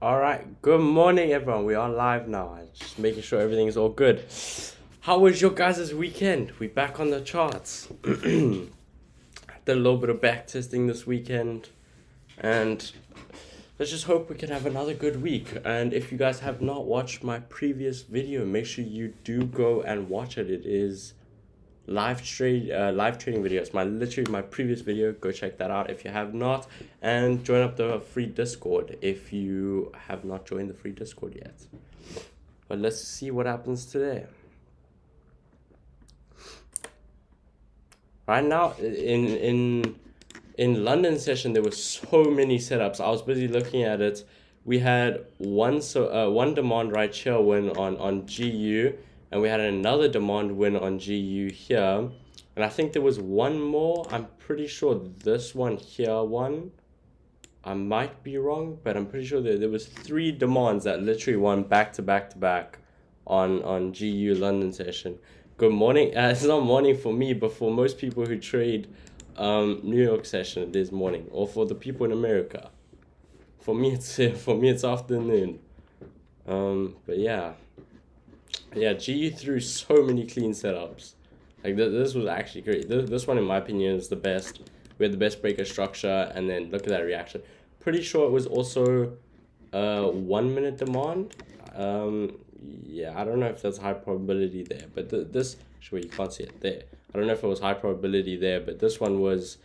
All right, good morning, everyone. We are live now. Just making sure everything's all good. How was your guys' weekend? We back on the charts. Did a little bit of back testing this weekend, and let's just hope we can have another good week. And if you guys have not watched my previous video, make sure you do go and watch it. It is live trading videos. My previous video. Go check that out if you have not, and join up the free Discord if you have not joined the free Discord yet. But let's see what happens today. Right now in London session there were so many setups. I was busy looking at it. We had one demand right here win on GU, and we had another demand win on GU here. And I think there was one more. I'm pretty sure this one here won. I might be wrong, but I'm pretty sure there was 3 demands that literally won back to back to back on GU London session. Good morning. It's not morning for me, but for most people who trade New York session, it is morning. Or for the people in America, for me it's afternoon. But yeah, GU threw so many clean setups. Like this was actually great. This one, in my opinion, is the best. We had the best breaker structure, and then look at that reaction. Pretty sure it was also 1 minute demand. Yeah, I don't know if that's high probability there, but this, sure, you can't see it there. I don't know if it was high probability there, but this one was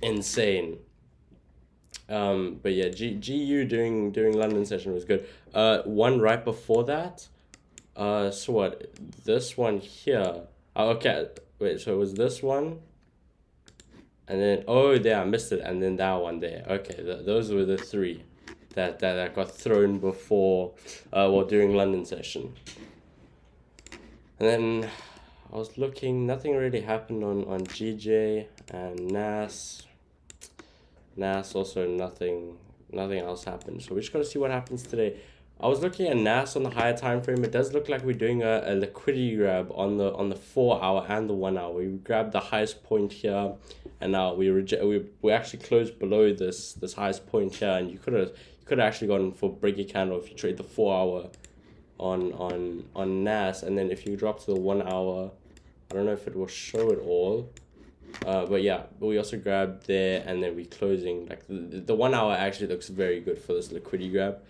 insane. But yeah, GU during London session was good. One right before that. So what? This one here. Oh, okay. Wait. So it was this one, and then there I missed it, and then that one there. Okay, those were the 3 that got thrown before, during London session. And then I was looking. Nothing really happened on GJ and NAS. NAS also nothing else happened. So we just gotta see what happens today. I was looking at NAS on the higher time frame. It does look like we're doing a liquidity grab on the 4 hour and the 1 hour. We grabbed the highest point here, and now we actually closed below this highest point here, and you could have actually gone for breaking candle if you trade the 4 hour on NAS, and then if you drop to the 1 hour, I don't know if it will show it all. But yeah, we also grabbed there, and then we closing. Like the 1 hour actually looks very good for this liquidity grab.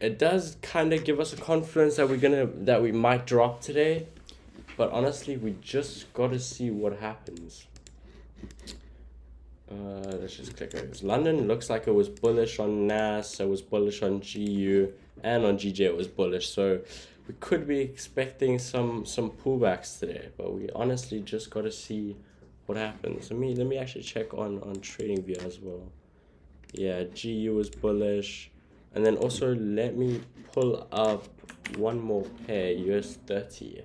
It does kind of give us a confidence that we might drop today, but honestly, we just gotta see what happens. Let's just click it. London looks like it was bullish on NAS, it was bullish on GU, and on GJ it was bullish. So we could be expecting some pullbacks today, but we honestly just gotta see what happens. Let me actually check on TradingView as well. Yeah, GU was bullish. And then also let me pull up one more pair, US30.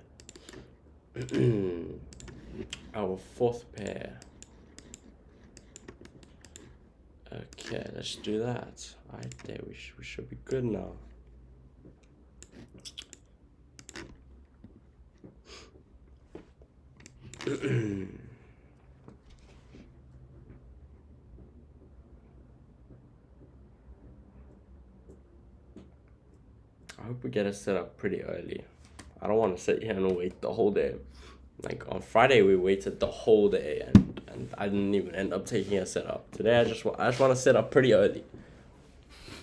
Our 4th pair. Okay, let's do that. Right there, we should be good now. I hope we get it set up pretty early. I don't want to sit here and wait the whole day. Like on Friday we waited the whole day, and I didn't even end up taking a setup. Today I just want to set up pretty early.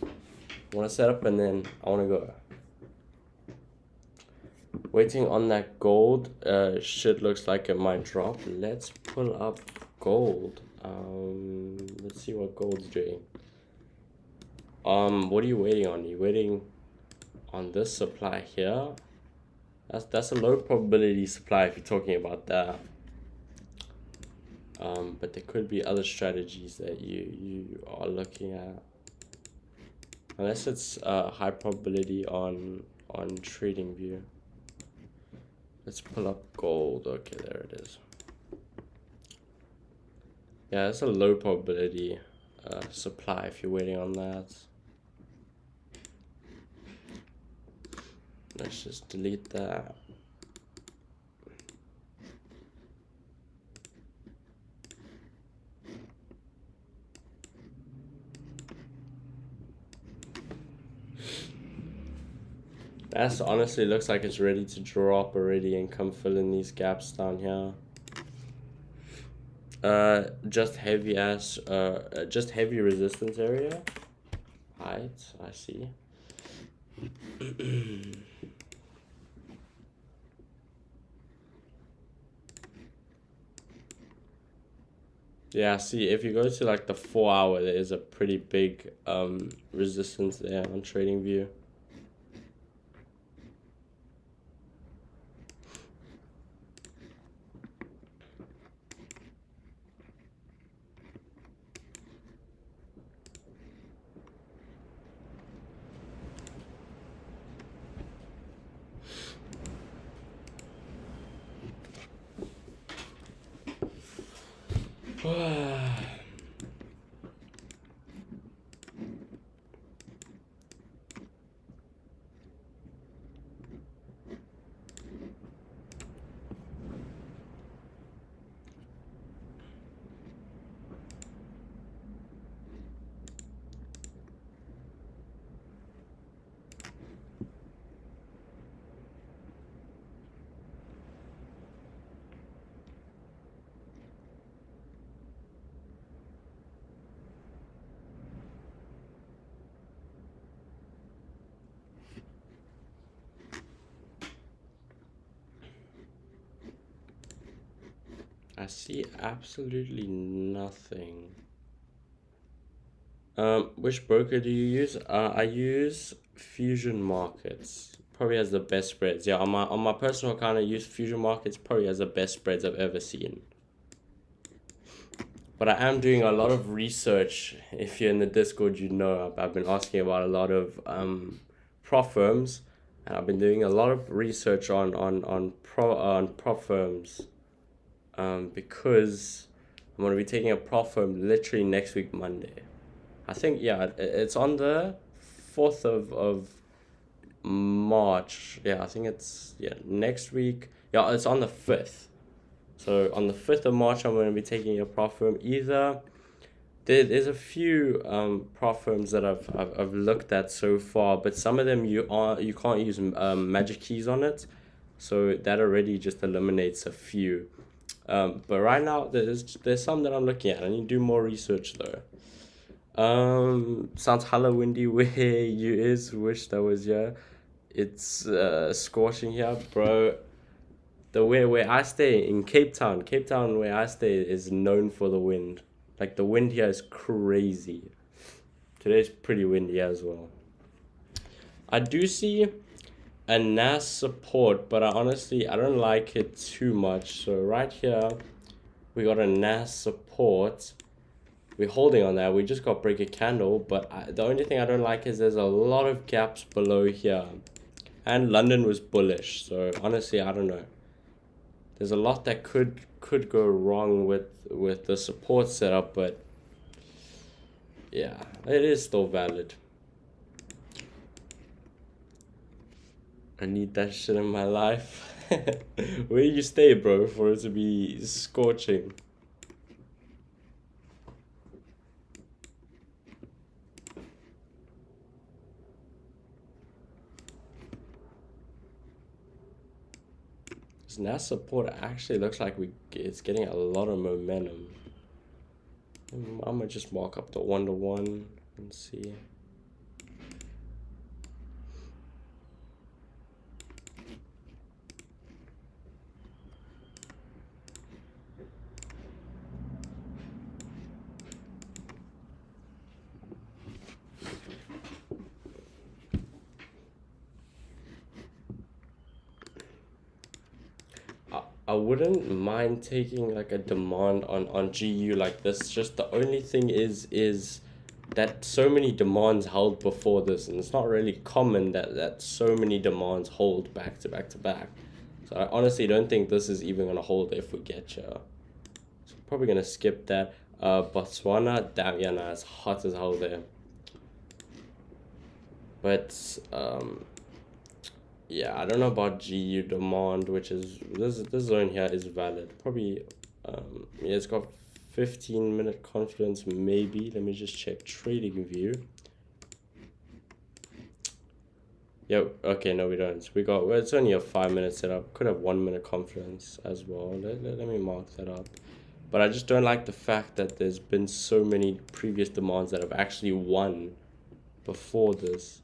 I want to set up and then I want to go. Waiting on that gold. Shit looks like it might drop. Let's pull up gold. Let's see what gold's doing. What are you waiting on? Are you waiting on this supply here? That's a low probability supply if you're talking about that. But there could be other strategies that you are looking at, unless it's high probability on TradingView. Let's pull up gold. Okay, there it is. Yeah, it's a low probability supply if you're waiting on that. Let's just delete that. That's honestly looks like it's ready to drop already and come fill in these gaps down here. Just heavy resistance area. Height, I see. Yeah, see, if you go to like the 4 hour, there is a pretty big resistance there on TradingView. I see absolutely nothing. Which broker do you use? I use Fusion Markets. Probably has the best spreads. Yeah, on my personal account, I use Fusion Markets. Probably has the best spreads I've ever seen. But I am doing a lot of research. If you're in the Discord, you know I've been asking about a lot of prop firms, and I've been doing a lot of research on prop firms. Because I'm gonna be taking a prop firm literally next week Monday. I think yeah, it's on the 4th of March. Yeah, I think it's next week. Yeah, it's on the 5th. So on the 5th of March, I'm going to be taking a prop firm. Either there's a few prop firms that I've looked at so far, but some of them you can't use magic keys on it, so that already just eliminates a few. But right now there's some that I'm looking at. I need to do more research though. Sounds hella windy where you is. Wish that was here. It's scorching here, bro. The where I stay in Cape Town where I stay is known for the wind. Like the wind here is crazy. Today's pretty windy as well. I do see a NAS support, but I don't like it too much. So right here, we got a NAS support. We're holding on that. We just got break a candle, but the only thing I don't like is there's a lot of gaps below here. And London was bullish, so honestly, I don't know. There's a lot that could go wrong with the support setup, but yeah, it is still valid. I need that shit in my life. Where you stay, bro, for it to be scorching? This NAS support actually looks like it's getting a lot of momentum. I'm gonna just walk up the 1-to-1 and see. I wouldn't mind taking like a demand on GU like this. Just the only thing is that so many demands held before this, and it's not really common that so many demands hold back to back to back. So I honestly don't think this is even gonna hold if we get here. So probably gonna skip that. Botswana, damn yeah, nah, it's hot as hell there. But yeah, I don't know about GU demand, which is this zone here is valid. Probably yeah, it's got 15-minute confidence maybe. Let me just check TradingView. Yep. Okay. No, we don't. Well, it's only a 5 minute setup. Could have 1 minute confluence as well. Let me mark that up. But I just don't like the fact that there's been so many previous demands that have actually won before this.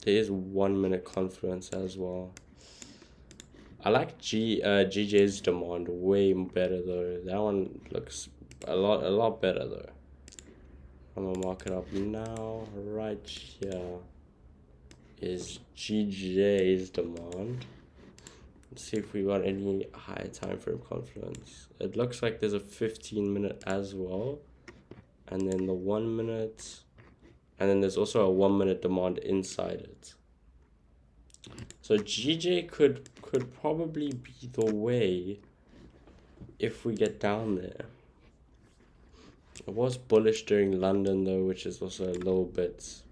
There is 1 minute confluence as well. I like GJ's demand way better though. That one looks a lot better though. I'm gonna mark it up now. Right here is GJ's demand. Let's see if we got any higher time frame confluence. It looks like there's a 15 minute as well, and then the 1 minute, and then there's also a 1 minute demand inside it. So GJ could probably be the way if we get down there. It was bullish during London though, which is also a little bit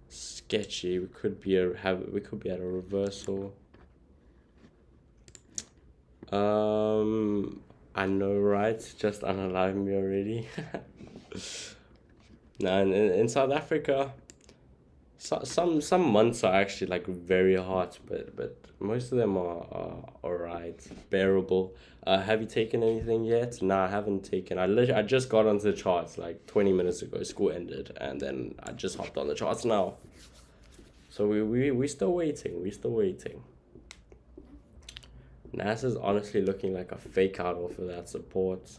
sketchy. We could be at a reversal. I know, right? Just unalive me already. Now in South Africa, some months are actually like very hot, but most of them are alright, bearable. Have you taken anything yet? Nah, I haven't taken. I just got onto the charts like 20 minutes ago. School ended, and then I just hopped on the charts now. So we still waiting. We're still waiting. NASA's honestly looking like a fake out off of that support.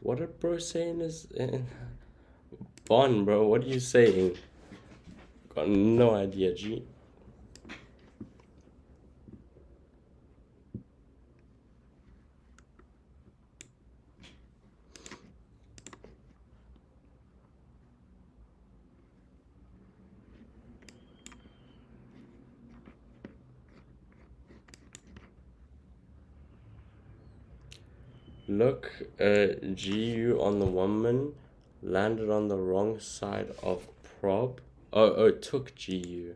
What are bro saying is Bond, bro? What are you saying? Got no idea, G. Look, GU on the 1 min landed on the wrong side of prob. Oh, it took GU.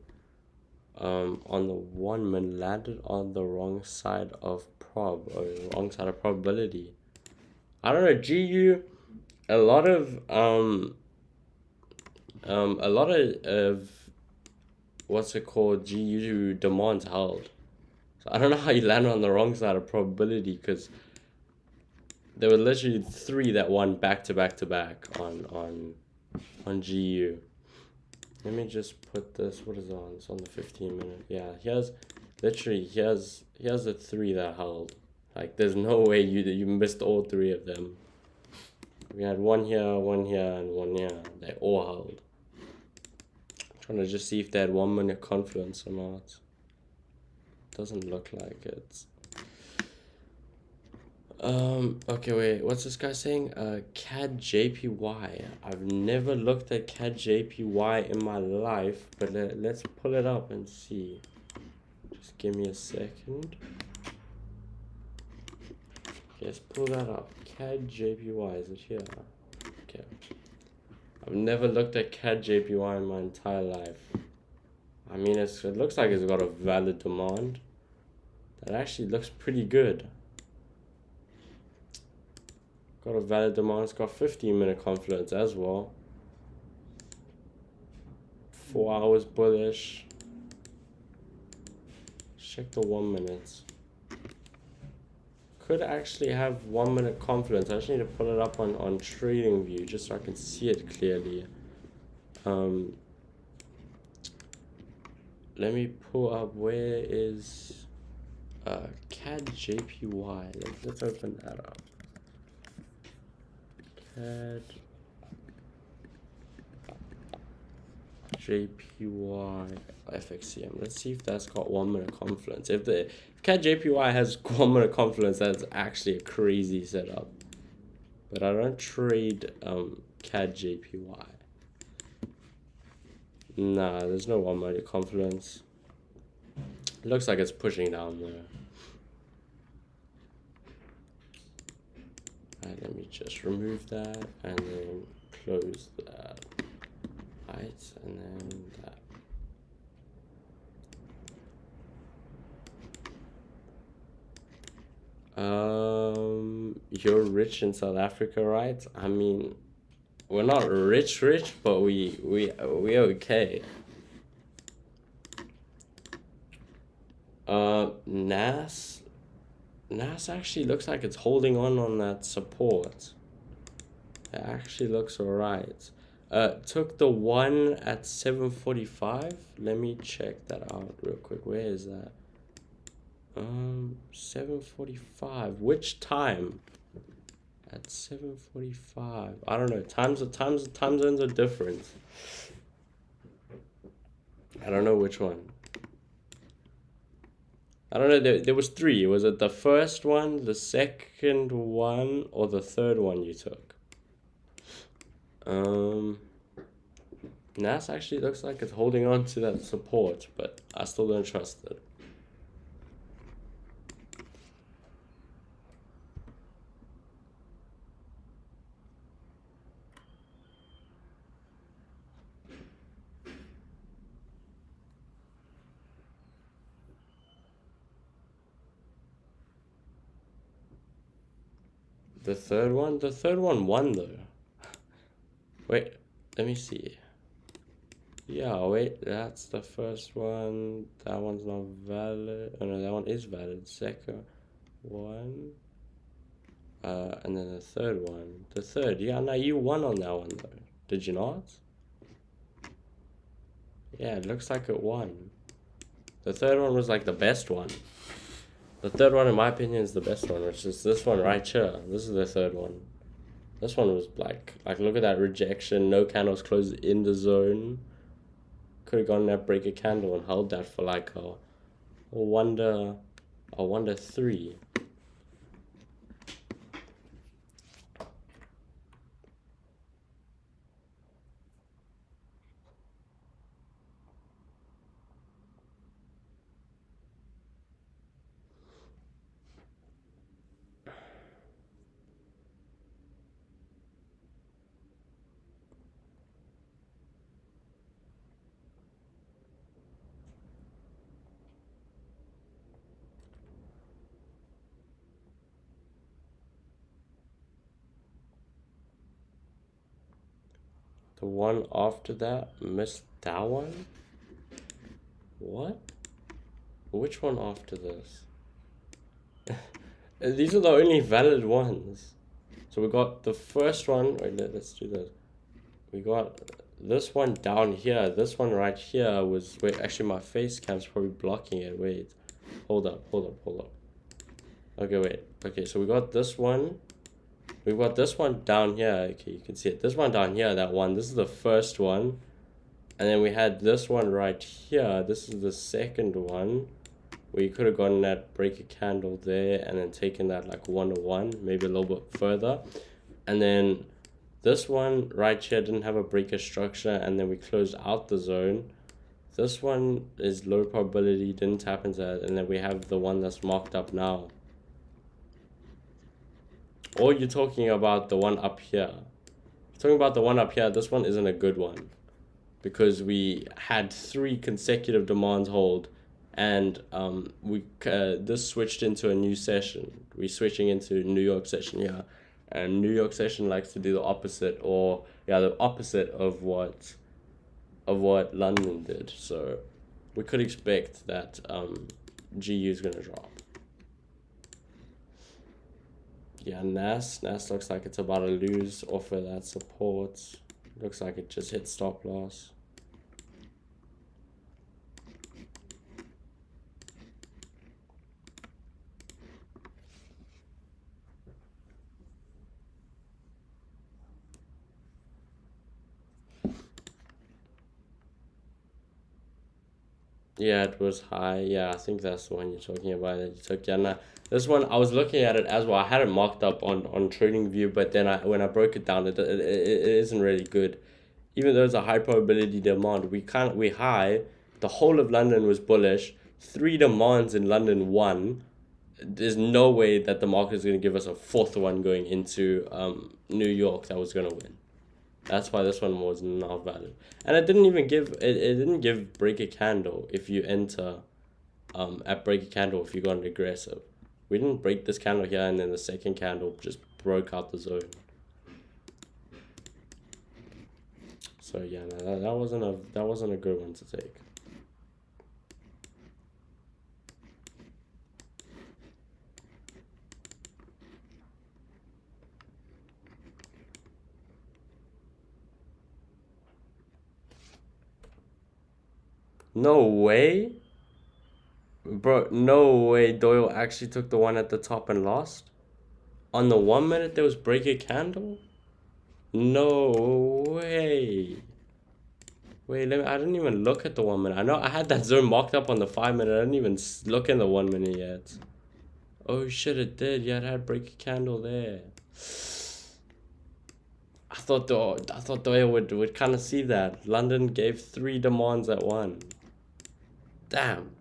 On the 1 min landed on the wrong side of prob, or wrong side of probability. I don't know, GU. A lot of what's it called? GU demands held. So I don't know how you landed on the wrong side of probability, because there were literally 3 that won back to back to back on GU. Let me just put this. What is it on? It's on the 15 minute. Yeah, here's the 3 that held. Like, there's no way you missed all 3 of them. We had one here, and one here. They all held. I'm trying to just see if they had 1 minute confluence or not. Doesn't look like it. Okay, wait, what's this guy saying? CAD JPY. I've never looked at CAD JPY in my life, but let's pull it up and see. Just give me a second. Okay, let's pull that up. CAD JPY, is it here? Okay. I've never looked at CAD JPY in my entire life. I mean, it looks like it's got a valid demand. That actually looks pretty good. Got a valid demand. It's got 15 minute confluence as well. 4 hours bullish. Check the 1 minute. Could actually have 1 minute confluence. I just need to pull it up on TradingView just so I can see it clearly. Let me pull up, where is CAD JPY. Let's open that up. CAD JPY FXCM. Let's see if that's got 1 minute confluence. If CAD JPY has 1 minute confluence, that's actually a crazy setup. But I don't trade CAD JPY. Nah, there's no 1 minute confluence. It looks like it's pushing down there. just remove that and then close that. Right, and then that. You're rich in South Africa, right? I mean, we're not rich, but we okay. NAS actually looks like it's holding on that support. It actually looks alright. Took the one at 745. Let me check that out real quick. Where is that? 745. Which time? At 745. I don't know. Time zones are different. I don't know which one. I don't know. There was three. Was it the first one, the second one, or the third one you took? NAS actually looks like it's holding on to that support, but I still don't trust it. The third one won though. Wait, let me see. Yeah, wait, that's the first one. That one's not valid. Oh no, that one is valid. Second one. And then the third one. The third, yeah, no, you won on that one though. Did you not? Yeah, it looks like it won. The third one was like the best one. The third one, in my opinion, is the best one, which is this one right here. This is the third one. This one was like look at that rejection. No candles closed in the zone. Could have gone that break a candle and held that for like a wonder 3. The one after that missed that one? What? Which one after this? These are the only valid ones. So we got the first one. Wait, let's do this. We got this one down here. This one right here was... Wait, actually my face cam's probably blocking it. Wait. Hold up. Okay, wait. Okay, so we got this one. We've got this one down here. Okay, you can see it. This one down here, that one. This is the first one. And then we had this one right here. This is the second one. Where you could have gotten that break a candle there and then taken that like 1-to-1, maybe a little bit further. And then this one right here didn't have a breaker structure, and then we closed out the zone. This one is low probability, didn't tap into that, and then we have the one that's marked up now. Or you're talking about the one up here. You're talking about the one up here. This one isn't a good one because we had 3 consecutive demands hold, and this switched into a new session. We're switching into New York session here, and New York session likes to do the opposite, or yeah, the opposite of what London did. So we could expect that GU is gonna drop. Yeah, NAS looks like it's about to lose off of that support. Looks like it just hit stop loss. Yeah, it was high. Yeah, I think that's the one you're talking about that you took. Yeah, nah. This one, I was looking at it as well. I had it marked up on TradingView, but then when I broke it down, it isn't really good. Even though it's a high probability demand, we high. The whole of London was bullish. 3 demands in London won, there's no way that the market is going to give us a fourth one going into New York that was going to win. That's why this one was not valid. And it didn't even give it didn't give break a candle if you enter at break a candle if you got an aggressive. We didn't break this candle here, and then the second candle just broke out the zone. So yeah, no, that wasn't a good one to take. No way, bro. No way. Doyle actually took the one at the top and lost. On the 1 minute, there was break a candle. No way. Wait, I didn't even look at the 1 minute. I know I had that zone marked up on the 5 minute. I didn't even look in the 1 minute yet. Oh shit, it did. Yeah, it had break a candle there. I thought Doyle would kind of see that. London gave 3 demands at 1. Damn.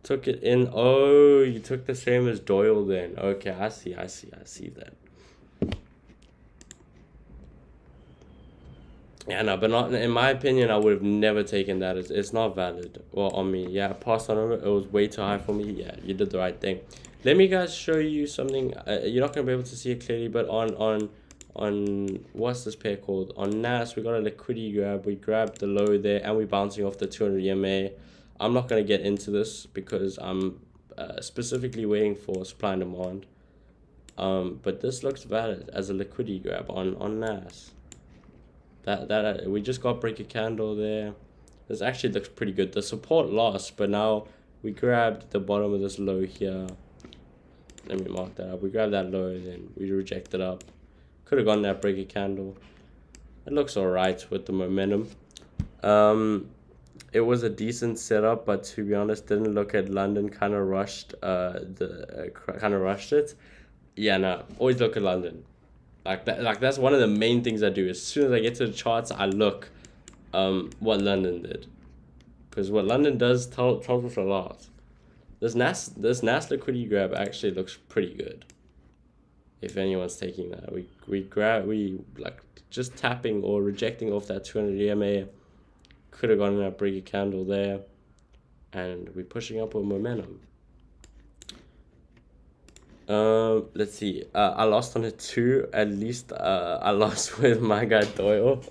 Took it in. Oh, you took the same as Doyle then. Okay, I see that. Yeah, no, but not in my opinion. I would have never taken that. It's not valid. Well, on me, yeah, I passed on over. It was way too high for me. Yeah, you did the right thing. Let me guys show you something. You're not gonna be able to see it clearly, but on what's this pair called? On NAS, we got a liquidity grab. We grabbed the low there, and we're bouncing off the 200 EMA. I'm not gonna get into this because I'm specifically waiting for supply and demand. But this looks valid as a liquidity grab on NAS. That we just got break a candle there. This actually looks pretty good. The support lost, but now we grabbed the bottom of this low here. Let me mark that up. We grabbed that low, then we rejected up. Could have gone that break a candle. It looks alright with the momentum. It was a decent setup, but to be honest, didn't look at London. Kind of rushed it. Yeah, no, always look at London. Like that's one of the main things I do. As soon as I get to the charts, I look what London did, because what London does tells us a lot. This NAS liquidity grab actually looks pretty good. If anyone's taking that, we like just tapping or rejecting off that 200 EMA. Could have gotten that break a candle there, and we're pushing up with momentum. Let's see. I lost on it too. At least I lost with my guy Doyle.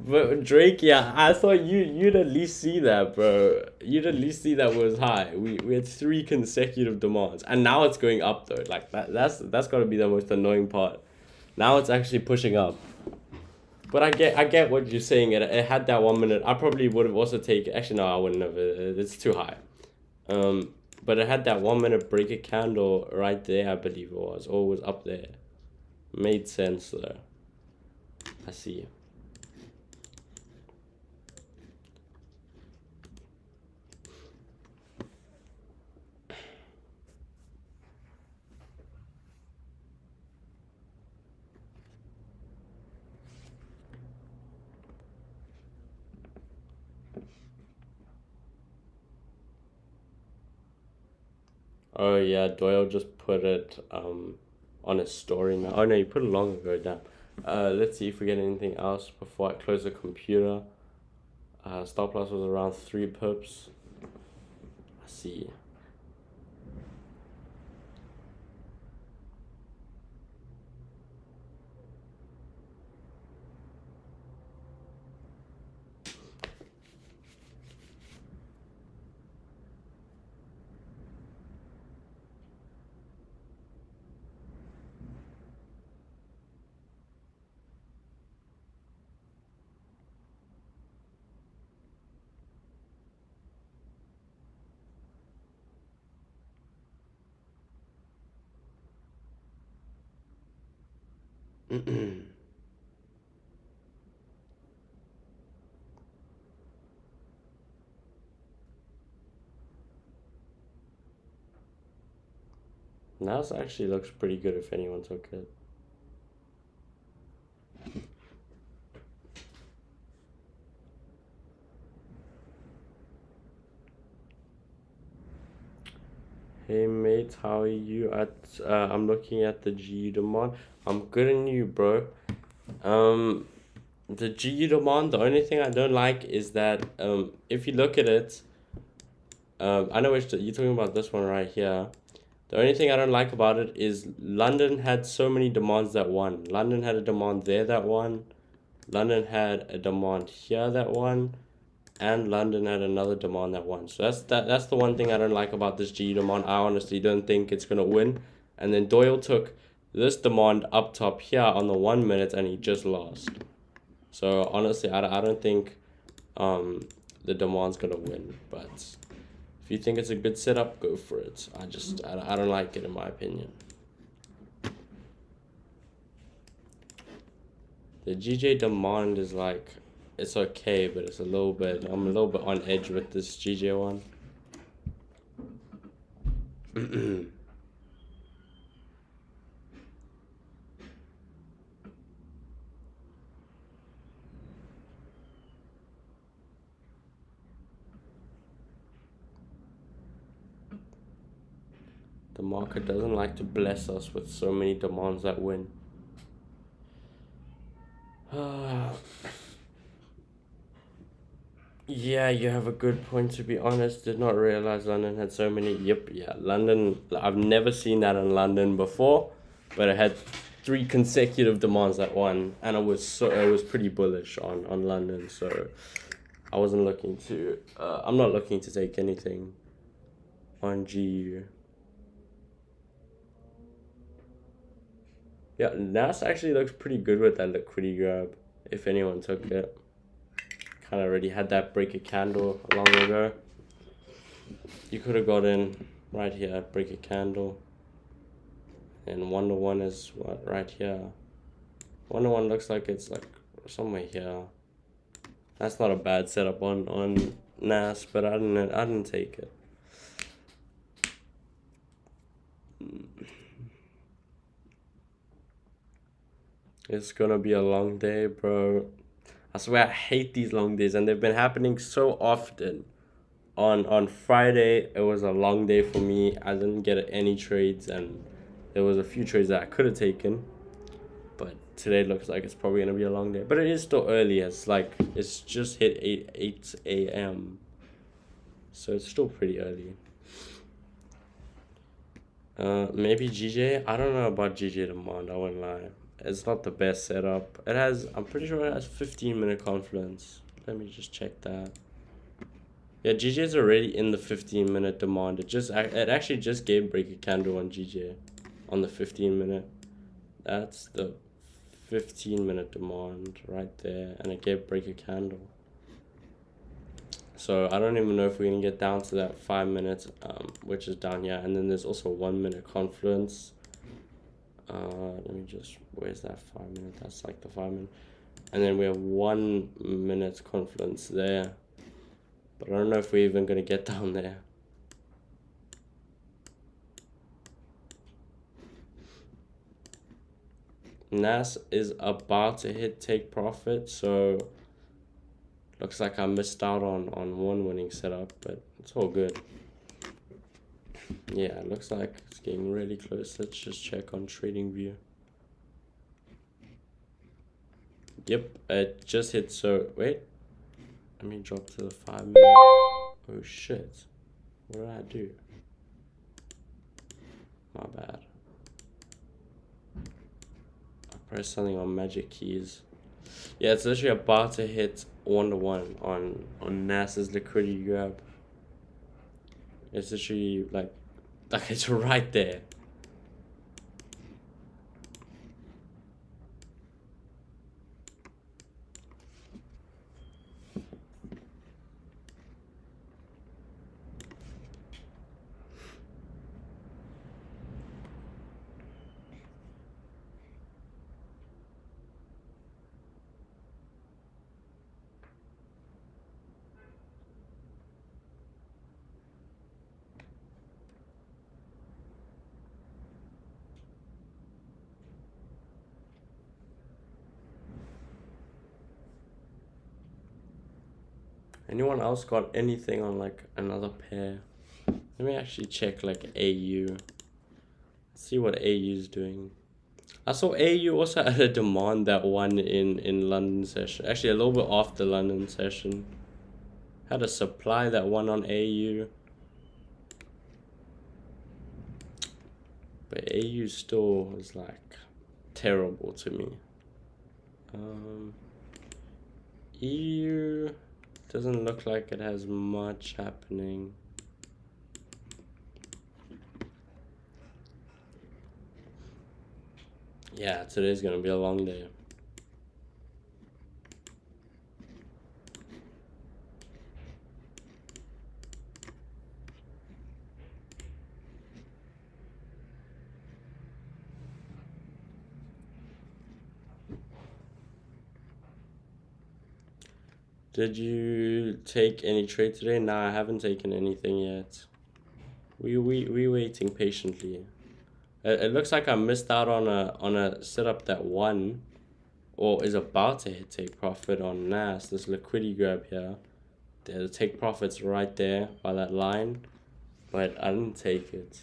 But Drake, yeah, I thought you'd at least see that, bro. You'd at least see that was high. We had 3 consecutive demands, and now it's going up though. Like that's got to be the most annoying part. Now it's actually pushing up. But I get what you're saying. It had that 1 minute. I probably would have also taken. Actually, no, I wouldn't have. It's too high. But it had that 1 minute break a candle right there, I believe it was, or was up there. Made sense there. I see. Oh yeah, Doyle just put it on his story now. Oh no, you put it long ago, damn. Let's see if we get anything else before I close the computer. Stop loss was around 3 pips. I see. Nas actually looks pretty good if anyone took it. Hey mate, how are you? I'm looking at the GU demand. I'm good in you, bro. The GU demand, the only thing I don't like is that if you look at it, I know you're talking about this one right here. The only thing I don't like about it is London had so many demands that won. London had a demand there that won. London had a demand here that won. And London had another demand that won. So that's the one thing I don't like about this GU demand. I honestly don't think it's gonna win. And then Doyle took this demand up top here on the 1 minute and he just lost. So honestly, I don't think the demand's gonna win. But if you think it's a good setup, go for it. I don't like it in my opinion. The GJ demand is like, it's okay, but it's I'm a little bit on edge with this GJ one. The market doesn't like to bless us with so many demands that win. Yeah, you have a good point, to be honest. Did not realize London had so many. Yep, yeah, London. I've never seen that in London before, but it had 3 consecutive demands that won, and it was pretty bullish on London. So I wasn't looking to. I'm not looking to take anything on GU. Yeah, NAS actually looks pretty good with that liquidity grab, if anyone took it. Kind of already had that break a candle long ago. You could have got in right here, break a candle. And 1-to-1 is what, right here. 1-to-1 looks like it's like somewhere here. That's not a bad setup on NAS, but I didn't take it. It's gonna be a long day, bro. I swear I hate these long days, and they've been happening so often. On Friday, it was a long day for me. I didn't get any trades, and there was a few trades that I could have taken. But today looks like it's probably gonna be a long day. But it is still early. It's just hit 8 a.m. So it's still pretty early. Maybe GJ. I don't know about GJ demand. I won't lie. It's not the best setup. I'm pretty sure it has 15-minute confluence. Let me just check that. Yeah, GJ's already in the 15-minute demand. It actually just gave break a candle on GJ on the 15-minute. That's the 15-minute demand right there, and it gave break a candle. So I don't even know if we're gonna get down to that 5 minutes, which is down here, and then there's also 1 minute confluence. Where's that 5 minute? That's like the 5 minute, and then we have 1 minute confluence there, but I don't know if we're even gonna get down there. NAS is about to hit take profit, so looks like I missed out on one winning setup, but it's all good. Yeah, it looks like it's getting really close. Let's just check on TradingView. Yep, it just hit. So wait, let me drop to the 5 minute. Oh shit, what did I do? My bad. I pressed something on magic keys. Yeah, it's literally about to hit 1-to-1 on NAS's liquidity grab. It's literally like it's right there. Anyone else got anything on like another pair? Let me actually check like AU. See what AU is doing. I saw AU also had a demand that one in London session. Actually, a little bit off the London session. Had a supply that one on AU. But AU still was like terrible to me. EU doesn't look like it has much happening. Yeah, today's gonna be a long day. Did you take any trade today? Nah, I haven't taken anything yet. We waiting patiently. It looks like I missed out on a setup that won, or is about to hit take profit on NAS. This liquidity grab here. The take profit's right there by that line, but I didn't take it.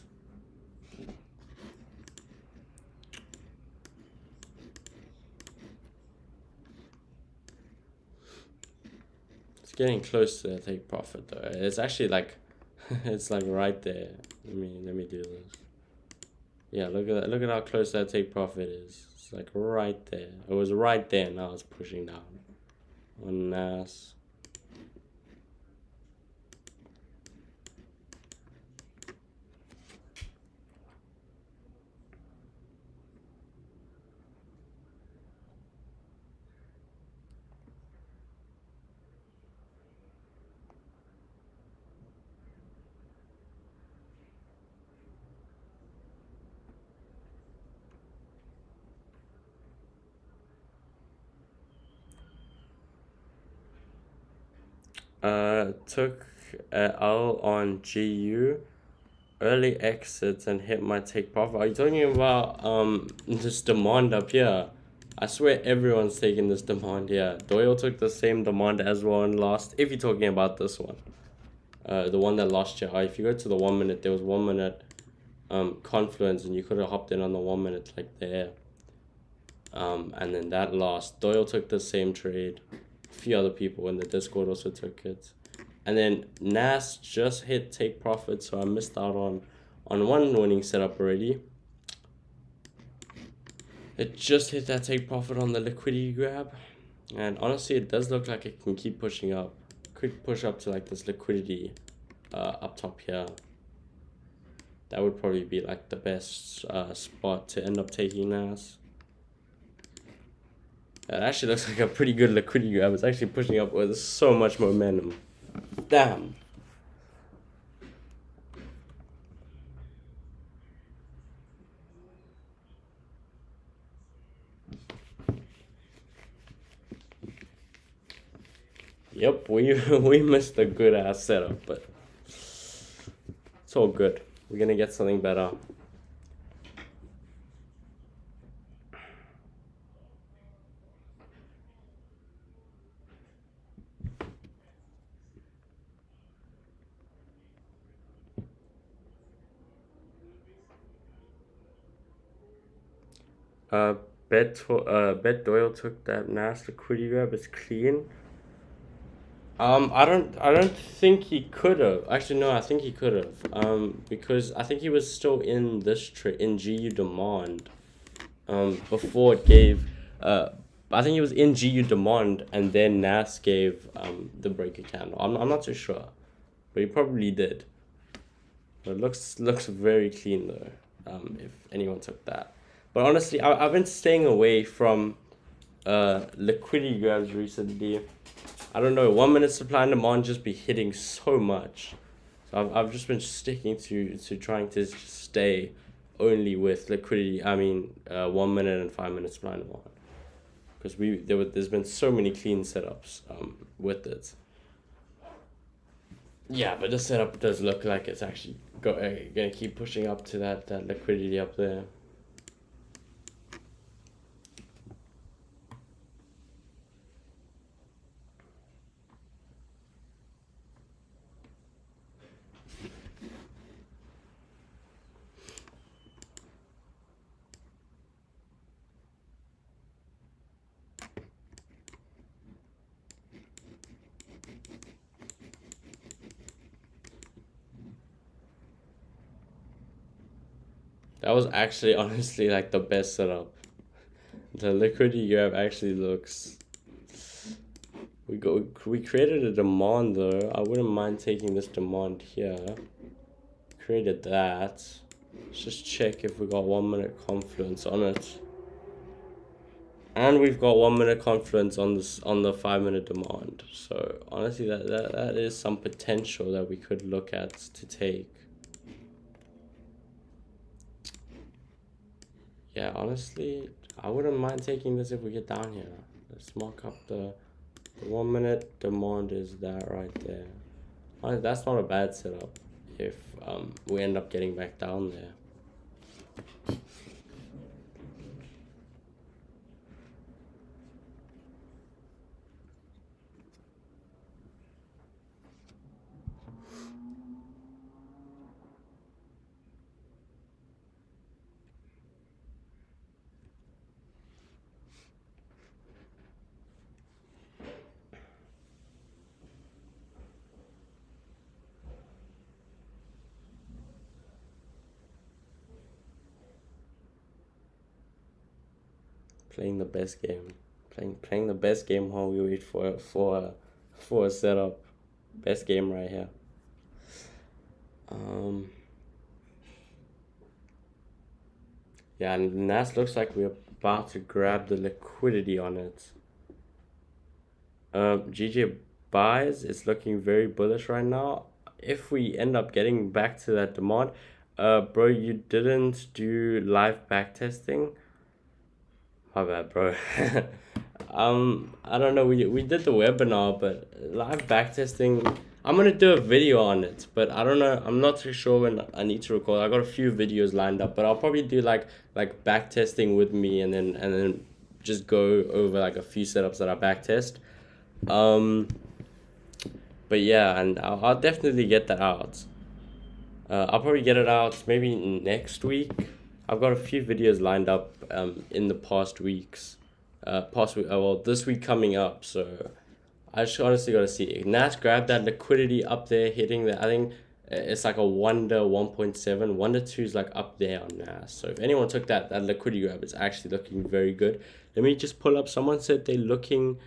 It's getting close to the take profit though. It's actually like, it's like right there. Let me do this. Yeah, look at that. Look at how close that take profit is. It's like right there. It was right there. Now it's pushing down on NAS. Took L on GU, early exits and hit my take profit. Are you talking about this demand up here? I swear everyone's taking this demand here. Doyle took the same demand as well and lost. If you're talking about this one, the one that lost you. If you go to the 1 minute, there was 1 minute confluence, and you could have hopped in on the 1 minute like there. And then that lost. Doyle took the same trade. A few other people in the Discord also took it. And then NAS just hit take profit, so I missed out on one winning setup already. It just hit that take profit on the liquidity grab. And honestly, it does look like it can keep pushing up. Quick push up to like this liquidity up top here. That would probably be like the best spot to end up taking NAS. That actually looks like a pretty good liquidity grab. It's actually pushing up with so much momentum. Damn. Yep, we missed a good ass setup, but it's all good. We're gonna get something better. Bet Doyle took that NAS liquidity grab. It's clean. I don't think he could have. Actually, no, I think he could have. Because I think he was still in this in GU demand. Before it gave. I think he was in GU demand, and then NAS gave the breaker candle. I'm not too sure, but he probably did. But it looks very clean though. If anyone took that. But honestly, I've been staying away from liquidity grabs recently. I don't know, 1 minute supply and demand just be hitting so much. So I've just been sticking to trying to stay only with liquidity. 1 minute and 5 minute supply and demand. Because there's been so many clean setups with it. Yeah, but the setup does look like it's actually gonna keep pushing up to that liquidity up there. That was actually honestly like the best setup. The liquidity grab actually looks. We created a demand though. I wouldn't mind taking this demand here. Created that. Let's just check if we got 1 minute confluence on it. And we've got 1 minute confluence on this on the 5 minute demand. So honestly that is some potential that we could look at to take. Yeah, honestly, I wouldn't mind taking this if we get down here. Let's mark up the 1 minute demand is that right there. Honestly, that's not a bad setup if we end up getting back down there. Playing the best game. Playing the best game while we wait for a setup. Best game right here. Yeah, and NAS looks like we're about to grab the liquidity on it. GJ buys, it's looking very bullish right now. If we end up getting back to that demand, bro, you didn't do live back testing. My bad, bro. I don't know. We did the webinar, but live back testing. I'm gonna do a video on it, but I don't know. I'm not too sure when I need to record. I got a few videos lined up, but I'll probably do like back testing with me, and then just go over like a few setups that I back test. But yeah, and I'll definitely get that out. I'll probably get it out maybe next week. I've got a few videos lined up in the past weeks. Well, this week coming up. So I just honestly got to see. NAS grabbed that liquidity up there, hitting the. I think it's like a Wonder 1.7. Wonder 2 is like up there on NAS. So if anyone took that liquidity grab, it's actually looking very good. Let me just pull up. Someone said they're looking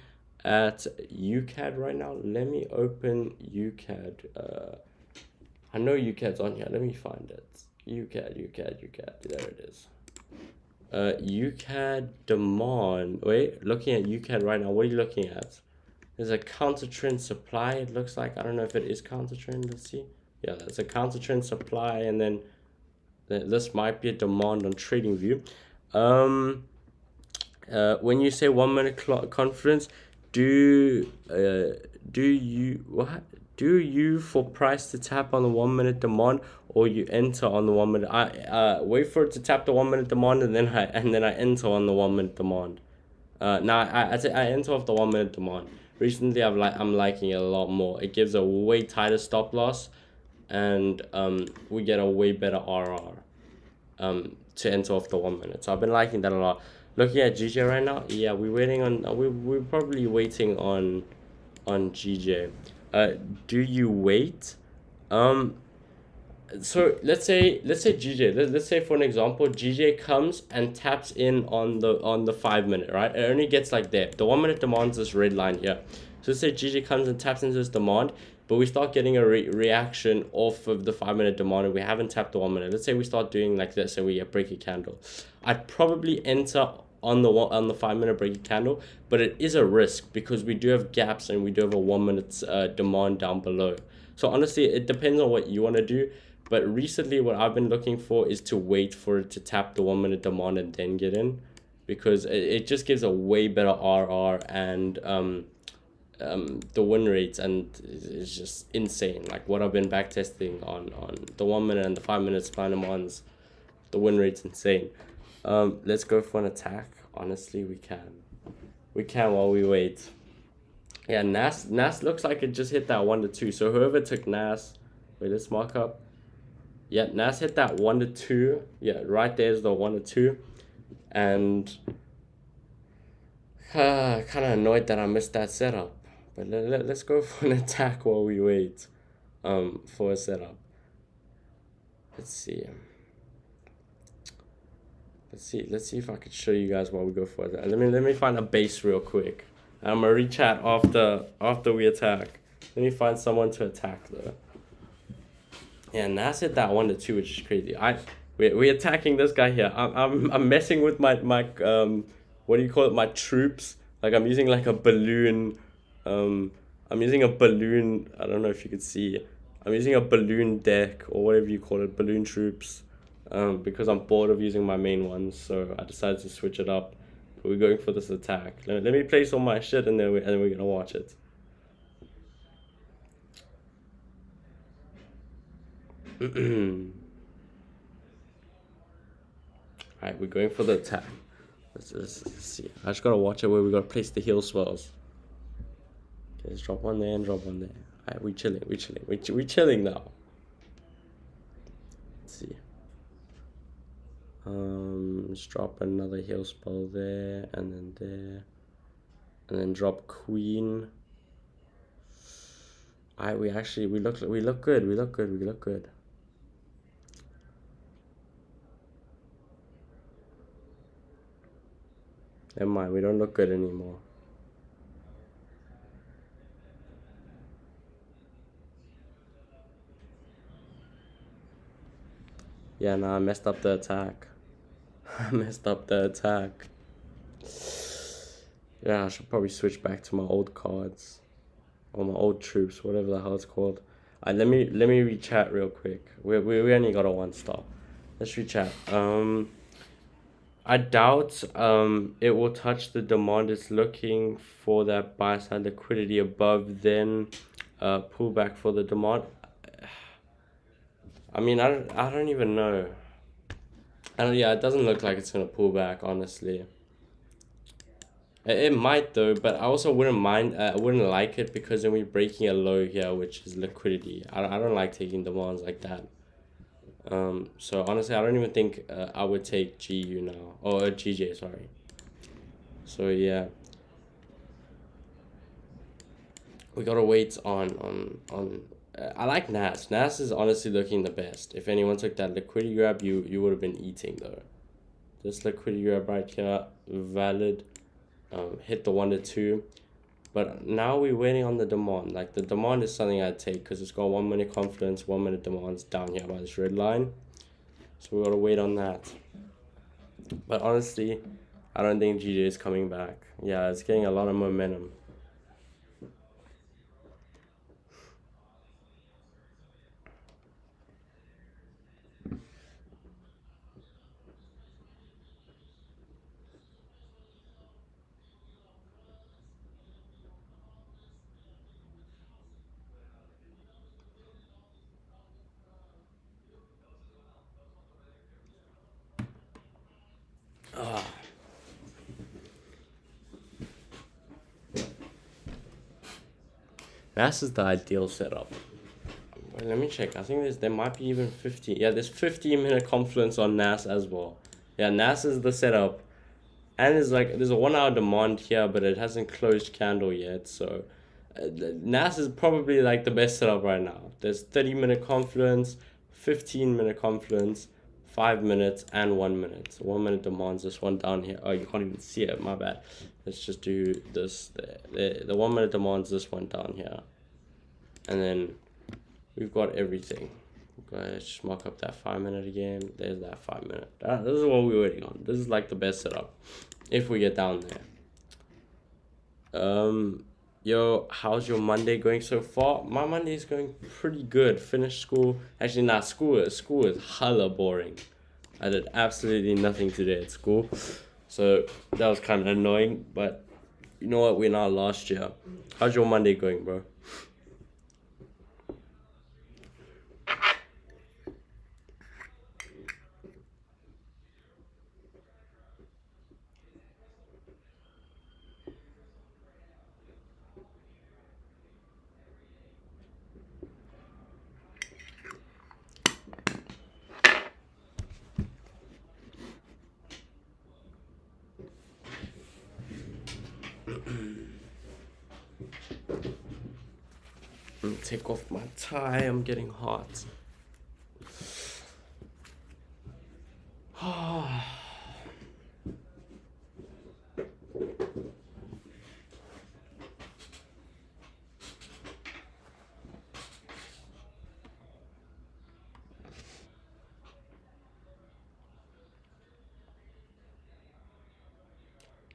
at UCAD right now. Let me open UCAD. I know UCAD's on here. Let me find it. UCAD. There it is. UCAD demand. Wait, looking at UCAD right now. What are you looking at? There's a counter trend supply. It looks like. I don't know if it is counter trend. Let's see. Yeah, it's a counter trend supply, and then this might be a demand on TradingView. When you say 1 minute confluence, do you for price to tap on the 1 minute demand, or you enter on the 1 minute? I wait for it to tap the 1 minute demand, and then I enter on the 1 minute demand. Now I enter off the 1 minute demand. Recently I'm liking it a lot more. It gives a way tighter stop loss, and we get a way better RR to enter off the 1 minute. So I've been liking that a lot. Looking at GJ right now, yeah, we're probably waiting on GJ. Do you wait? So let's say GJ. Let's say for an example, GJ comes and taps in on the 5 minute, right? It only gets like there. The 1 minute demands this red line here. So let's say GJ comes and taps into this demand, but we start getting a reaction off of the 5 minute demand, and we haven't tapped the 1 minute. Let's say we start doing like this, and we get break a candle. I'd probably enter on the 5 minute break a candle, but it is a risk because we do have gaps and we do have a 1 minute demand down below. So honestly, it depends on what you want to do. But recently, what I've been looking for is to wait for it to tap the 1 minute demand and then get in, because it just gives a way better RR, and the win rates and it's just insane. Like what I've been back testing on the 1 minute and the 5 minute spine demands, the win rate's insane. Let's go for an attack. Honestly, we can while we wait. Yeah, NAS looks like it just hit that 1 to 2. So whoever took NAS, wait, let's mark up. Yeah, NAS hit that 1 to 2. Yeah, right there's the 1 to 2. And kind of annoyed that I missed that setup. But let's go for an attack while we wait for a setup. Let's see. Let's see if I could show you guys while we go for that. Let me find a base real quick. I'm gonna rechat after we attack. Let me find someone to attack though. Yeah, Nas hit that 1-2, which is crazy. We're attacking this guy here. I'm messing with my what do you call it? My troops. Like I'm using like a balloon. I'm using a balloon. I don't know if you could see. I'm using a balloon deck or whatever you call it, balloon troops. Because I'm bored of using my main ones, so I decided to switch it up. But we're going for this attack. Let me place all my shit and then we're gonna watch it. Alright, we're going for the attack. Let's see. I just gotta watch it where we gotta place the heal spells. Okay, let's drop one there and drop one there. Alright, we chilling now. Let's see. Let's drop another heal spell there, and then there, and then drop queen. Alright, we look good. Never mind, we don't look good anymore. Yeah, nah, I messed up the attack. Yeah, I should probably switch back to my old cards. Or my old troops, whatever the hell it's called. Let me rechat real quick. We only got a 1-star. Let's rechat. I doubt it will touch the demand. It's looking for that buy side liquidity above, then pull back for the demand. I mean, I don't even know. Yeah, it doesn't look like it's gonna pull back, honestly. It might though, but I also wouldn't mind. I wouldn't like it because then we're breaking a low here, which is liquidity. I don't like taking demands like that. So honestly, I don't even think I would take GU now, or GJ, sorry. So yeah, we gotta wait on. I like Nas. Nas is honestly looking the best. If anyone took that liquidity grab, you would have been eating though. This liquidity grab right here, valid. Hit the 1-2, but now we're waiting on the demand. Like the demand is something I'd take because it's got 1 minute confluence, 1 minute demands down here by this red line. So we gotta wait on that. But honestly, I don't think GJ is coming back. Yeah, it's getting a lot of momentum. This is the ideal setup. Wait, let me check. I think there might be even 15. Yeah, there's 15-minute confluence on NAS as well. Yeah, NAS is the setup. And there's a 1 hour demand here, but it hasn't closed candle yet. So NAS is probably like the best setup right now. There's 30-minute confluence, 15-minute confluence, 5 minutes, and 1 minute. 1 minute demands this one down here. Oh, you can't even see it. My bad. Let's just do this. The 1 minute demands this one down here. And then we've got everything. Let's just mark up that 5 minute again. There's that 5 minute. This is what we're waiting on. This is like the best setup if we get down there. Yo, how's your Monday going so far? My Monday is going pretty good. Finished school. Actually, not school. School is hella boring. I did absolutely nothing today at school. So that was kind of annoying. But you know what? We're not last year. How's your Monday going, bro? Take off my tie. I'm getting hot.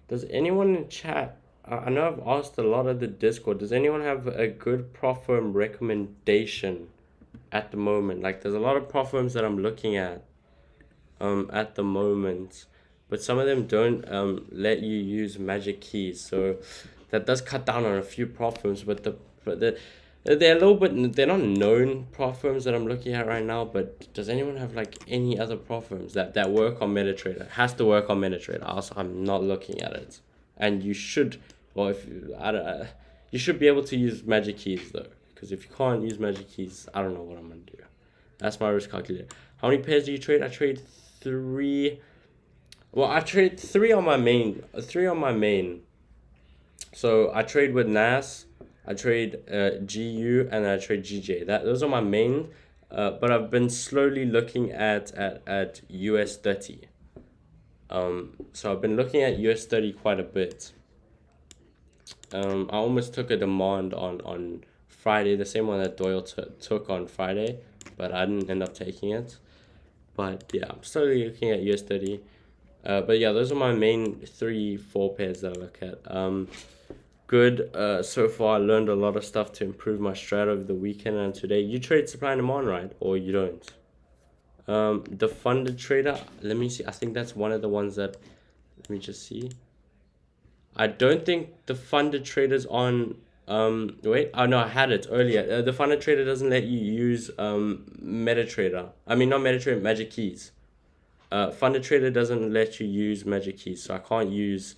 Does anyone in chat? I know I've asked a lot of the Discord. Does anyone have a good prop firm recommendation at the moment? Like, there's a lot of prop firms that I'm looking at the moment, but some of them don't let you use magic keys. So that does cut down on a few prop firms. But they're a little bit, they're not known prop firms that I'm looking at right now. But does anyone have like any other prop firms that work on MetaTrader? Has to work on MetaTrader. Also, I'm not looking at it, and you should. Well, if you, I don't, you should be able to use magic keys though, because if you can't use magic keys, I don't know what I'm gonna do. That's my risk calculator. How many pairs do you trade? I trade 3. Well, I trade 3 on my main. 3 on my main. So I trade with NAS, I trade GU, and I trade GJ. Those are my main. But I've been slowly looking at US30. So I've been looking at US30 quite a bit. I almost took a demand on Friday, the same one that Doyle took on Friday, but I didn't end up taking it. But yeah, I'm slowly looking at US30. But yeah, those are my main 3-4 pairs that I look at. Good. So far I learned a lot of stuff to improve my strat over the weekend and today. You trade supply and demand, right? Or you don't? The funded trader, let me see. I think that's one of the ones that, let me just see. I don't think the funded trader's on, wait, oh no, I had it earlier. The funded trader doesn't let you use MetaTrader. I mean, not MetaTrader, Magic Keys. Funded trader doesn't let you use Magic Keys, so I can't use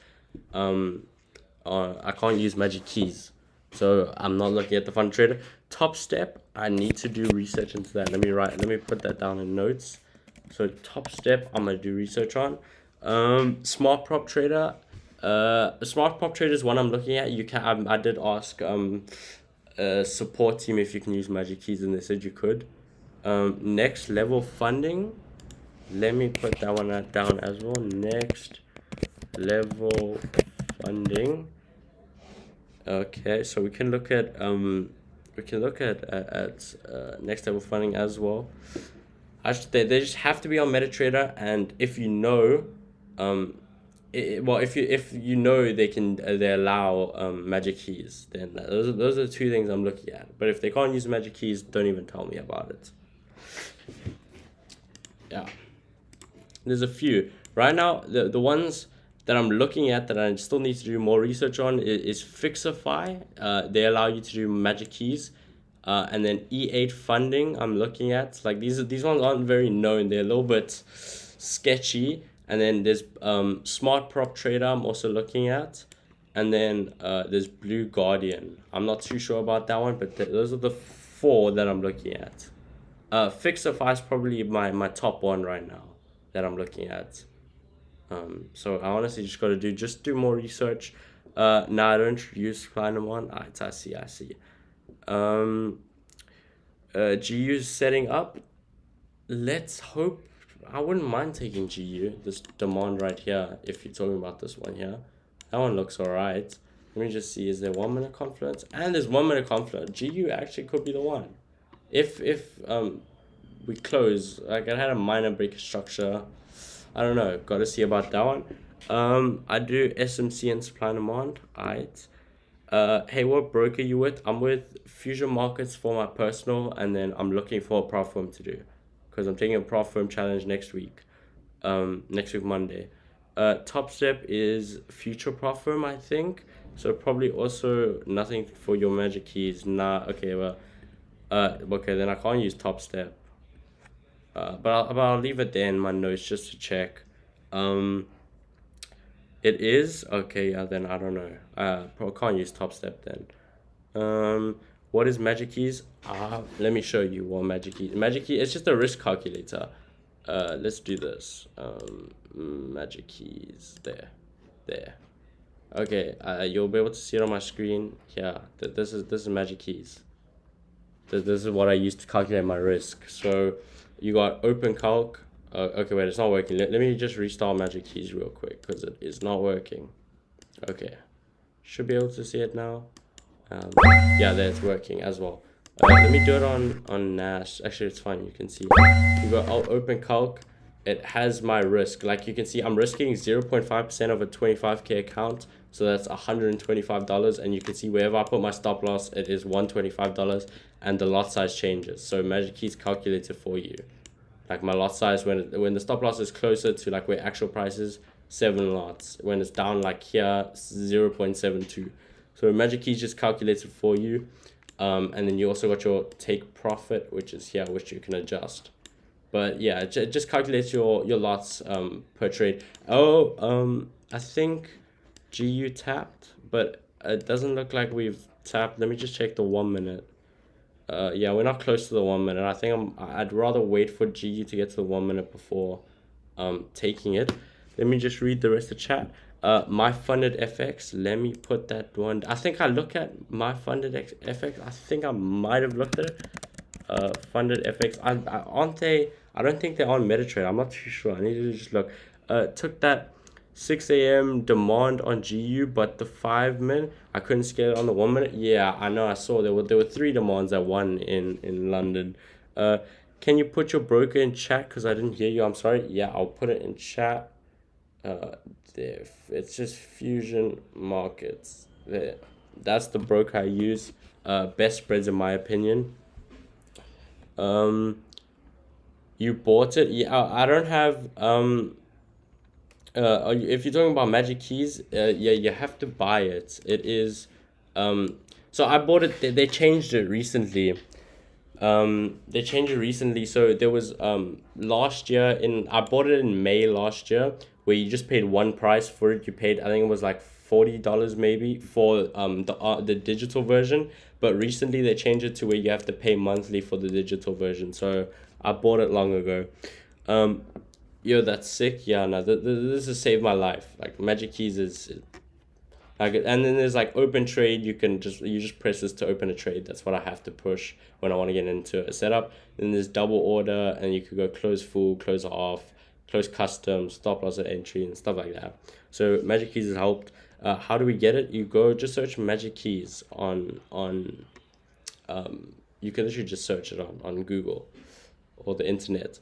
Magic Keys. So I'm not looking at the funded trader. Top Step, I need to do research into that. Let me put that down in notes. So Top Step, I'm gonna do research on. Smart Prop Trader. Smart Prop Trader is one I'm looking at. You can. I did ask support team if you can use Magic Keys, and they said you could. Next Level Funding. Let me put that one down as well. Next Level Funding. Okay, so we can look at Next Level Funding as well. They just have to be on MetaTrader, and if you know, if you know they allow Magic Keys, then those are the 2 things I'm looking at. But if they can't use Magic Keys, don't even tell me about it. Yeah, there's a few right now. The ones that I'm looking at that I still need to do more research on is Fixify. They allow you to do Magic Keys. And then E8 Funding I'm looking at. Like these ones aren't very known. They're a little bit sketchy. And then there's Smart Prop Trader I'm also looking at. And then there's Blue Guardian. I'm not too sure about that one, but those are the 4 that I'm looking at. Fixify is probably my top one right now that I'm looking at. So I honestly just got to do more research. I don't use Planoman. I see. GU's setting up. Let's hope. I wouldn't mind taking GU, this demand right here, if you're talking about this one here. That one looks alright. Let me just see, is there 1 minute confluence? And there's 1 minute confluence. GU actually could be the one. If we close, like I had a minor break of structure. I don't know, gotta see about that one. I do SMC and supply and demand. Alright. Hey, what broker you with? I'm with Fusion Markets for my personal, and then I'm looking for a prop firm to do, because I'm taking a prop firm challenge next week. Next week Monday. Top Step is future prop firm, I think. So probably also nothing for your Magic Keys. Nah. Okay. Well. Okay. Then I can't use Top Step. But I'll leave it there in my notes just to check. It is okay. Yeah. Then I don't know. Probably can't use Top Step then. What is Magic Keys? Let me show you what Magic Keys. Magic Key. It's just a risk calculator. Let's do this. Magic Keys. There. Okay. You'll be able to see it on my screen. Yeah. This is Magic Keys. This is what I use to calculate my risk. So you got Open Calc. Okay, wait, it's not working. Let me just restart Magic Keys real quick, because it is not working. Okay. Should be able to see it now. Yeah, there, it's working as well. Let me do it on NAS. Actually, it's fine. You can see. You got Open Calc. it has my risk. Like you can see, I'm risking 0.5% of a 25K account. So that's $125. And you can see wherever I put my stop loss, it is $125, and the lot size changes. So Magic Keys calculates it for you. Like my lot size, when the stop loss is closer to like where actual price is, 7 lots. When it's down like here, 0.72. So Magic Keys just calculates it for you. And then you also got your take profit, which is here, which you can adjust. But yeah, it just calculates your lots per trade. I think GU tapped, but it doesn't look like we've tapped. Let me just check the 1 minute. Yeah, we're not close to the 1 minute. I think I'd rather wait for GU to get to the 1 minute before taking it. Let me just read the rest of the chat. My funded FX. Let me put that one. I think I look at my funded FX. I think I might have looked at it. Funded FX. Aren't they? I don't think they're on MetaTrader. I'm not too sure. I need to just look. Took that 6 a.m. demand on GU, but the 5 minute I couldn't scale it on the 1 minute. Yeah, I know. I saw there were 3 demands at one in London. Can you put your broker in chat? Because I didn't hear you. I'm sorry. Yeah, I'll put it in chat. There. It's just Fusion Markets. There. That's the broker I use. Best spreads in my opinion. You bought it? Yeah, I don't have if you're talking about Magic Keys, yeah, you have to buy it. It is so I bought it. They changed it recently. They changed it recently. So there was last year I bought it in May last year, where you just paid one price for it. You paid, I think it was like $40 maybe for the digital version, but recently they changed it to where you have to pay monthly for the digital version. So I bought it long ago. Yo, that's sick. Yeah, no, this has saved my life. Like Magic Keys is like, and then there's like open trade. You just press this to open a trade. That's what I have to push when I want to get into a setup. Then there's double order, and you could go close full, close off, close custom, stop loss at entry, and stuff like that. So Magic Keys has helped. How do we get it? You go just search Magic Keys on you can literally just search it on Google or the internet.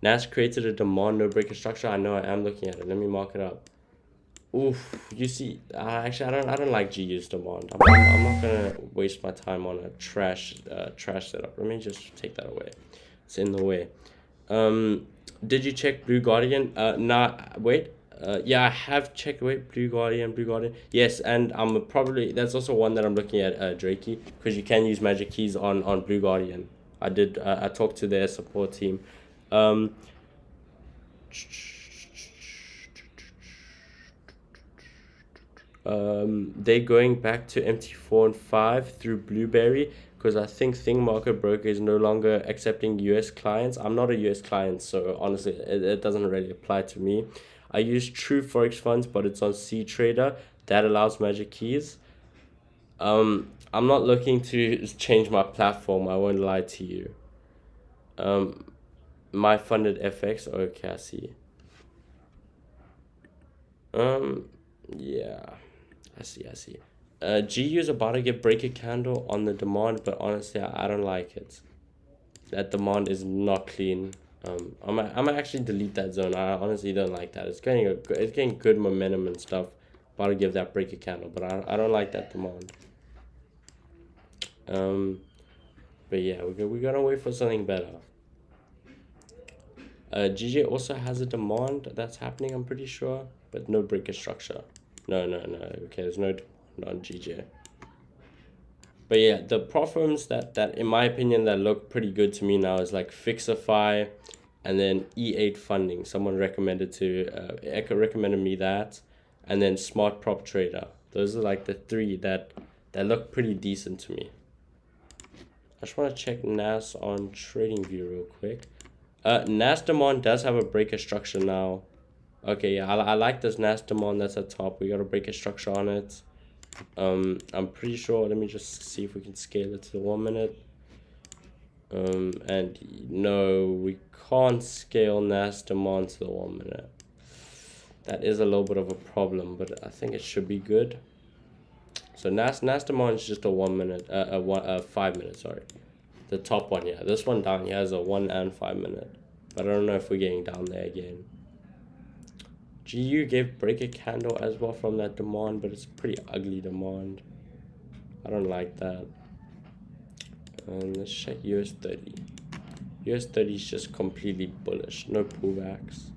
Nas created a demand no breaker structure. I know I am looking at it. Let me mark it up. Oof, you see, actually, I don't like GU's demand. I'm not gonna waste my time on a trash setup. Let me just take that away. It's in the way. Did you check Blue Guardian? Nah, wait. Yeah, I have checked. Wait, Blue Guardian. Yes, and I'm probably that's also one that I'm looking at, Drakey, because you can use Magic Keys on Blue Guardian. I talked to their support team. They're going back to MT4 and 5 through Blueberry, because I think Thing Market Broker is no longer accepting US clients. I'm not a US client, so honestly, it doesn't really apply to me. I use True Forex Funds, but it's on CTrader. That allows Magic Keys. I'm not looking to change my platform. I won't lie to you. My funded FX. Okay, I see. Yeah, I see. GU is about to get break a candle on the demand, but honestly, I don't like it. That demand is not clean. I'm gonna actually delete that zone. I honestly don't like that. It's getting good momentum and stuff. About to give that break a candle, but I don't like that demand. But yeah, we're gonna wait for something better. GJ also has a demand that's happening, I'm pretty sure, but no breaker structure. No. Okay, there's no demand on GJ. But yeah, the platforms that in my opinion that look pretty good to me now is like Fixify, and then E8 Funding. Someone recommended me that, and then Smart Prop Trader. Those are like the 3 that look pretty decent to me. I just want to check NAS on TradingView real quick. NAS demand does have a breaker structure now. Okay, yeah, I like this NAS demand that's at top. We got a breaker structure on it. I'm pretty sure. Let me just see if we can scale it to the 1 minute. And no, we can't scale NAS demand to the 1 minute. That is a little bit of a problem, but I think it should be good. So NAS demand is just a 1 minute, 5 minute, sorry. The top one, yeah. This one down here has a 1 and 5 minute. But I don't know if we're getting down there again. GU gave break a candle as well from that demand, but it's a pretty ugly demand. I don't like that. And let's check US 30. US 30 is just completely bullish. No pullbacks.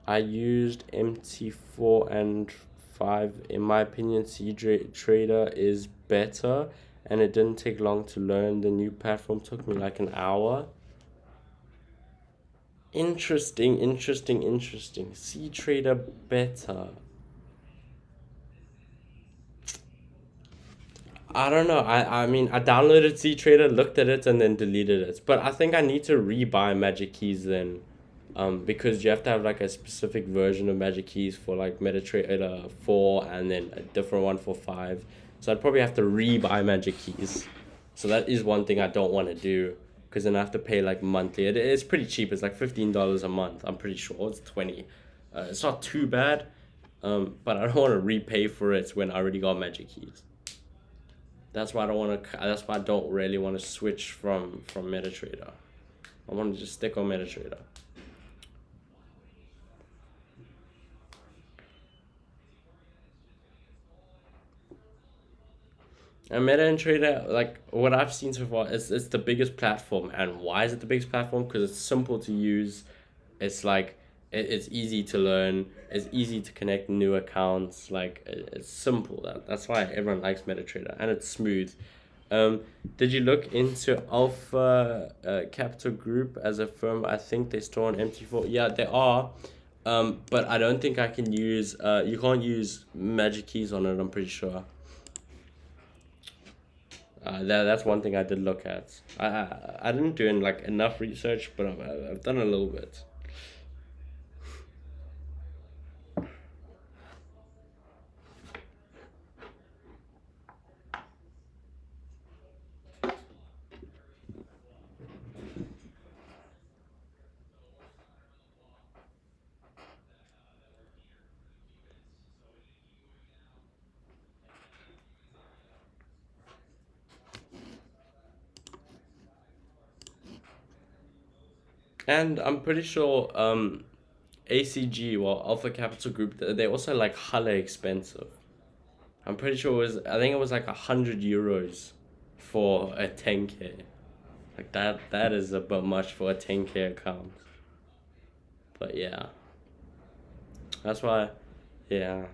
I used MT4 and 5. In my opinion, Trader is better, and it didn't take long to learn. The new platform took me like an hour. Interesting. C Trader better. I don't know. I mean, I downloaded C Trader, looked at it, and then deleted it. But I think I need to rebuy Magic Keys then. Because you have to have like a specific version of Magic Keys for like MetaTrader 4 and then a different one for 5. So I'd probably have to rebuy Magic Keys. So that is one thing I don't want to do, because then I have to pay like monthly. It's pretty cheap. It's like $15 a month. I'm pretty sure it's 20. It's not too bad. But I don't want to repay for it when I already got Magic Keys. That's why I don't want to. That's why I don't really want to switch from MetaTrader. I want to just stick on MetaTrader. And Meta and Trader, like what I've seen so far, it's the biggest platform. And why is it the biggest platform? Because it's simple to use. It's like it's easy to learn. It's easy to connect new accounts. Like it's simple. That's why everyone likes MetaTrader, and it's smooth. Did you look into Alpha Capital Group as a firm? I think they store on MT4. Yeah, they are. But I don't think I can use. You can't use Magic Keys on it. I'm pretty sure. That's one thing I did look at. I didn't do like enough research, but I've done a little bit. And I'm pretty sure ACG, well, Alpha Capital Group, they're also like hella expensive. I'm pretty sure I think it was like 100 euros for a 10K. Like that is a bit much for a 10K account. But yeah, that's why, yeah.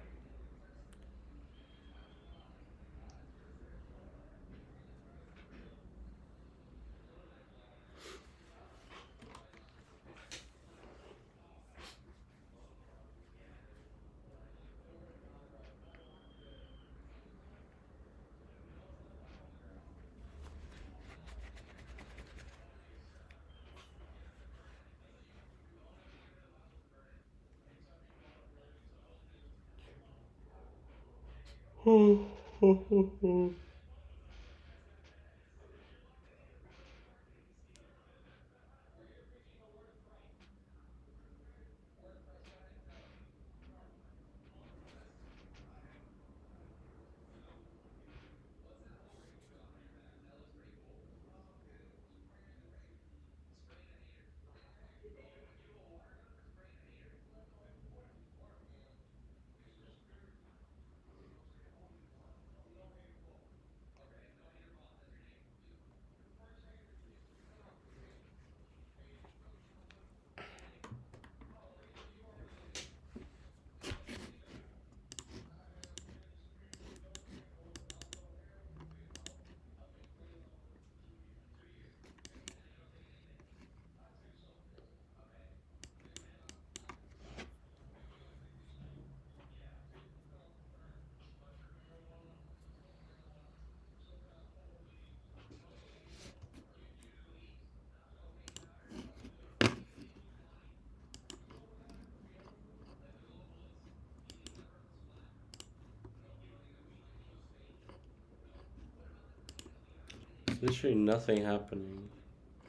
literally nothing happening.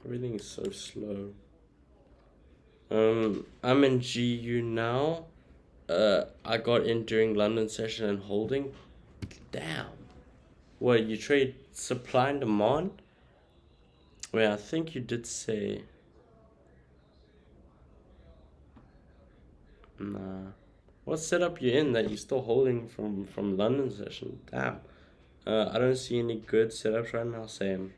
Everything is so slow. I'm in GU now. I got in during London session and holding. Damn. What, you trade supply and demand? Wait, I think you did say. Nah. What setup you in that you're still holding from London session? Damn. I don't see any good setups right now. Same.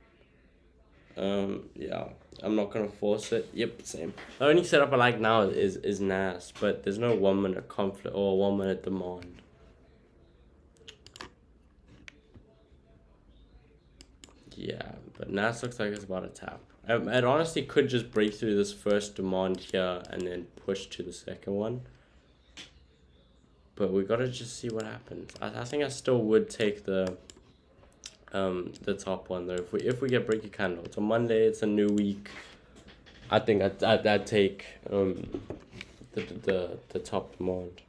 Yeah, I'm not gonna force it. Yep, same. The only setup I like now is NAS, but there's no 1 minute conflict or 1 minute demand. Yeah, but NAS looks like it's about to tap. It honestly could just break through this first demand here and then push to the second one. But we gotta just see what happens. I think I still would take the top one though. If we get breaky candle, it's a Monday, it's a new week. I think I'd take the top demand.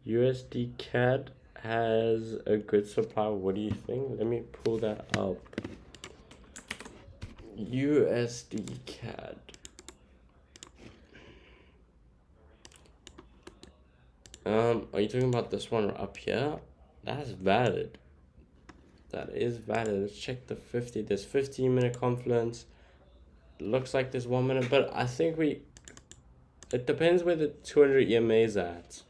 USD CAD has a good supply. What do you think? Let me pull that up. USD CAD. Are you talking about this one up here? That's valid. That is valid. Let's check the 50. There's 15-minute confluence. Looks like there's 1 minute, but I think it depends where the 200 EMA is at.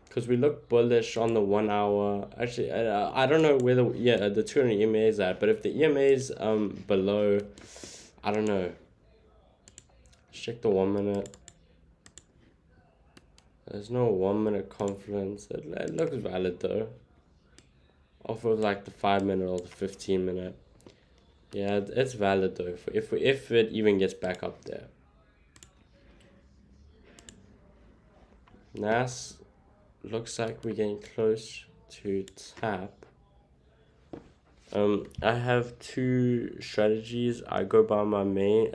Because we look bullish on the 1 hour. Actually, I don't know where the 200 EMA is at, but if the EMA is below, I don't know. Let's check the 1 minute. There's no 1 minute confluence. It looks valid though. Off of like the 5 minute or the 15 minute. Yeah, it's valid though. If it even gets back up there. NAS looks like we're getting close to tap. I have two strategies. I go by my main.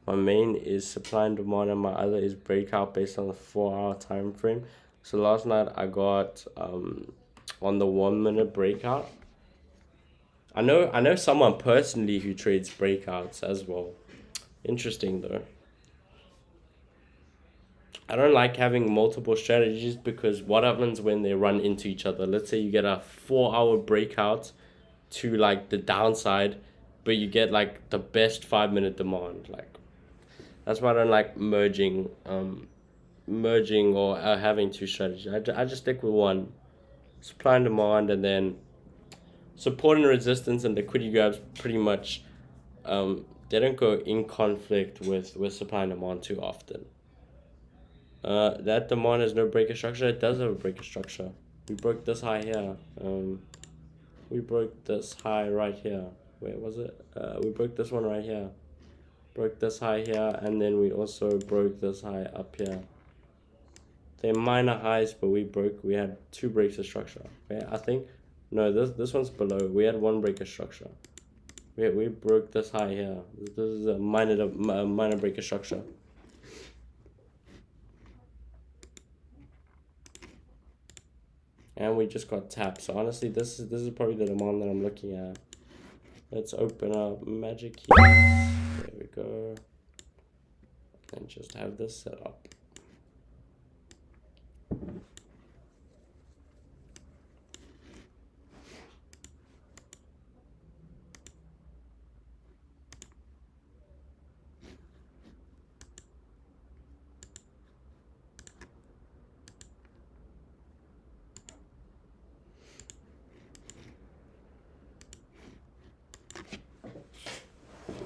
My main is supply and demand, and my other is breakout based on the 4 hour time frame. So last night I got on the 1 minute breakout. I know someone personally who trades breakouts as well. Interesting though. I don't like having multiple strategies because what happens when they run into each other? Let's say you get a 4 hour breakout to like the downside, but you get like the best 5 minute demand. Like that's why I don't like merging or having two strategies. I just stick with one, supply and demand, and then support and resistance and liquidity grabs pretty much. They don't go in conflict with supply and demand too often. That demand has no breaker structure. It does have a breaker structure. We broke this high here. We broke this high right here. Wait, was it? We broke this one right here. Broke this high here, and then we also broke this high up here. They're minor highs, but we had two breaks of structure. Okay, I think. No, this one's below. We had one break of structure. We broke this high here. This is a minor break of structure. And we just got tapped. So honestly, this is probably the demand that I'm looking at. Let's open up Magic Keys. There we go. And just have this set up.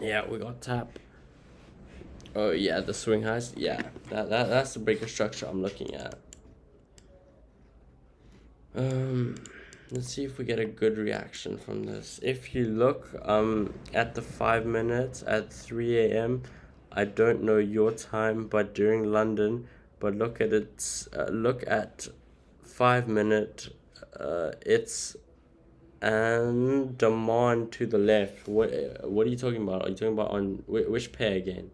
Yeah, we got tap. Oh yeah, the swing highs. Yeah, that's the breaker structure I'm looking at. Um, let's see if we get a good reaction from this. If you look at the 5 minutes at 3 a.m., I don't know your time, but during London, but look at its look at 5 minute. It's and demand to the left. What are you talking about? Are you talking about on which pair again?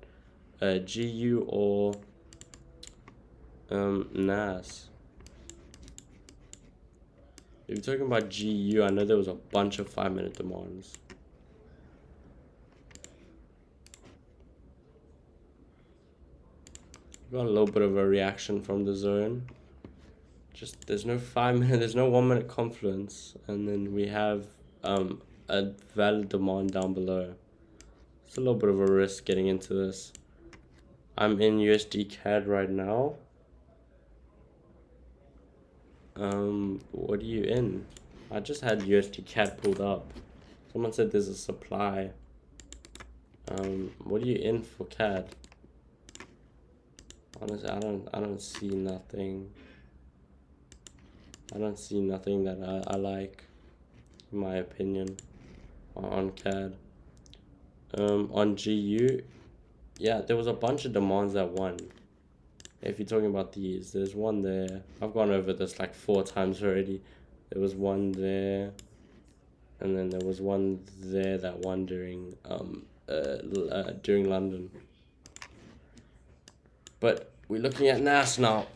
GU or NAS? If you're talking about GU, I know there was a bunch of 5 minute demands. Got a little bit of a reaction from the zone. Just there's no 5 minute, there's no 1 minute confluence, and then we have a valid demand down below. It's a little bit of a risk getting into this. I'm in USD CAD right now. What are you in? I just had USD CAD pulled up. Someone said there's a supply. What are you in for CAD? Honestly, I don't see nothing. I don't see nothing that I like, in my opinion, on CAD. On GU, yeah, there was a bunch of demands that won. If you're talking about these, there's one there. I've gone over this like 4 times already. There was one there, and then there was one there that won during London. But we're looking at NAS now.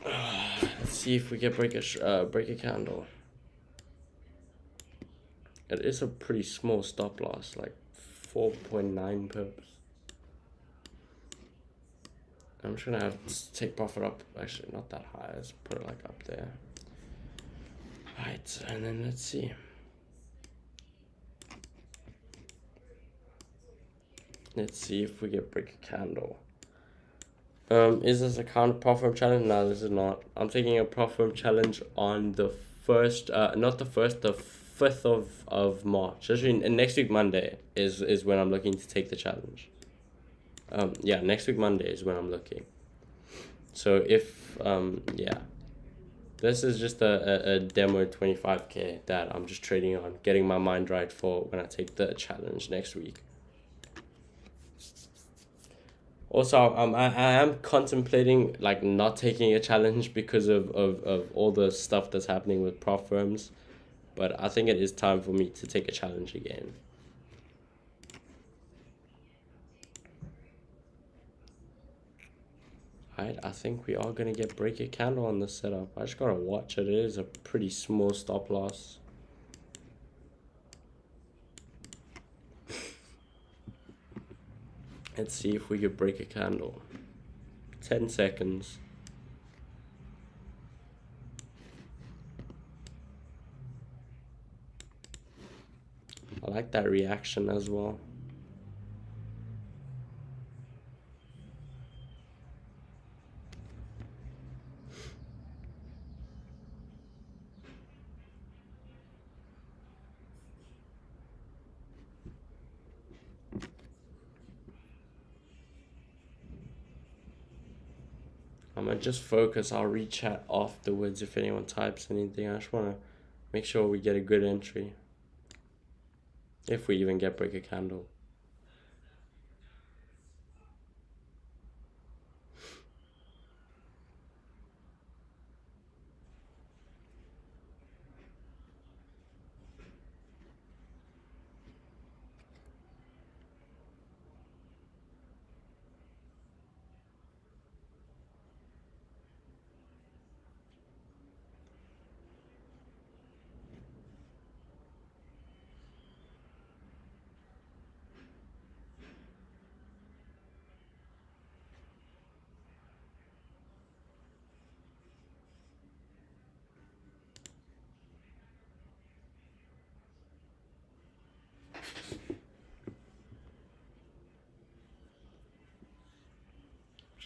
Let's see if we can break a candle. It is a pretty small stop loss, like 4.9 pips. I'm just gonna have to take profit up. Actually, not that high. Let's put it like up there. Right, and then let's see. Let's see if we get break a candle. Is this a counter profit challenge? No, this is not. I'm taking a profit challenge on the first, not the first, the 5th of March. Actually, next week Monday is when I'm looking to take the challenge. Yeah, next week Monday is when I'm looking. So if yeah, this is just a demo 25k that I'm just trading on, getting my mind right for when I take the challenge next week. Also, I am contemplating like not taking a challenge because of all the stuff that's happening with prop firms, but I think it is time for me to take a challenge again. Right, I think we are gonna get break a candle on this setup. I just gotta watch it. It is a pretty small stop loss. Let's see if we could break a candle. 10 seconds. I like that reaction as well. I'm gonna just focus. I'll re-chat afterwards if anyone types anything. I just wanna make sure we get a good entry. If we even get break a candle.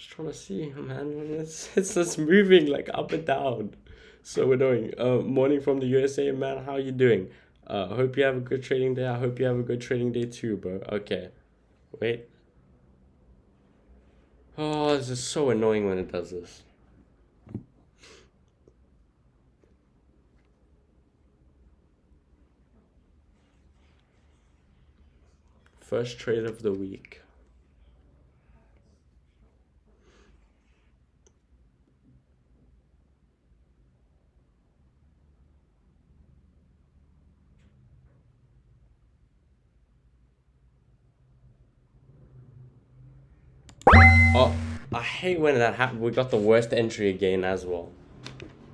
Trying to see, man. It's moving like up and down. So we're doing morning from the USA, man. How you doing? Hope you have a good trading day. I hope you have a good trading day too, bro. Okay. Wait. Oh, this is so annoying when it does this. First trade of the week. Oh, I hate when that happens. We got the worst entry again as well.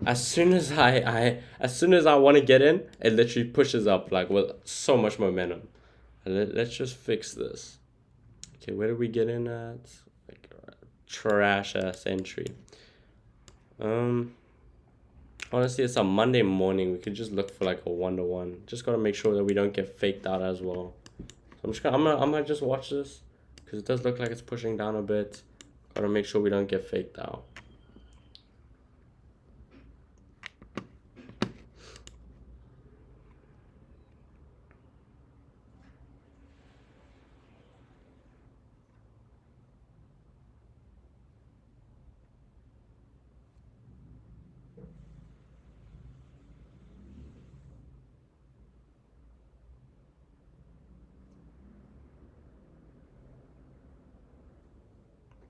As soon as as soon as I want to get in, it literally pushes up like with so much momentum. Let's just fix this. Okay, where did we get in at? Like trash ass entry. Honestly, it's a Monday morning. We could just look for like a 1-to-1. Just gotta make sure that we don't get faked out as well. So I'm gonna just watch this because it does look like it's pushing down a bit. Gotta make sure we don't get faked out.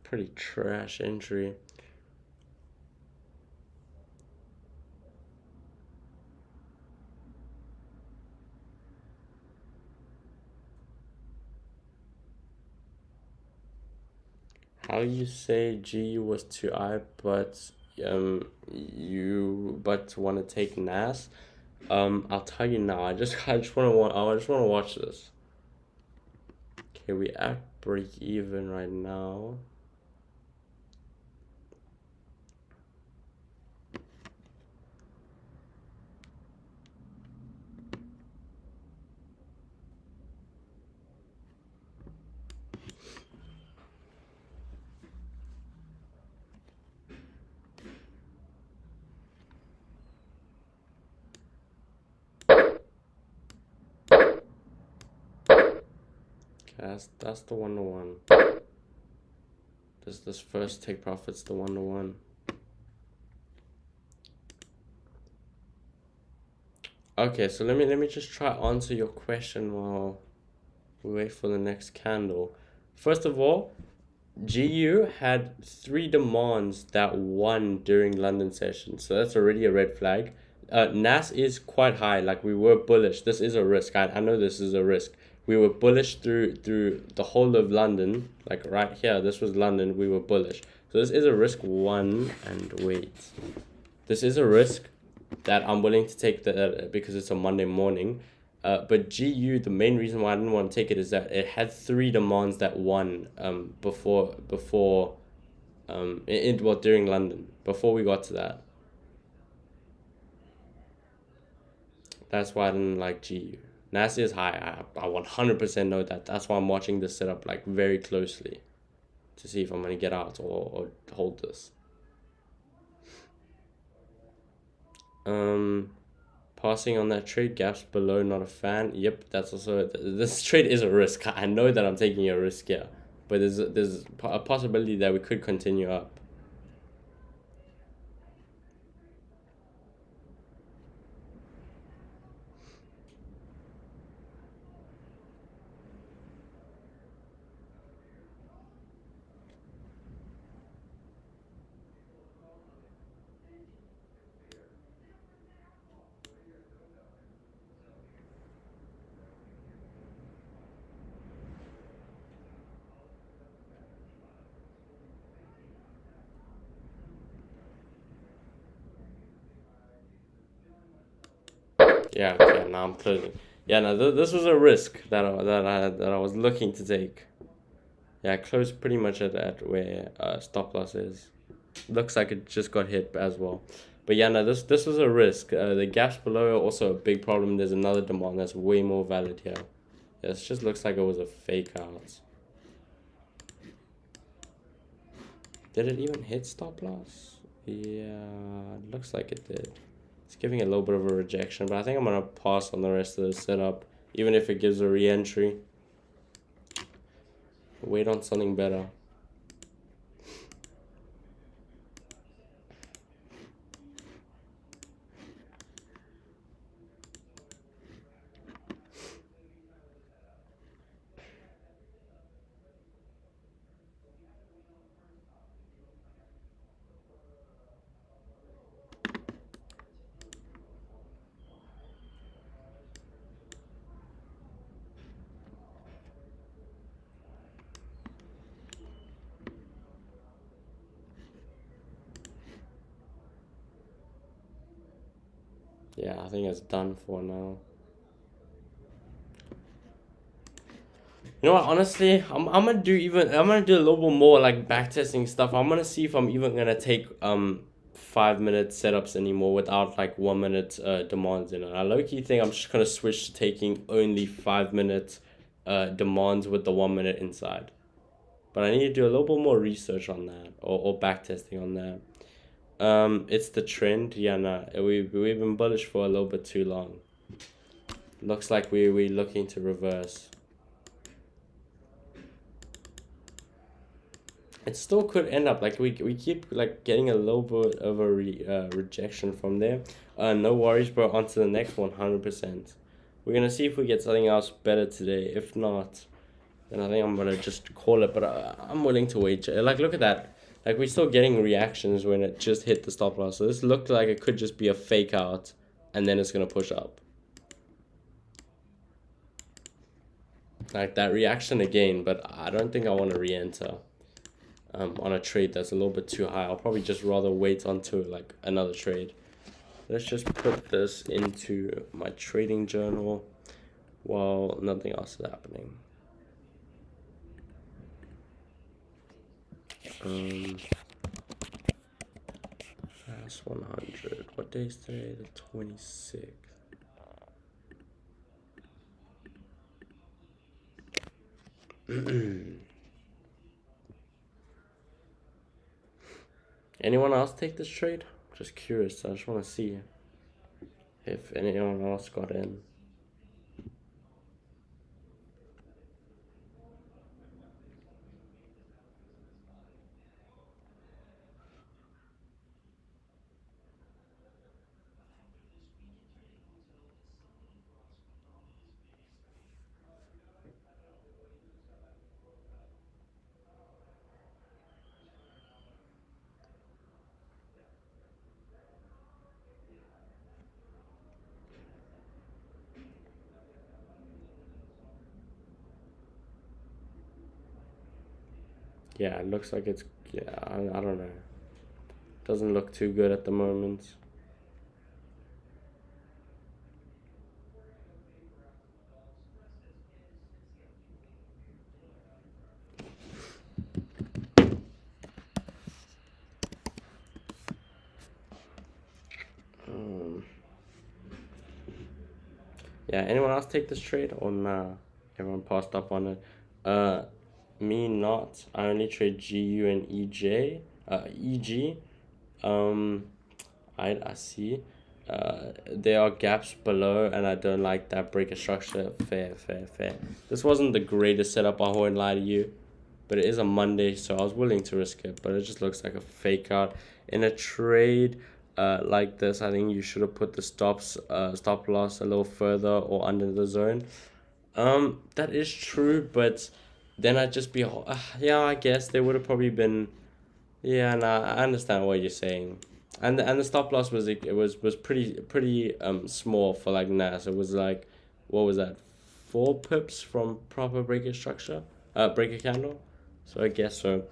Pretty trash entry. How you say G was too high, but you want to take NAS? I'll tell you now. I just want to watch this. Okay, we at break even right now. That's the 1-to-1. This first take profit's the 1-to-1. Okay, so let me just try answer your question while we wait for the next candle. First of all, GU had 3 demands that won during London session, so that's already a red flag. NAS is quite high, like we were bullish. This is a risk. I know this is a risk. We were bullish through the whole of London, like right here. This was London. We were bullish. So this is a risk one. And wait, this is a risk that I'm willing to take because it's a Monday morning. But GU, the main reason why I didn't want to take it is that it had 3 demands that won before during London, before we got to that. That's why I didn't like GU. NAS is high. I 100% know that. That's why I'm watching this setup like very closely to see if I'm gonna get out or hold this. Passing on that trade, gaps below, not a fan. Yep, that's also, this trade is a risk. I know that I'm taking a risk here, but there's a possibility that we could continue up. Yeah, okay, now I'm closing. Yeah, no, this was a risk that I was looking to take. Yeah, I closed pretty much at where stop loss is. Looks like it just got hit as well. But yeah, no, this was a risk. The gaps below are also a big problem. There's another demand that's way more valid here. Yeah, it just looks like it was a fake out. Did it even hit stop loss? Yeah, it looks like it did. It's giving a little bit of a rejection, but I think I'm gonna pass on the rest of the setup, even if it gives a re-entry. Wait on something better. Yeah, I think it's done for now. You know what? Honestly, I'm gonna do a little bit more like backtesting stuff. I'm gonna see if I'm even gonna take 5 minute setups anymore without like 1 minute demands in it. I low key think I'm just gonna switch to taking only 5 minute demands with the 1 minute inside. But I need to do a little bit more research on that or backtesting on that. It's the trend. Yeah, no, we've been bullish for a little bit too long. Looks like we're looking to reverse. It still could end up like we keep like getting a little bit of a rejection from there. No worries, bro. On to the next 100%. We're gonna see if we get something else better today. If not, then I think I'm gonna just call it. But I'm willing to wait. Like, look at that. Like, we're still getting reactions when it just hit the stop loss. So this looked like it could just be a fake out, and then it's gonna push up. Like that reaction again, but I don't think I want to re-enter. On a trade that's a little bit too high. I'll probably just rather wait until like another trade. Let's just put this into my trading journal while nothing else is happening. Fast 100. What day is today? The 26th. Anyone else take this trade? Just curious. I just want to see if anyone else got in. Yeah, it looks like it's, yeah, I don't know. Doesn't look too good at the moment. Yeah, anyone else take this trade or nah? Everyone passed up on it. Me not. I only trade GU and EJ. EG. Um, I see. There are gaps below, and I don't like that breaker structure. Fair. This wasn't the greatest setup. I won't lie to you, but it is a Monday, so I was willing to risk it. But it just looks like a fake out in a trade. Like this, I think you should have put the stop loss a little further or under the zone. That is true, but then I'd just be, yeah, I guess there would have probably been, yeah, nah, I understand what you're saying, and the stop loss was pretty small for like NAS. It was like, what was that, 4 pips from proper breaker structure, breaker candle, so I guess so.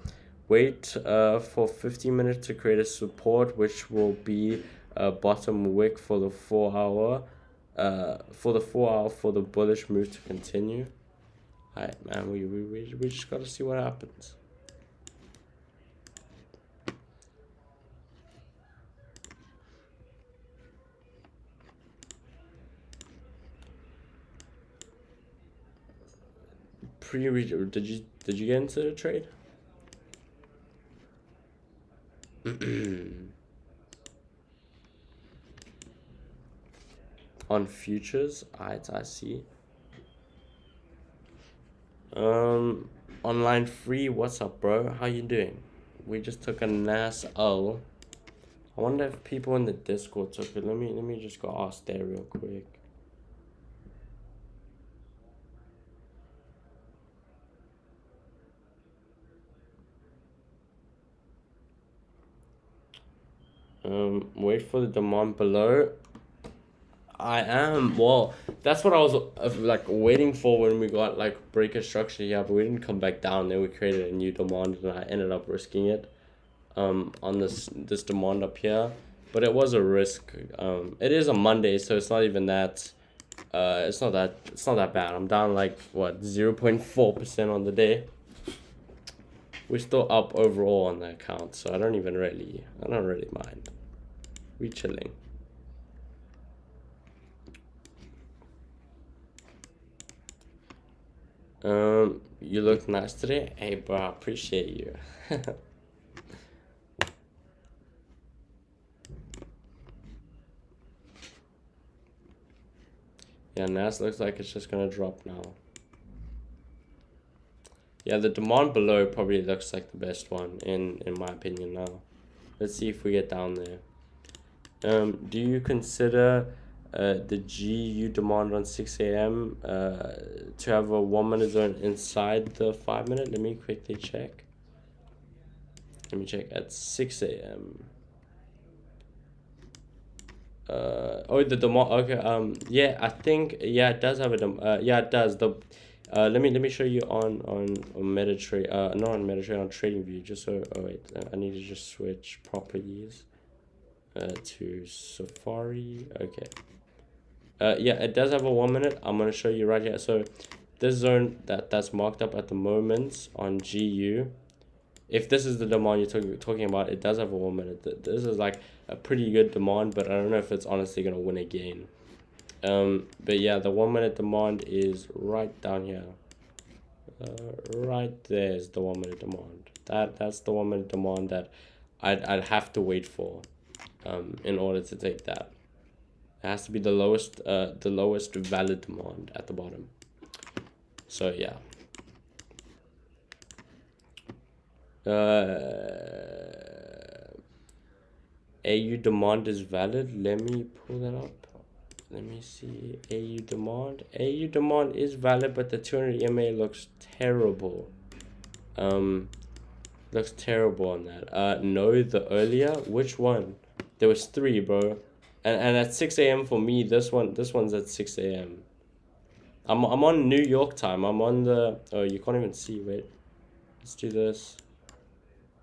Wait for 15 minutes to create a support, which will be a bottom wick for the 4 hour. For the bullish move to continue. Alright, man, we just gotta see what happens. Did you get into the trade? On futures, I see. Online free, what's up, bro? How you doing? We just took a NAS L. I wonder if people in the Discord took it. Let me just go ask there real quick. Wait for the demand below. I am. Well, that's what I was like waiting for when we got like breaker structure here, but we didn't come back down. Then we created a new demand, and I ended up risking it. On this demand up here, but it was a risk. It is a Monday, so it's not even that. It's not that bad. I'm down like what 0.4% on the day. We're still up overall on the account, so I don't really mind. We chilling. You look nice today. Hey, bro, I appreciate you. Yeah, NAS looks like it's just gonna drop now. Yeah, the demand below probably looks like the best one in my opinion now. Let's see if we get down there. Do you consider the GU demand on 6 a.m. To have a 1 minute zone inside the 5 minute? Let me quickly check. Let me check at 6 a.m. Oh, the demand. Okay. Yeah, I think it does have a yeah, it does. Let me show you on MetaTrader. Not on MetaTrader, on TradingView. Just so. Oh wait, I need to just switch properties. To Safari. Okay. Yeah, it does have a 1 minute. I'm gonna show you right here. So this zone that's marked up at the moment on GU. If this is the demand you're talking about, it does have a 1 minute. This is like a pretty good demand, but I don't know if it's honestly gonna win again. But yeah, the 1 minute demand is right down here. Right there is the 1 minute demand. That's the 1 minute demand that I'd have to wait for, in order to take that. It has to be the lowest valid demand at the bottom. So yeah. AU demand is valid. Let me pull that up. Let me see. AU demand. AU demand is valid, but the 200 EMA looks terrible. Looks terrible on that. No, the earlier. Which one? There was 3, bro. And at 6 a.m. for me, this one's at 6 a.m. I'm on New York time. I'm on the. Oh, you can't even see. Wait. Let's do this.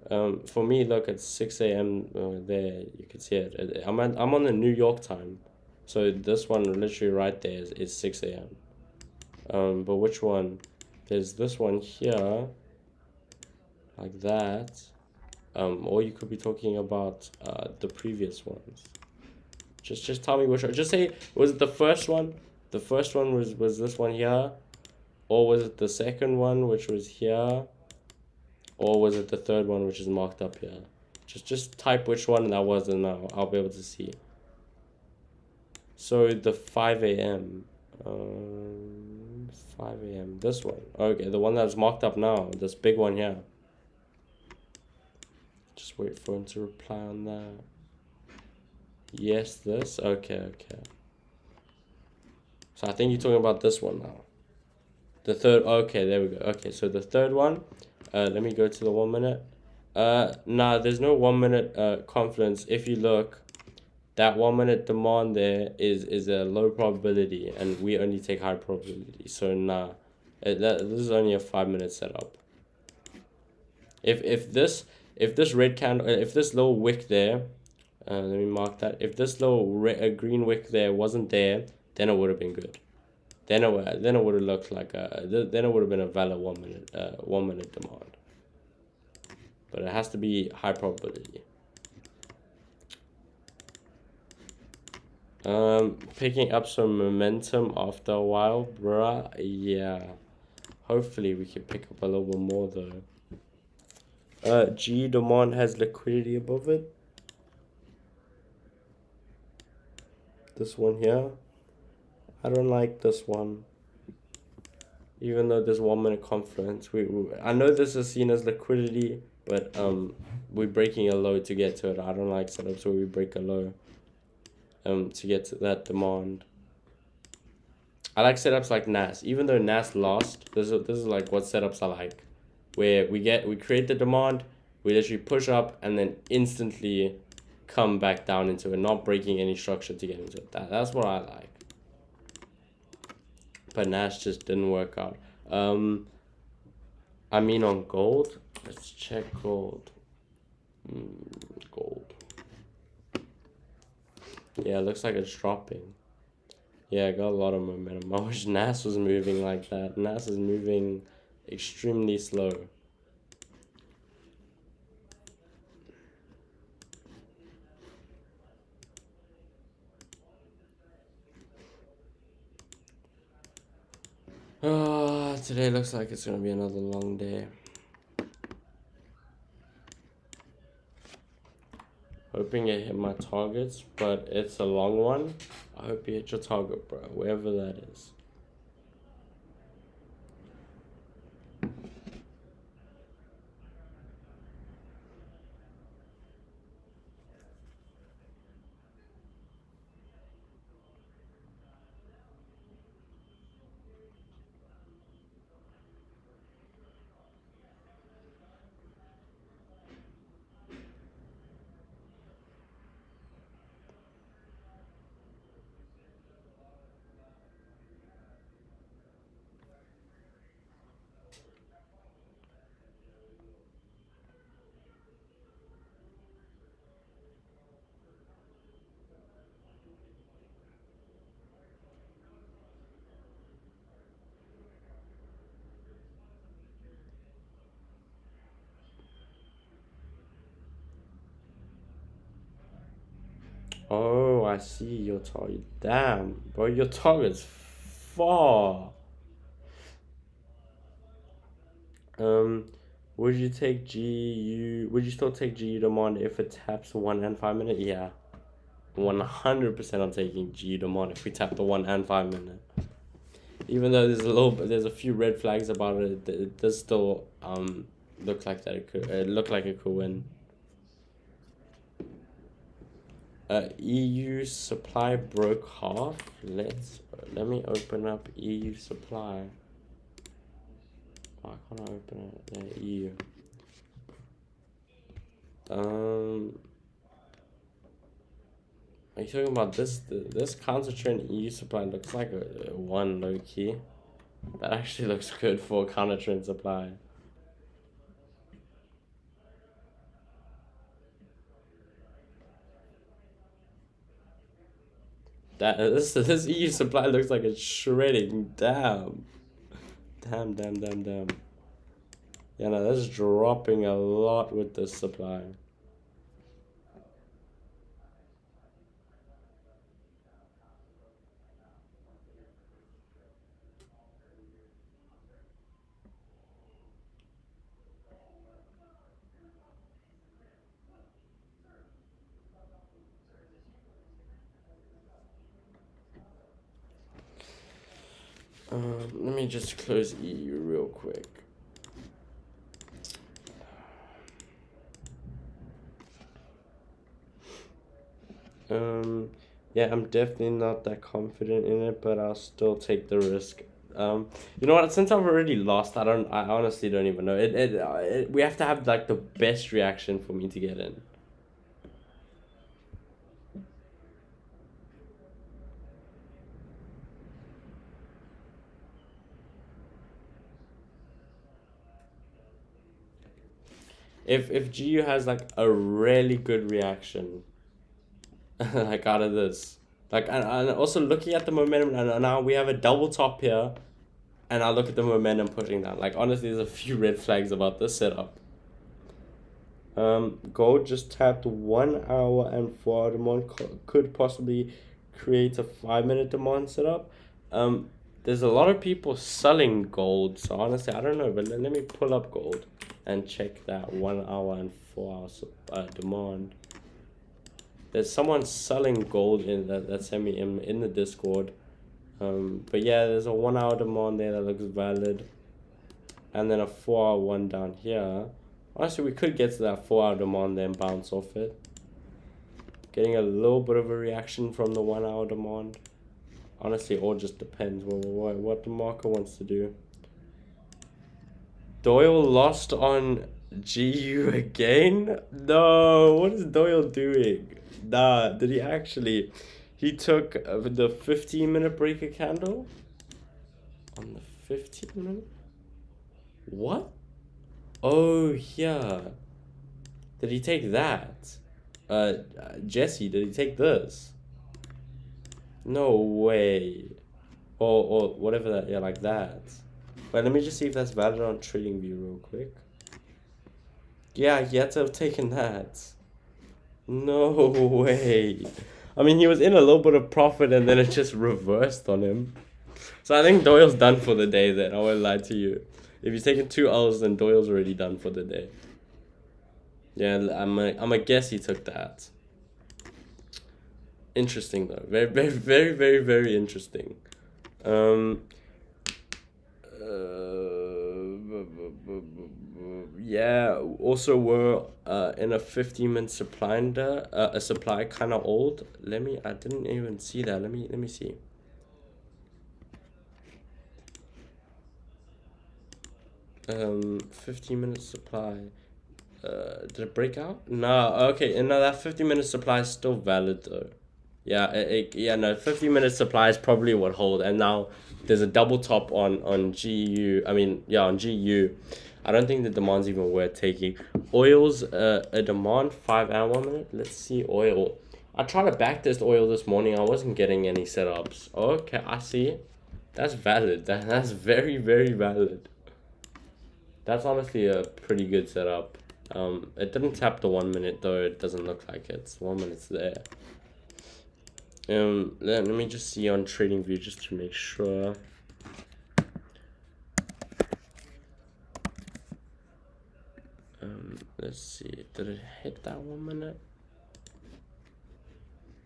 For me, look, it's 6 a.m. There, you can see it. I'm on the New York time, so this one literally right there is 6 a.m. But which one? There's this one here, like that. Or you could be talking about the previous ones. Just tell me which one. Just say, was it the first one? The first one was this one here, or was it the second one, which was here? Or was it the third one, which is marked up here? Just type which one that was, and I'll be able to see. So the 5 a.m. 5 a.m. This one. Okay, the one that's marked up now. This big one here. Just wait for him to reply on that. Yes, this. Okay. So I think you're talking about this one now. The third. Okay, there we go. Okay, so the third one. Let me go to the 1 minute. Nah, there's no 1 minute confidence. If you look, that 1 minute demand there is a low probability, and we only take high probability. So nah, this is only a 5 minute setup. If this red candle, if this little wick there, let me mark that. If this little green wick there wasn't there, then it would have been good. Then it would have looked like then it would have been a valid 1 minute demand. But it has to be high probability. Picking up some momentum after a while, bruh. Yeah. Hopefully we can pick up a little bit more though. G demand has liquidity above it. This one here. I don't like this one. even though there's 1 minute confluence. I know this is seen as liquidity, but we're breaking a low to get to it. I don't like setups where we break a low to get to that demand. I like setups like NAS, even though NAS lost. This is like what setups I like, where we create the demand, we literally push up and then instantly come back down into it, not breaking any structure to get into it. That's what I like. But NAS just didn't work out. I mean on gold. Let's check gold. Gold. Yeah, it looks like it's dropping. Yeah, I got a lot of momentum. I wish NAS was moving like that. NAS is moving extremely slow. Today looks like it's gonna be another long day. Hoping I hit my targets, but it's a long one. I hope you hit your target, bro, wherever that is. Oh, I see your target. Damn, bro, your target's far. Would you take GU? Would you still take GU demand if it taps 1 and 5 minute? Yeah, 100% I'm taking GU demand if we tap the 1 and 5 minute. Even though there's a few red flags about it, it does still look like that it could win. EU supply broke half. Let me open up EU supply. Why can't I open it? EU. Are you talking about this counter trend EU supply looks like a 1 low key. That actually looks good for counter trend supply. This EU supply looks like it's shredding. Damn. Damn. Yeah, no, that's dropping a lot with this supply. Let me just close EU real quick. Yeah, I'm definitely not that confident in it, but I'll still take the risk. You know what? Since I've already lost, I honestly don't even know. We have to have like the best reaction for me to get in. If GU has like a really good reaction, like out of this, like and also looking at the momentum, and now we have a double top here, and I look at the momentum pushing down. Like honestly, there's a few red flags about this setup. Gold just tapped 1 hour and 4 hour demand, could possibly create a 5 minute demand setup. There's a lot of people selling gold, so honestly I don't know, but let me pull up gold and check that 1 hour and 4 hour demand. There's someone selling gold in that sent me in the Discord. But yeah, there's a 1 hour demand there that looks valid, and then a 4 hour one down here. Honestly, we could get to that 4 hour demand then bounce off it. Getting a little bit of a reaction from the 1 hour demand. Honestly, it all just depends what the market wants to do. Doyle lost on GU again? No, what is Doyle doing? Nah, did he actually? He took the 15-minute breaker candle on the 15-minute? What? Oh, yeah. Did he take that? Jesse, did he take this? No way. Or whatever that, yeah, like that. Wait, let me just see if that's valid on TradingView real quick. Yeah, he had to have taken that. No way. I mean, he was in a little bit of profit and then it just reversed on him. So I think Doyle's done for the day then. I won't lie to you. If he's taken 2 L's, then Doyle's already done for the day. Yeah, I'm a guess he took that. Interesting though. Very, very, very, very, very interesting. Yeah. Also, we're in a 15-minute supply under a supply kind of old. I didn't even see that. Let me see. Um, 15-minute supply. Did it break out? No. Okay. No, that 15-minute supply is still valid though. Yeah. Yeah. No. 15-minute supply is probably what hold. And now there's a double top on GU. I mean, yeah, on GU. I don't think the demand's even worth taking. Oil's a demand 5 and 1 minute. Let's see oil. I tried to backtest oil this morning. I wasn't getting any setups. Okay, I see. That's valid. That's very, very valid. That's honestly a pretty good setup. It didn't tap the 1 minute though. It doesn't look like it's 1 minute's there. Let me just see on TradingView just to make sure. Let's see. Did it hit that 1 minute?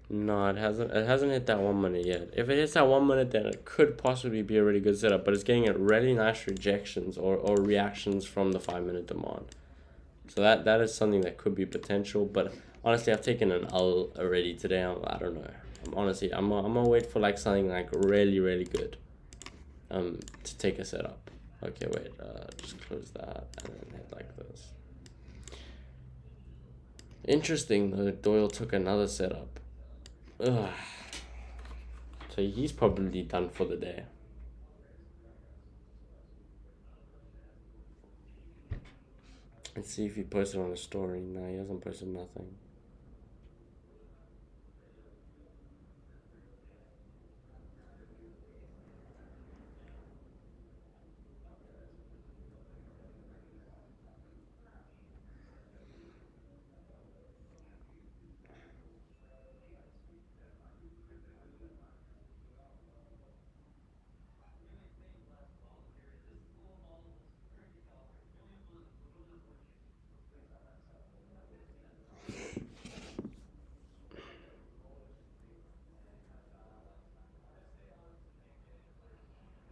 No, it hasn't. It hasn't hit that 1 minute yet. If it hits that 1 minute, then it could possibly be a really good setup. But it's getting a really nice rejections or reactions from the 5 minute demand. So that is something that could be potential. But honestly, I've taken an L already today. I don't know. I'm gonna wait for like something like really, really good. To take a setup. Okay, wait. Just close that and then hit like this. Interesting that Doyle took another setup. Ugh. So he's probably done for the day. Let's see if he posted on a story. No, he hasn't posted nothing.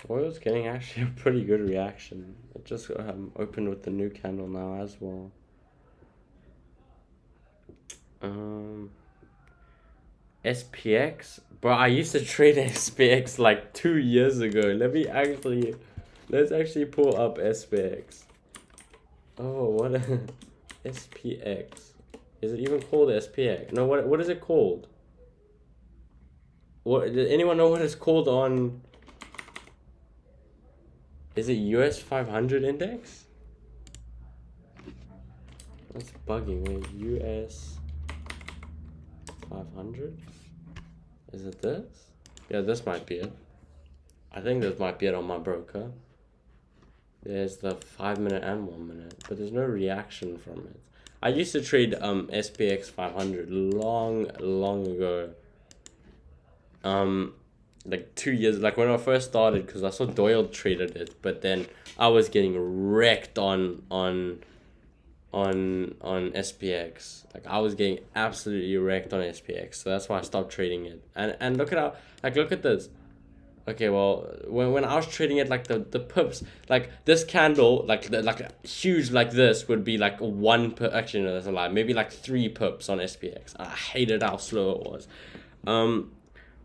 Oil's getting actually a pretty good reaction. It just opened with the new candle now as well. SPX? Bro, I used to trade SPX like 2 years ago. Let's actually pull up SPX. Oh, what SPX. Is it even called SPX? No, what is it called? What, does anyone know what it's called on? Is it US 500 index? That's bugging me. US 500? Is it this? Yeah, this might be it. I think this might be it on my broker. There's the 5 minute and 1 minute, but there's no reaction from it. I used to trade SPX 500 long ago. Like 2 years, like when I first started, because I saw Doyle traded it, but then I was getting wrecked on SPX. Like I was getting absolutely wrecked on SPX, so that's why I stopped trading it. And look at how, like, look at this. Okay, well, when I was trading it, like the pips, like this candle, like huge like this would be like one pip. Actually, no, that's a lie. Maybe like three pips on SPX. I hated how slow it was. Um,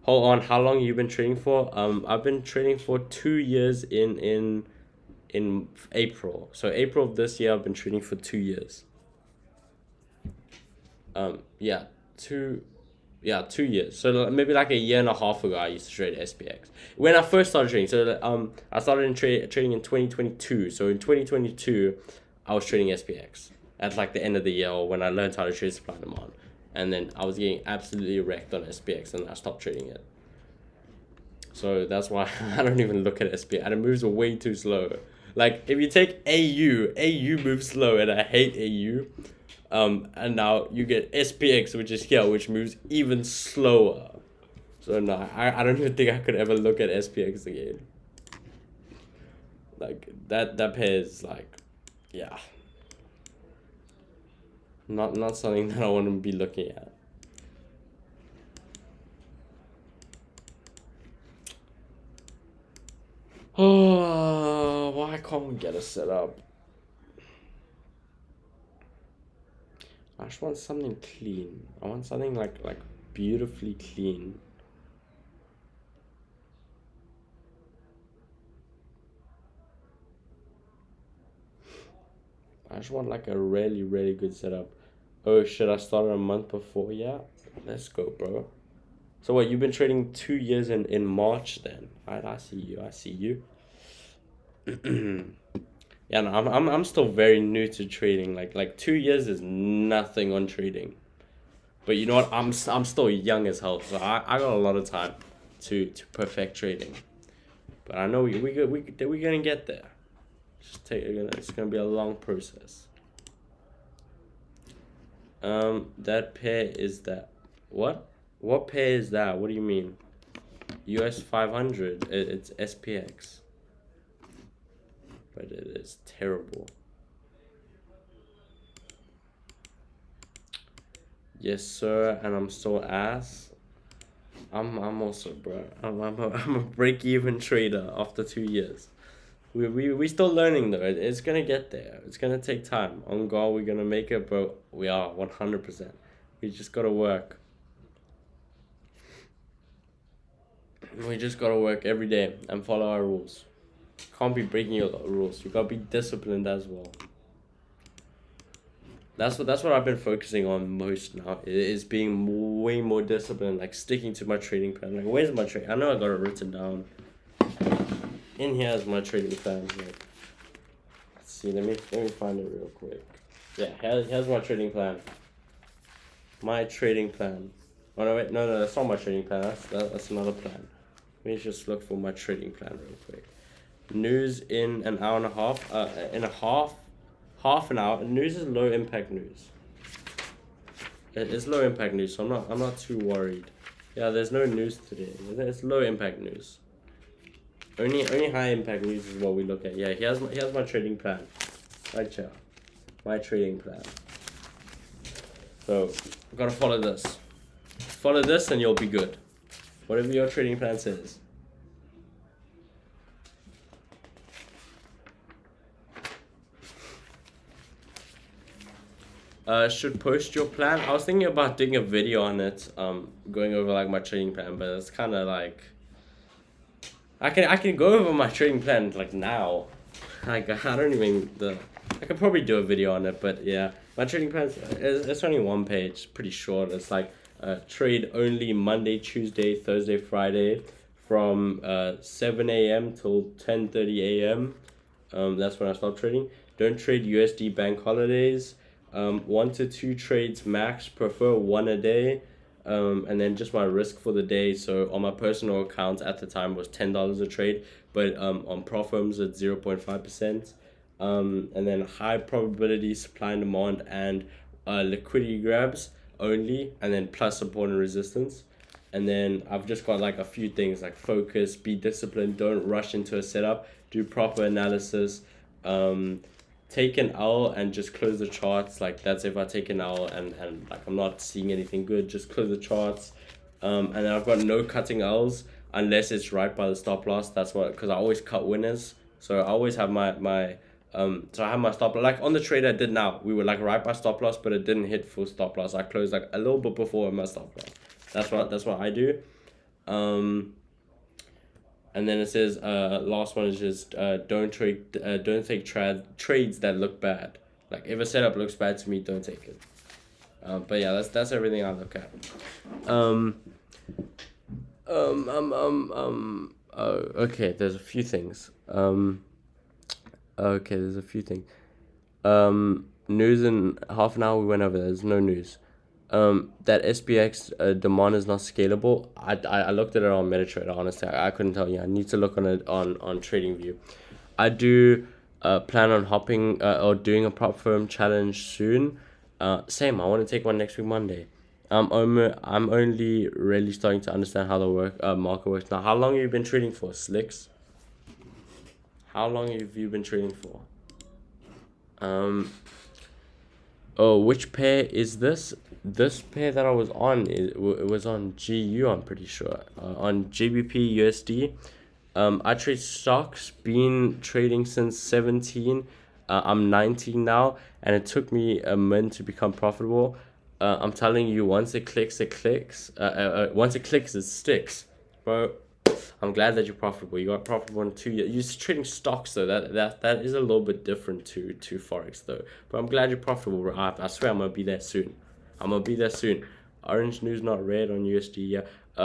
Hold on. How long you been trading for? I've been trading for 2 years in April. So April of this year, I've been trading for 2 years. Yeah, two. Yeah, 2 years. So maybe like a year and a half ago, I used to trade SPX. When I first started trading, so I started trading in 2022. So in 2022, I was trading SPX at like the end of the year, or when I learned how to trade supply and demand, and then I was getting absolutely wrecked on SPX, and I stopped trading it. So that's why I don't even look at SPX, and it moves way too slow. Like if you take AU moves slow, and I hate AU. And now you get SPX, which is here, which moves even slower. So no, I don't even think I could ever look at SPX again. Like that pair is like, yeah, not something that I want to be looking at. Oh, why can't we get a setup? I just want something clean. I want something like beautifully clean. I just want like a really, really good setup. Oh shit, I started a month before. Yeah, let's go, bro. So what, you've been trading 2 years in March then? Right, I see you, I see you. Yeah, no, I'm still very new to trading. Like 2 years is nothing on trading. But you know what? I'm still young as hell, so I got a lot of time to perfect trading. But I know we're gonna get there. It's gonna be a long process. That pair is that. What? What pair is that? What do you mean? US 500. It's SPX. But it is terrible. Yes, sir, and I'm still ass. I'm also, bro. I'm a break even trader after 2 years. We still learning though. It's gonna get there. It's gonna take time. On God, we're gonna make it, bro. We are 100%. We just gotta work. We just gotta work every day and follow our rules. Can't be breaking your rules. You gotta be disciplined as well. That's what I've been focusing on most now. Is being way more disciplined, like sticking to my trading plan. Like, where's my trade? I know I got it written down. In here is my trading plan. Like, let's see. Let me find it real quick. Yeah, here's my trading plan. My trading plan. Oh no, wait, no, that's not my trading plan. That's another plan. Let me just look for my trading plan real quick. News in an hour and a half. In a half an hour. News is low impact news. It's low impact news, so I'm not too worried. Yeah, there's no news today. It's low impact news. Only high impact news is what we look at. Yeah, here's my trading plan. Right here. My trading plan. So gotta follow this. Follow this and you'll be good. Whatever your trading plan says. Should post your plan. I was thinking about doing a video on it, going over like my trading plan, but it's kind of like I can go over my trading plan like now. Like I don't even I could probably do a video on it, but yeah, my trading plan it's only one page, pretty short. It's like trade only Monday, Tuesday, Thursday, Friday, from 7 a.m. till 10:30 a.m. That's when I stop trading. Don't trade USD bank holidays. 1 to 2 trades max, prefer one a day. And then just my risk for the day. So on my personal account at the time was $10 a trade, but on Profirms it's 0.5%. And then high probability supply and demand and liquidity grabs only, and then plus support and resistance. And then I've just got like a few things like focus, be disciplined, don't rush into a setup, do proper analysis, take an L and just close the charts. Like that's if I take an L and like I'm not seeing anything good, just close the charts. And then I've got no cutting L's. unless it's right by the stop loss. That's what, because I always cut winners. So I always have so I have my stop, like on the trade I did now, we were like right by stop loss, but it didn't hit full stop loss. I closed like a little bit before my stop loss. That's what I do. And then it says last one is just don't take trades that look bad. Like if a setup looks bad to me, don't take it. But yeah, that's everything I look at. Okay, there's a few things. Okay, there's a few things. News in half an hour we went over. There's no news. That SPX demand is not scalable. I looked at it on MetaTrader. Honestly, I couldn't tell you. I need to look on it on TradingView. I do plan on hopping or doing a prop firm challenge soon. Same. I want to take one next week Monday. I'm only really starting to understand how the market works now. How long have you been trading for, Slicks? How long have you been trading for? Oh, which pair is this? This pair that I was on, it was on GU, I'm pretty sure. On GBP USD. I trade stocks, been trading since 17. I'm 19 now, and it took me a minute to become profitable. I'm telling you, once it clicks, it clicks. Once it clicks, it sticks. Bro, I'm glad that you're profitable. You got profitable in 2 years. You're trading stocks though. That is a little bit different to Forex though. But I'm glad you're profitable, bro. I swear I'm gonna be there soon. Orange news not red on USD. Yeah.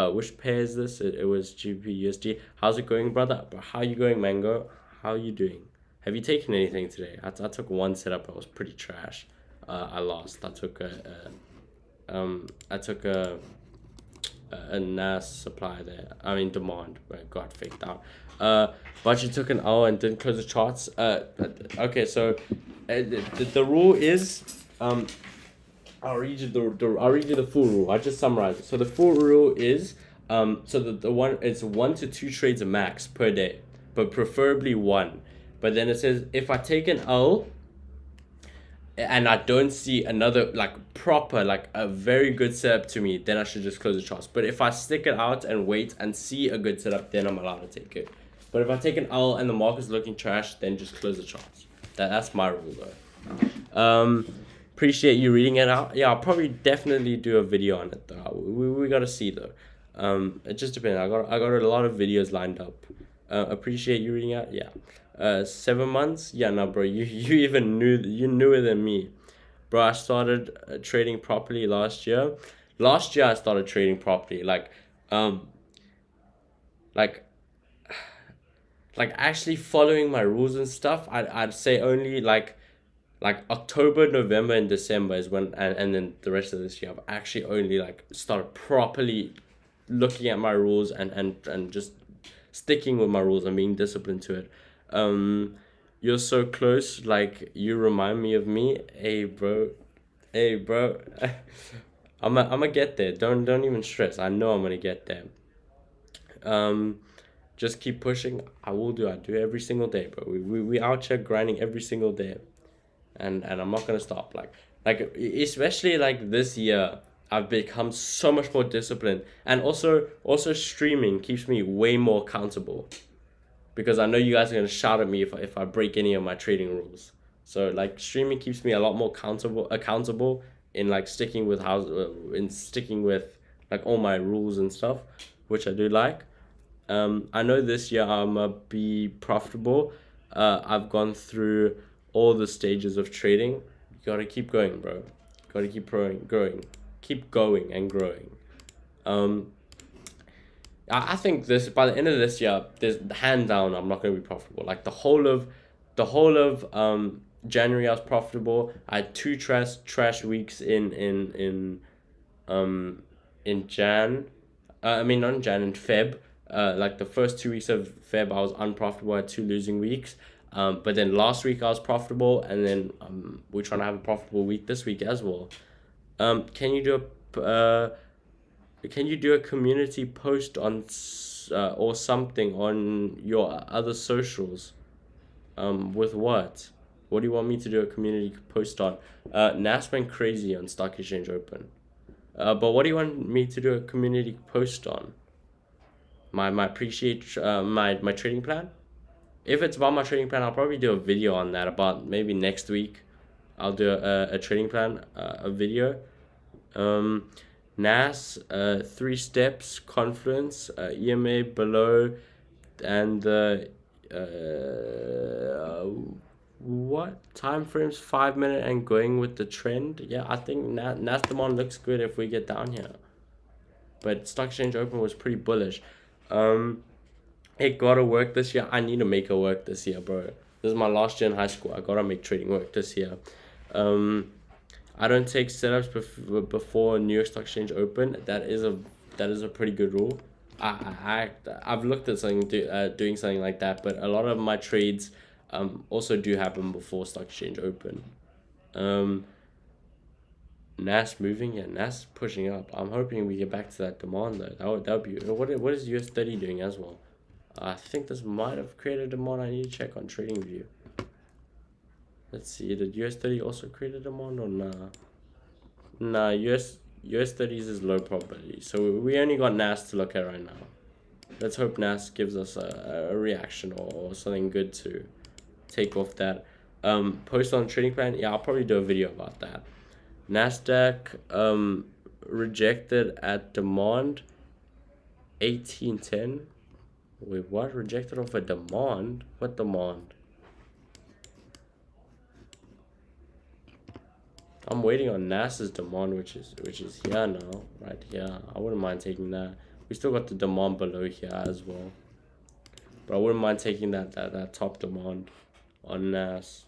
Which pair is this? It was GBP USD. How's it going, brother? How you going, Mango? How you doing? Have you taken anything today? I took one setup. It was pretty trash. I lost. I took a NAS supply there. I mean demand, but it got faked out. But you took an hour and didn't close the charts. Okay, so the rule is I'll read you the full rule. I just summarized it. So the full rule is so the one, it's 1 to 2 trades max per day, but preferably 1. But then it says if I take an L and I don't see another like proper, like a very good setup to me, then I should just close the charts. But if I stick it out and wait and see a good setup, then I'm allowed to take it. But if I take an L and the market's looking trash, then just close the charts. That's my rule though. Appreciate you reading it out. Yeah, I'll probably definitely do a video on it though. We gotta see though. It just depends. I got a lot of videos lined up. Appreciate you reading out. Yeah. 7 months. Yeah, no, bro. You newer than me, bro. I started trading properly last year. Last year I started trading properly, like actually following my rules and stuff. I'd say only like October, November, and December is when, and then the rest of this year I've actually only like started properly looking at my rules and just sticking with my rules and being disciplined to it. You're so close, like you remind me of me. Hey bro. I'm get there. Don't even stress. I know I'm gonna get there. Just keep pushing. I do every single day, bro. We out here grinding every single day, and I'm not gonna stop. Like especially like this year, I've become so much more disciplined, and also streaming keeps me way more accountable, because I know you guys are gonna shout at me if I break any of my trading rules. So like streaming keeps me a lot more accountable in like sticking with like all my rules and stuff, which I do like. I know this year I'm gonna be profitable. I've gone through all the stages of trading. You gotta keep going, bro. Gotta keep growing. Keep going and growing. I think this, by the end of this year, there's hand down I'm not gonna be profitable. Like the whole of January I was profitable. I had 2 trash weeks in Jan. I mean not in Jan, in Feb. Like the first 2 weeks of Feb I was unprofitable. I had 2 losing weeks. But then last week I was profitable, and then we're trying to have a profitable week this week as well. Can you do a community post on or something on your other socials? With what? What do you want me to do a community post on? NAS went crazy on Stock Exchange Open. But what do you want me to do a community post on? my appreciate my trading plan. If it's about my trading plan, I'll probably do a video on that about maybe next week. I'll do a trading plan, a video. Um, NAS, 3 steps, confluence, EMA below, and the what time frames? 5 minute and going with the trend. Yeah, I think NAS demand looks good if we get down here. But stock exchange open was pretty bullish. It gotta work this year. I need to make it work this year, bro. This is my last year in high school. I gotta make trading work this year. I don't take setups before New York Stock Exchange open. That is a pretty good rule. I've looked at doing something like that, but a lot of my trades also do happen before Stock Exchange open. NAS moving, yeah, NAS pushing up. I'm hoping we get back to that demand though. That would be what is US30 doing as well? I think this might have created a demand. I need to check on TradingView. Let's see, did US30 also create a demand or nah? Nah, US30s is low probability. So we only got NAS to look at right now. Let's hope NAS gives us a reaction or something good to take off that. Post on trading plan. Yeah, I'll probably do a video about that. Nasdaq rejected at demand 1810. Wait, what? Rejected off a demand? What demand? I'm waiting on NASA's demand, which is here now, right here. I wouldn't mind taking that. We still got the demand below here as well, but I wouldn't mind taking that top demand on NAS.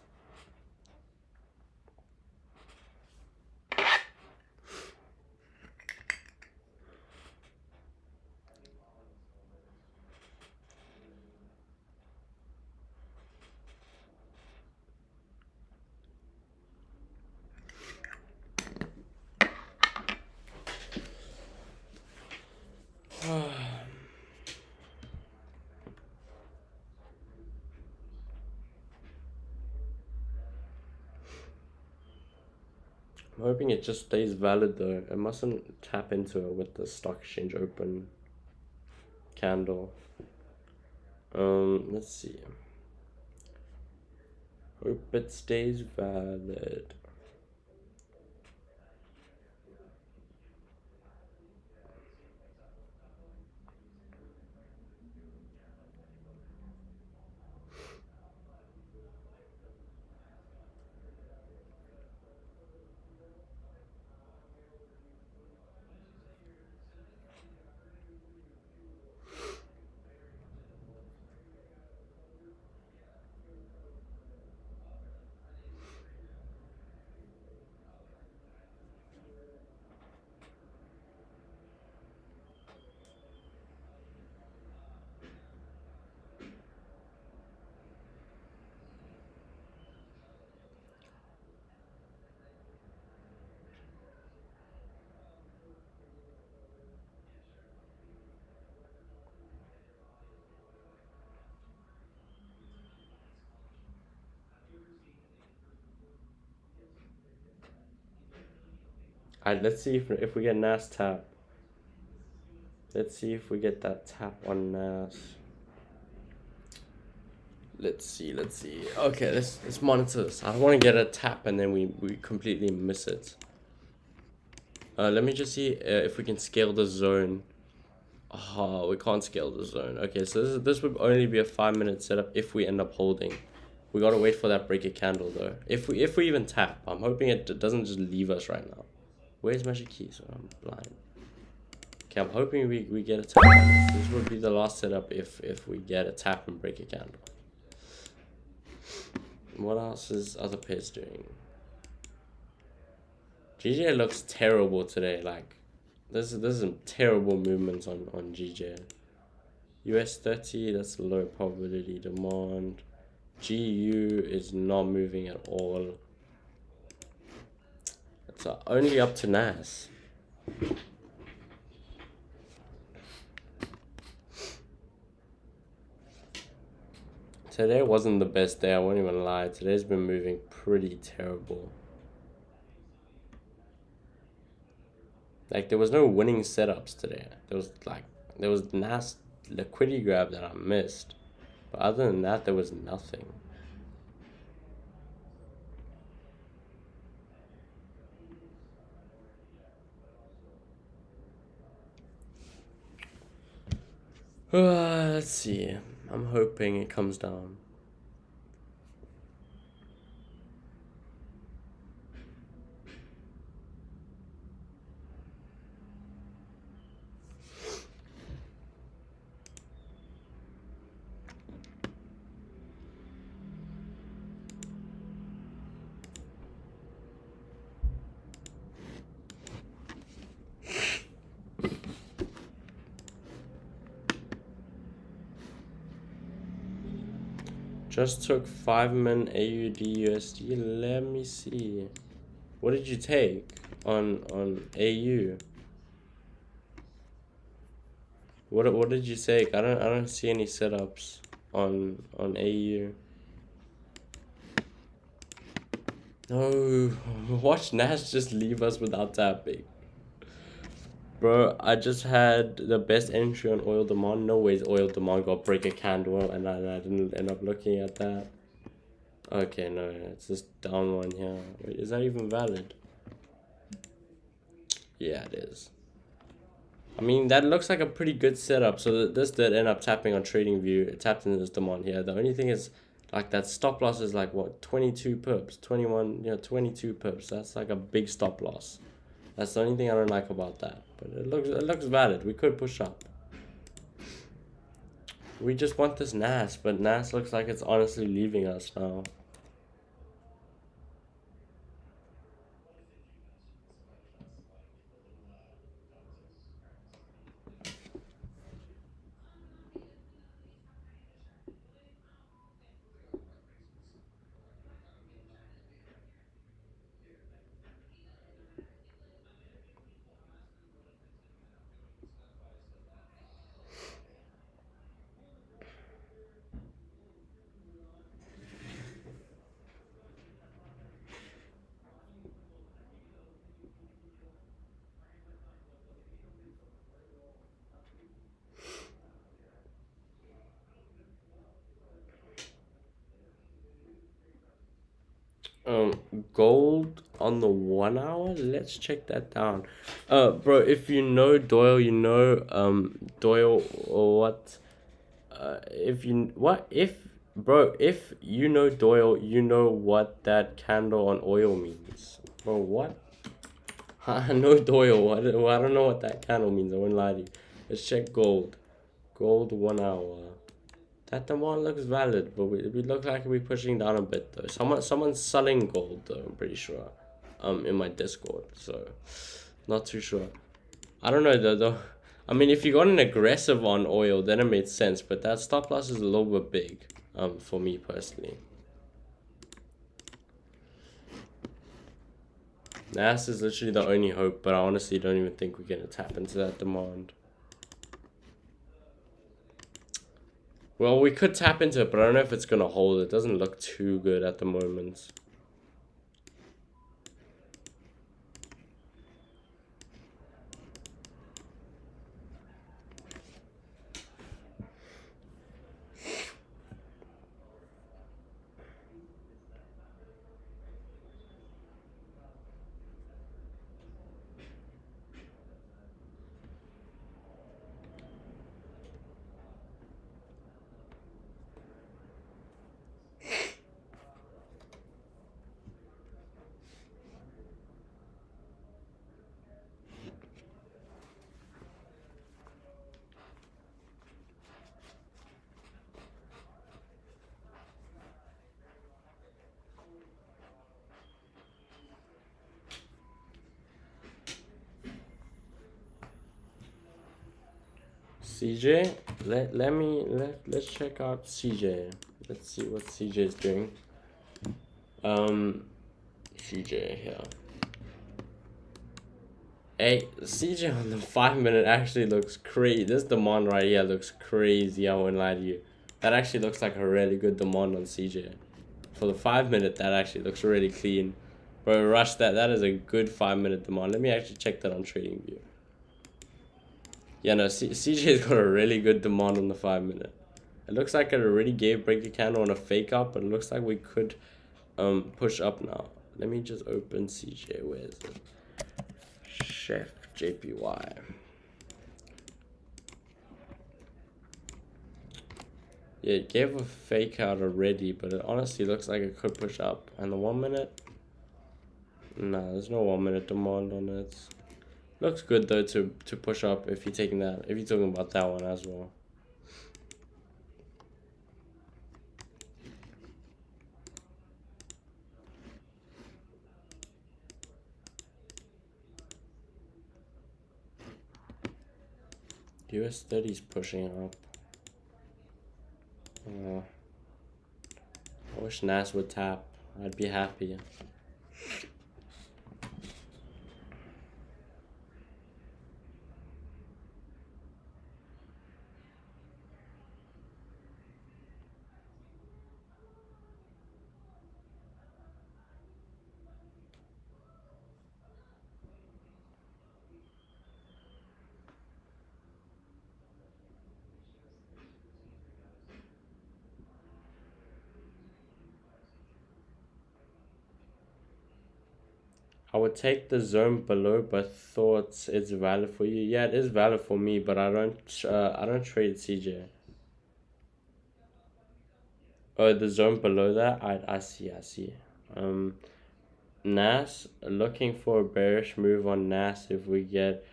I'm hoping it just stays valid though. It mustn't tap into it with the stock exchange open candle. Let's see. Hope it stays valid. Alright, let's see if we get NAS tap. Let's see if we get that tap on NAS. Let's see. Okay, let's monitor this. I don't want to get a tap and then we completely miss it. Let me just see if we can scale the zone. Oh, we can't scale the zone. Okay, so this would only be a 5-minute setup if we end up holding. We gotta wait for that breaker candle though. If we even tap, I'm hoping it doesn't just leave us right now. Where's Magic Key? So I'm blind. Okay, I'm hoping we get a tap. This would be the last setup if we get a tap and break a candle. What else is other pairs doing? GJ looks terrible today. Like, this is some terrible movements on GJ. US30, that's low probability demand. GU is not moving at all. It's only up to NAS. Today wasn't the best day, I won't even lie. Today's been moving pretty terrible. Like, there was no winning setups today. There was NAS liquidity grab that I missed. But other than that, there was nothing. Let's see. I'm hoping it comes down. Just took 5-min AUD USD. Let me see. What did you take on AU? What did you take? I don't see any setups on AU. No, watch Nash just leave us without tapping. Bro, I just had the best entry on oil demand. No ways oil demand got break a candle and I didn't end up looking at that. Okay, no, it's just down one here. Wait, is that even valid? Yeah, it is. I mean, that looks like a pretty good setup. So this did end up tapping on TradingView. It tapped into this demand here. The only thing is, like, that stop loss is like, what, 22 pips? 21, 22 pips. That's like a big stop loss. That's the only thing I don't like about that. But it looks valid. We could push up. We just want this NAS, but NAS looks like it's honestly leaving us now. Gold on the 1 hour. Let's check that down. Bro, if you know Doyle, you know Doyle or what? If you know Doyle, you know what that candle on oil means. Bro, what? I know Doyle. I don't know what that candle means. I won't lie to you. Let's check gold. Gold 1 hour. That demand looks valid, but we look like we're pushing down a bit though. Someone's selling gold though, I'm pretty sure. In my Discord, so not too sure. I don't know though. I mean, if you got an aggressive on oil, then it made sense, but that stop loss is a little bit big, for me personally. NAS is literally the only hope, but I honestly don't even think we're gonna tap into that demand. Well, we could tap into it, but I don't know if it's gonna hold. It doesn't look too good at the moment. CJ, let's check out CJ. Let's see what CJ is doing. CJ here. Hey, CJ on the 5-minute actually looks crazy. This demand right here looks crazy. I won't lie to you. That actually looks like a really good demand on CJ. For the 5-minute, that actually looks really clean. Bro, rush that. That is a good 5-minute demand. Let me actually check that on TradingView. Yeah, no, CJ's got a really good demand on the 5 minute. It looks like it already gave break the candle on a fake up, but it looks like we could push up now. Let me just open CJ. Where is it? Chef JPY. Yeah, it gave a fake out already, but it honestly looks like it could push up. And the 1 minute? Nah, there's no 1 minute demand on it. Looks good though to push up if you're taking that, if you're talking about that one as well. US 30 is pushing up. I wish NAS would tap. I'd be happy. I would take the zone below, but thought it's valid for you. Yeah, it is valid for me, but I don't trade CJ. Oh, the zone below that, I see. NAS, looking for a bearish move on NAS if we get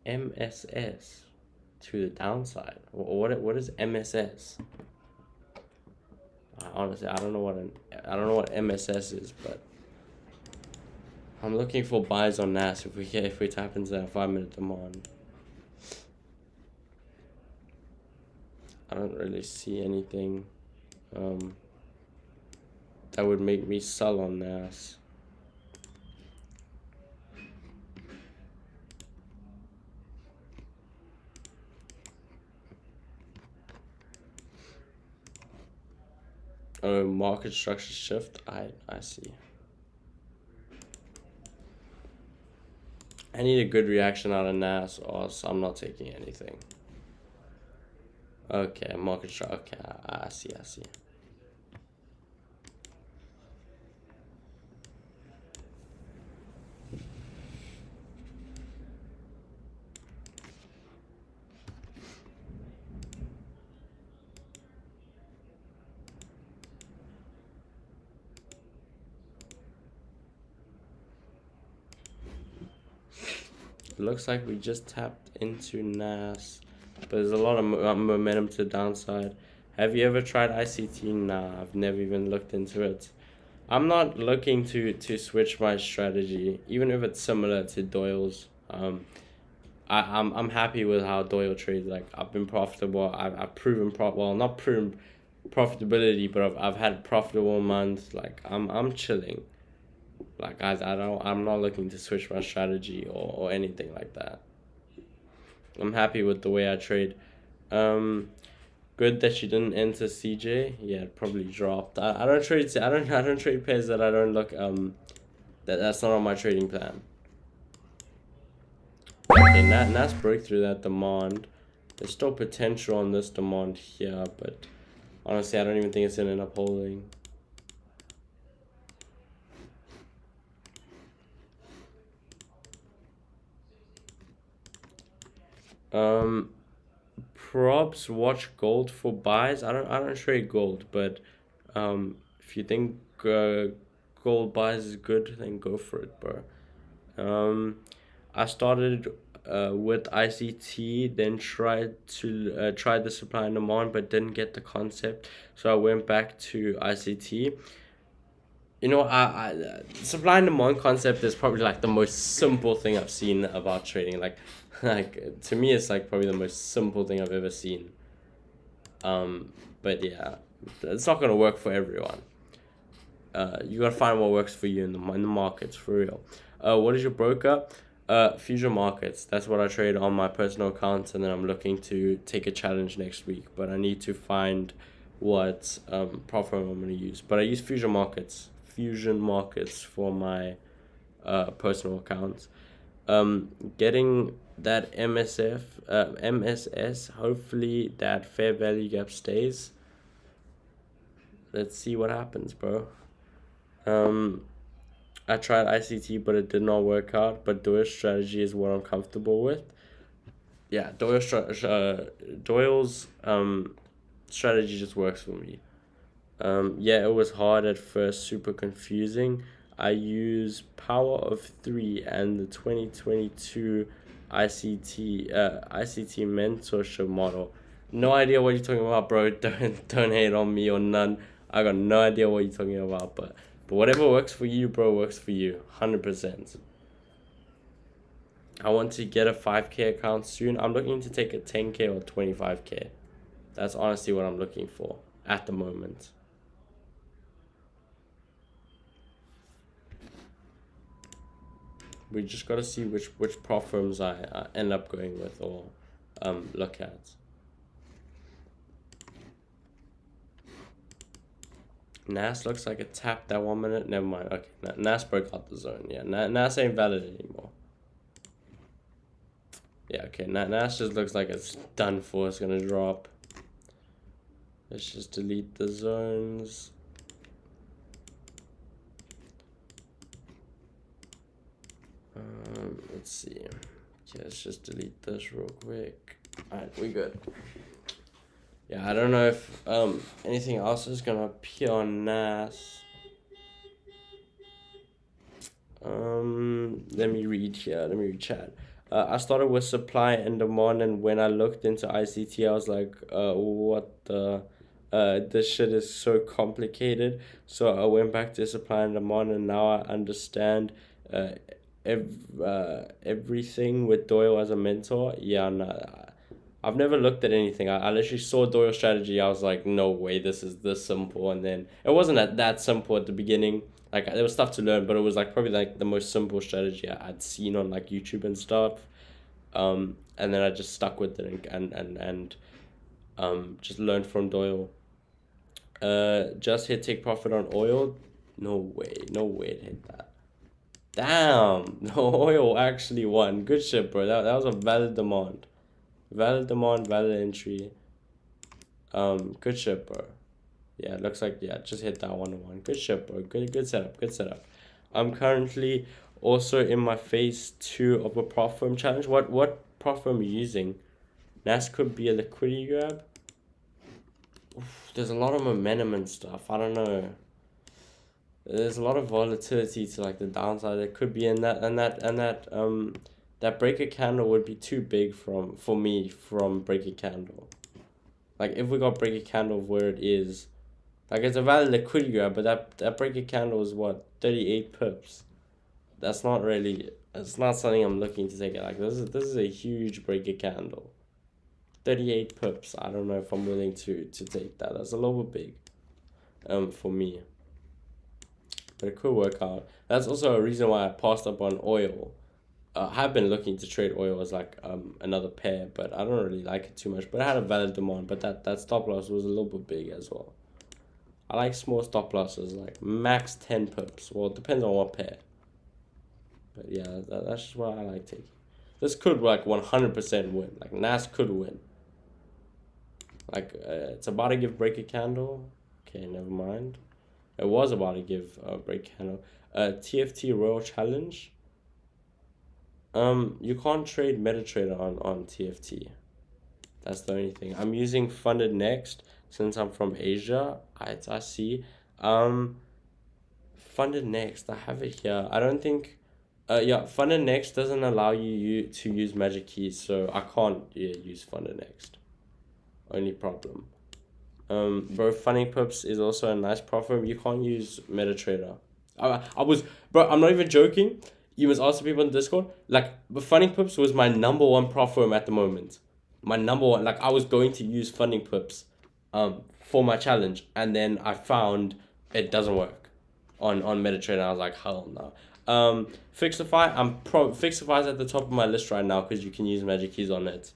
MSS to the downside. What is MSS? Honestly, I don't know what MSS is, but I'm looking for buys on NAS if we tap into that 5 minute demand. I don't really see anything that would make me sell on NAS. Oh, market structure shift. I see. I need a good reaction out of NAS, or else I'm not taking anything. Okay, market structure. Okay, I see. It looks like we just tapped into NAS, but there's a lot of momentum to the downside. Have you ever tried ICT? Nah, I've never even looked into it. I'm not looking to switch my strategy, even if it's similar to Doyle's. I'm happy with how Doyle trades. Like, I've been profitable. I've proven not proven profitability, but I've had profitable months. Like, I'm chilling. Like, I'm not looking to switch my strategy or anything like that. I'm happy with the way I trade. Good that she didn't enter CJ. Yeah, it probably dropped. I don't trade. I don't trade pairs that I don't look. That's not on my trading plan. Okay, NAS broke through that demand. There's still potential on this demand here, but honestly, I don't even think it's gonna end up holding. Props, watch gold for buys. I don't trade gold, but if you think gold buys is good, then go for it, bro. I started with ICT, then tried the supply and demand, but didn't get the concept, so I went back to ICT. You know, I supply and demand concept is probably like the most simple thing I've seen about trading. Like to me, it's like probably the most simple thing I've ever seen. But yeah, it's not gonna work for everyone. You gotta find what works for you in the markets for real. What is your broker? Fusion Markets. That's what I trade on my personal account, and then I'm looking to take a challenge next week. But I need to find what platform I'm gonna use. But I use Fusion Markets for my personal account. Getting that MSS, hopefully that fair value gap stays. Let's see what happens, bro. I tried ICT, but it did not work out. But Doyle's strategy is what I'm comfortable with. Yeah, Doyle's strategy just works for me. Yeah, it was hard at first, super confusing. I use Power of 3 and the 2022 ICT mentorship model. No idea what you're talking about, bro. Don't hate on me or none. I got no idea what you're talking about, but whatever works for you, bro, works for you. 100%. I want to get a 5K account soon. I'm looking to take a 10K or 25K. That's honestly what I'm looking for at the moment. We just got to see which prop firms I end up going with or look at. Nas looks like it tapped that 1 minute. Never mind. Okay, Nas broke out the zone. Yeah, Nas ain't valid anymore. Yeah, okay, Nas just looks like it's done for. It's gonna drop. Let's just delete the zones. Let's see. Okay, let's just delete this real quick. Alright, we good. Yeah, I don't know if anything else is gonna appear on NAS. Let me read here. Let me read chat. I started with supply and demand, and when I looked into ICT, I was like, what the? This shit is so complicated. So I went back to supply and demand, and now I understand everything with Doyle as a mentor. Yeah, no, I've never looked at anything. I literally saw Doyle's strategy. I was like, no way, this is this simple. And then it wasn't that simple at the beginning. Like, there was stuff to learn, but it was like probably like the most simple strategy I'd seen on like YouTube and stuff. And then I just stuck with it and just learned from Doyle. Just hit take profit on oil. No way it hit that. Damn, the oil actually won. Good shit, bro. That was a valid demand. Valid demand, valid entry. Good shit, bro. Yeah, it looks like, yeah, just hit that 1-1. Good shit, bro. Good setup. I'm currently also in my phase 2 of a prop firm challenge. What prop firm are you using? NAS could be a liquidity grab. Oof, there's a lot of momentum and stuff. I don't know. There's a lot of volatility to like the downside. There could be that breaker candle would be too big for me from breaker candle. Like if we got breaker candle where it is, like it's a valid liquidity grab, but that breaker candle is what, 38 pips. That's not really. It's not something I'm looking to take it. Like this is a huge breaker candle. 38 pips. I don't know if I'm willing to take that. That's a little bit big, for me. But it could work out. That's also a reason why I passed up on oil. I have been looking to trade oil as like another pair, but I don't really like it too much. But I had a valid demand, but that stop loss was a little bit big as well. I like small stop losses, like max 10 pips. Well, it depends on what pair. But yeah, that's just what I like taking. This could like 100% win. Like NAS could win. Like it's about to give break a candle. Okay, never mind. It was about to give break candle. TFT Royal Challenge. You can't trade MetaTrader on TFT. That's the only thing. I'm using Funded Next since I'm from Asia. I see. Funded Next. I have it here. I don't think. Yeah, Funded Next doesn't allow you to use Magic Keys, so I can't use Funded Next. Only problem. Bro, Funny Pips is also a nice prop firm. You can't use MetaTrader. Bro, I'm not even joking. You must ask the people in Discord. Like, Funny Pips was my number 1 prop firm at the moment. My number 1. Like, I was going to use Funding Pips, for my challenge, and then I found it doesn't work on MetaTrader. I was like, hell no. Fixify. Fixify's at the top of my list right now because you can use Magic Keys on it.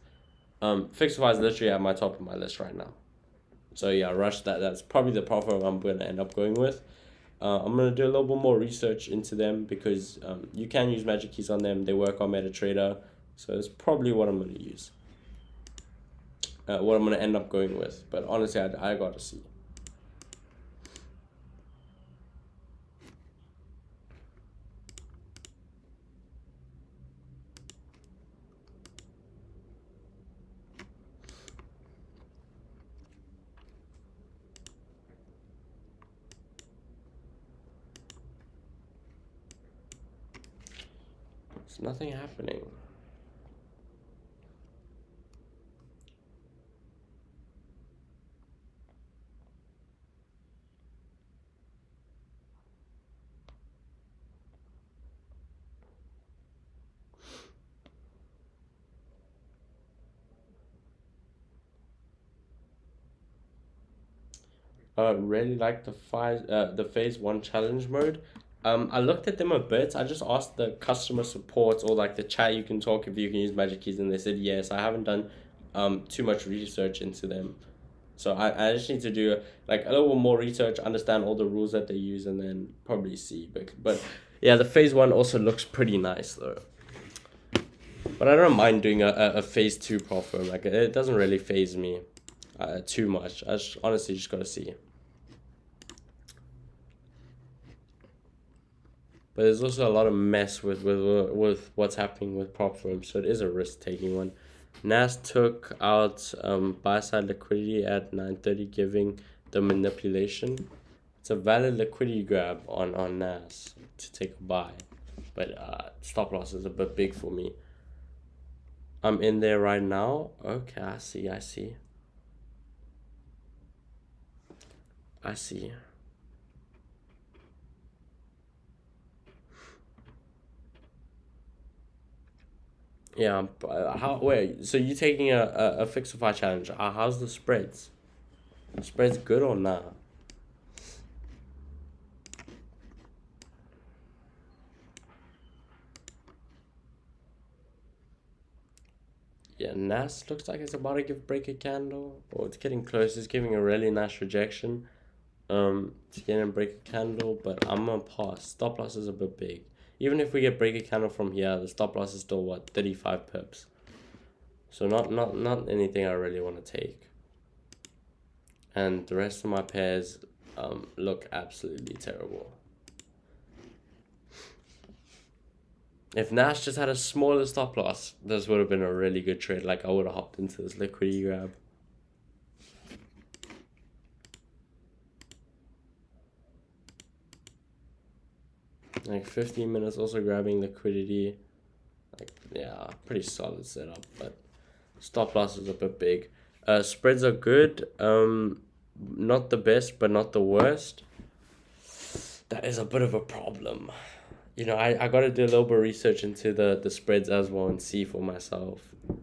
Fixify is literally at my top of my list right now. So yeah, Rush, that's probably the prop firm I'm gonna end up going with. I'm gonna do a little bit more research into them because you can use magic keys on them. They work on MetaTrader, so it's probably what I'm gonna use. What I'm gonna end up going with. But honestly, I gotta see. There's nothing happening. Really like the phase one challenge mode. I looked at them a bit. I just asked the customer support or like the chat you can talk if you can use magic keys, and they said yes. I haven't done too much research into them, so I just need to do like a little more research, understand all the rules that they use, and then probably see. But yeah, the phase one also looks pretty nice though. But I don't mind doing a phase two prop firm. Like it doesn't really phase me too much. I just, honestly just gotta see. But there's also a lot of mess with what's happening with prop firms, so it is a risk taking one. Nas took out buy side liquidity at 9:30, giving the manipulation. It's a valid liquidity grab on Nas to take a buy, but stop loss is a bit big for me. I'm in there right now. Okay, I see. Yeah, how wait? So you taking a Fixify challenge? How's the spreads? The spreads good or not? Yeah, Nas looks like it's about to break a candle, or it's getting close. It's giving a really nice rejection. To get and break a candle, but I'm gonna pass. Stop loss is a bit big. Even if we get break a candle from here, the stop loss is still what, 35 pips. So not anything I really want to take. And the rest of my pairs look absolutely terrible. If Nash just had a smaller stop loss, this would have been a really good trade. Like I would have hopped into this liquidity grab. Like 15 minutes also grabbing liquidity. Like yeah, pretty solid setup, but stop loss is a bit big. Spreads are good. Not the best, but not the worst. That is a bit of a problem. You know, I gotta do a little bit of research into the spreads as well and see for myself.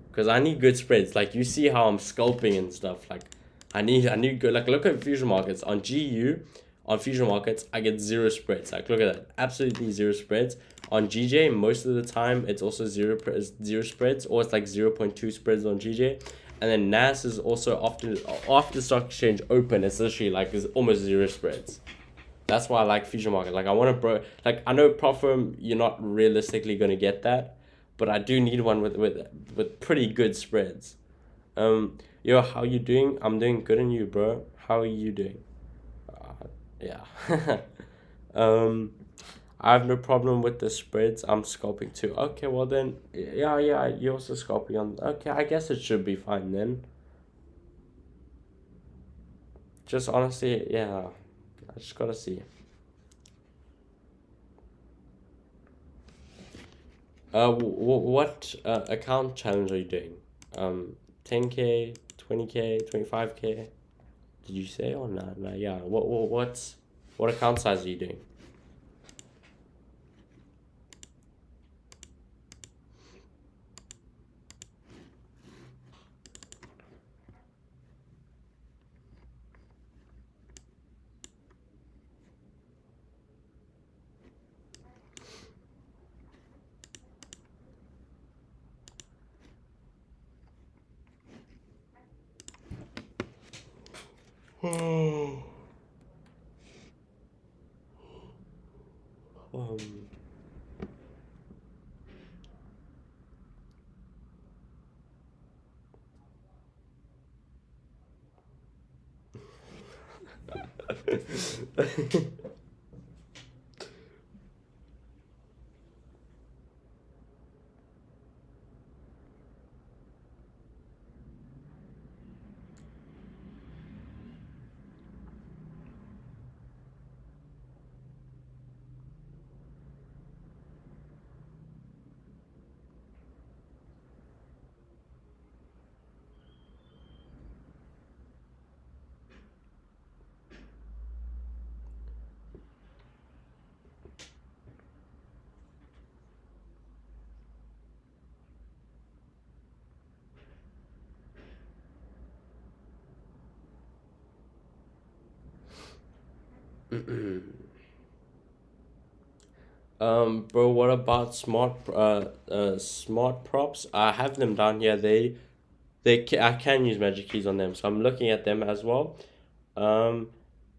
Because I need good spreads. Like you see how I'm scalping and stuff. Like I need good, like look at fusion markets. On GU, on fusion markets, I get zero spreads. Like look at that. Absolutely zero spreads. On GJ, most of the time it's also zero spreads, or it's like 0.2 spreads on GJ. And then NAS is also often after stock exchange open, it's literally like it's almost zero spreads. That's why I like future market. Like I want to like I know prop firm you're not realistically gonna get that, but I do need one with pretty good spreads. Yo, how you doing? I'm doing good, and you, bro? How are you doing? Yeah. I have no problem with the spreads. I'm scalping too. Okay, well then, yeah, you're also scalping on. Okay, I guess it should be fine then. Just honestly, yeah, I just gotta see. What account challenge are you doing? 10K, 20K, 25K? Did you say or not? Nah, yeah. What account size are you doing? Bro, what about smart props? I have them down here. I can use magic keys on them, so I'm looking at them as well. Um,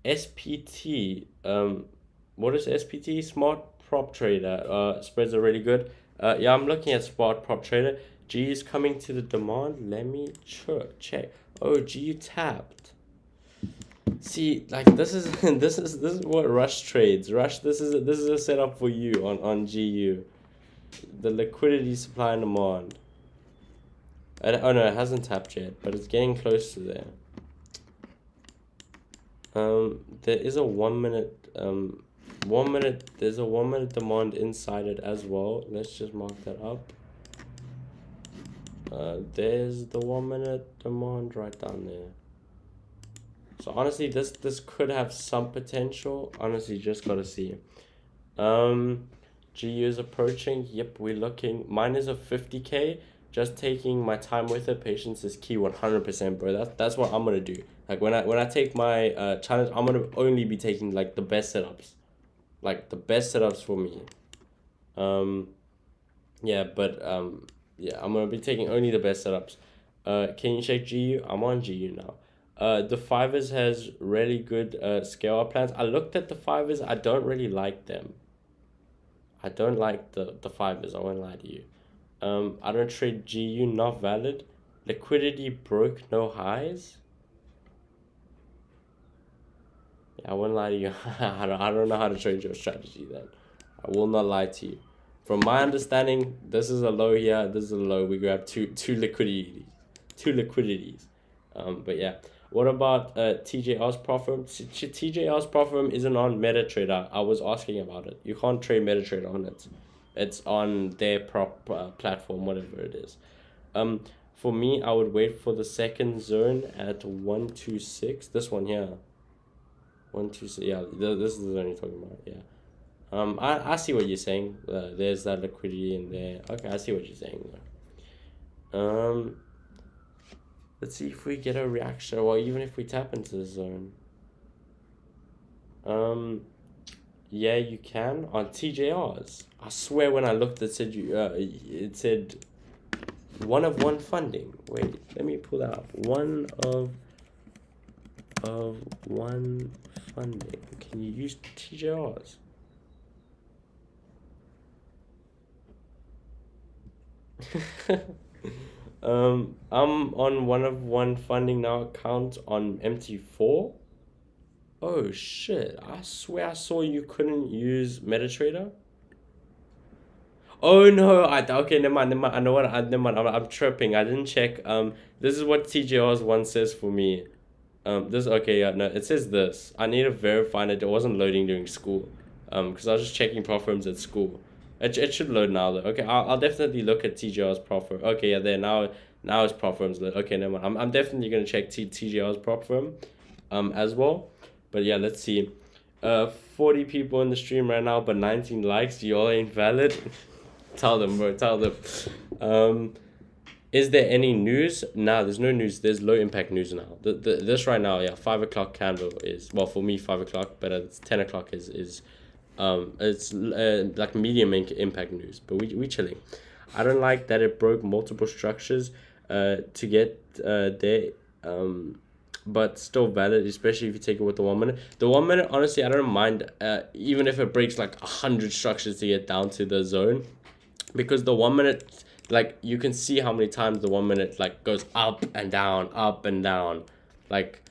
SPT. What is SPT? Smart Prop Trader. Spreads are really good. Yeah, I'm looking at Smart Prop Trader. G is coming to the demand. Let me check. Oh, G tapped. See, like this is this is what Rush trades. Rush, this is a setup for you on GU. The liquidity supply and demand. Oh no, it hasn't tapped yet, but it's getting close to there. There is a 1 minute there's a 1 minute demand inside it as well. Let's just mark that up. There's the 1 minute demand right down there. So honestly, this could have some potential. Honestly, just gotta see. GU is approaching. Yep, we're looking. Mine is a 50K. Just taking my time with it. Patience is key, 100%, bro. That's what I'm gonna do. Like when I take my challenge, I'm gonna only be taking like the best setups, like the best setups for me. Um, yeah, but yeah, I'm gonna be taking only the best setups. Can you check GU? I'm on GU now. The Fivers has really good scale up plans. I looked at the Fivers. I don't really like them. I don't like the Fivers. I won't lie to you. I don't trade GU. Not valid. Liquidity broke. No highs. Yeah, I won't lie to you. I don't know how to trade your strategy then. I will not lie to you. From my understanding, this is a low here. This is a low. We grab two liquidities. But yeah. What about TJ Oz Profirm? TJ Oz Profirm isn't on MetaTrader. I was asking about it. You can't trade MetaTrader on it. It's on their platform, whatever it is. For me, I would wait for the second zone at 126. This one here. 126. Yeah, this is the zone you're talking about. Yeah. I see what you're saying. There's that liquidity in there. Okay, I see what you're saying. Let's see if we get a reaction. Well, even if we tap into the zone. Yeah, you can on TJRs. I swear, when I looked, it said it said 1 of 1 funding. Wait, let me pull that up. 1 of 1 funding. Can you use TJRs? I'm on 1 of 1 funding now account on MT4. Oh shit, I swear I saw you couldn't use MetaTrader. Oh no, okay, never mind, never mind. I know what, never mind, I'm tripping. I didn't check. This is what TJR's one says for me. This, okay, yeah, no, it says this. I need to verify that it wasn't loading during school. Because I was just checking Profirms at school. It should load now though. Okay, I'll definitely look at TJR's Profirm. Okay, yeah, there now it's Profirms load. Okay, never mind. I'm definitely gonna check TJR's Profirm, as well. But yeah, let's see. 40 people in the stream right now, but 19 likes. You all ain't valid. Tell them, bro. Tell them. Is there any news? Nah, there's no news. There's low impact news now. This right now, yeah, 5 o'clock candle is, well, for me 5 o'clock, but it's 10 o'clock is it's like medium impact news. But we chilling. I don't like that it broke multiple structures to get there. But still valid, especially if you take it with the 1 minute. The 1 minute, honestly, I don't mind, even if it breaks like 100 structures to get down to the zone, because the 1 minute, like, you can see how many times the 1 minute like goes up and down, like